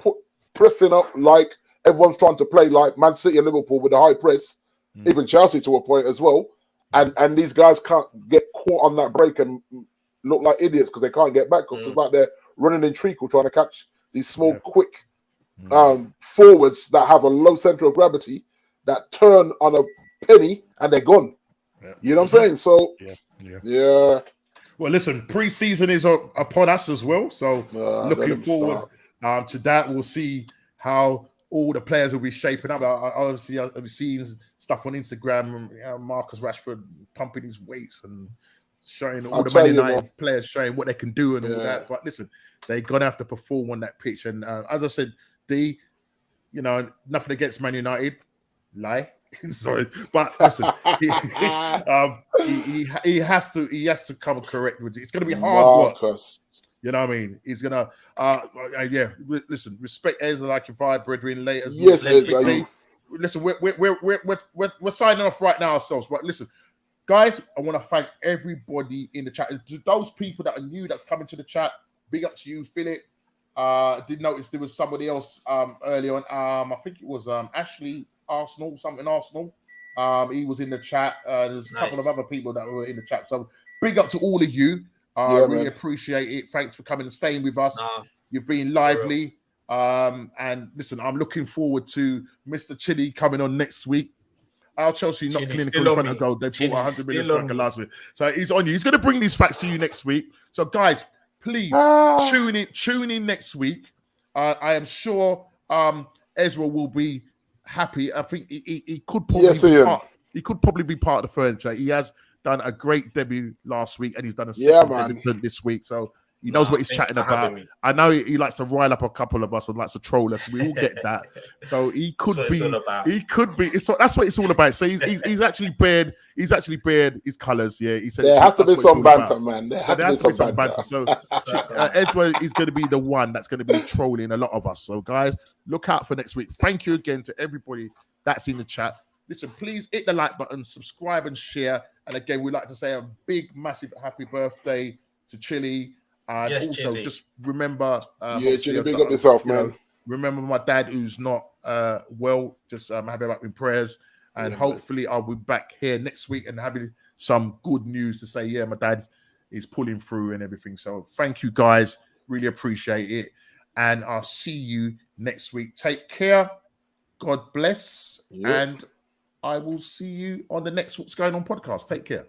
pressing up like everyone's trying to play, like Man City and Liverpool with a high press, even Chelsea to a point as well. And these guys can't get caught on that break and look like idiots because they can't get back because it's like they're running in treacle trying to catch these small, quick forwards that have a low center of gravity that turn on a penny and they're gone. Yeah. You know what I'm saying? So, yeah. Well, listen, pre-season is upon us as well. So, looking forward to that. We'll see how all the players will be shaping up. Obviously, I've seen stuff on Instagram, Marcus Rashford pumping his weights and showing all the Man United players showing what they can do and all that. But listen, they're gonna have to perform on that pitch. And as I said, nothing against Man United. Lie. Sorry, but listen, he has to come correct with it. It's going to be hard work. You know what I mean? He's gonna, Listen, respect Ezra like your vibe, brethren. Later, yes, listen, we're signing off right now ourselves. But listen, guys, I want to thank everybody in the chat. To those people that are new that's coming to the chat, big up to you, Philip. Did notice there was somebody else early on. I think it was Ashley Arsenal. He was in the chat. There's a couple of other people that were in the chat. So big up to all of you. I really appreciate it. Thanks for coming and staying with us. You've been lively. And listen, I'm looking forward to Mr. Chili coming on next week. Our Chelsea not clinical in front of goal. They bought 100 million striker last week. So he's on you. He's going to bring these facts to you next week. So guys, please tune in next week. I am sure Ezra will be happy. I think he could probably be part of the furniture. He has done a great debut last week, and he's done a second debut this week. So he knows what he's chatting about. I know he likes to rile up a couple of us and likes to troll us. We all get that. So he could be. That's what it's all about. So he's actually bared. He's actually bared his colours. Yeah, he said there has to be some banter, man. There has to be some banter. So Ezra is going to be the one that's going to be trolling a lot of us. So guys, look out for next week. Thank you again to everybody that's in the chat. Listen, please hit the like button, subscribe and share. And again, we'd like to say a big, massive happy birthday to Chili. And also, Chili, just remember... Chili, big up yourself, man. Remember my dad who's not well. Just have him up in prayers. And hopefully I'll be back here next week and having some good news to say, my dad is pulling through and everything. So thank you, guys. Really appreciate it. And I'll see you next week. Take care. God bless. And I will see you on the next What's Going On podcast. Take care.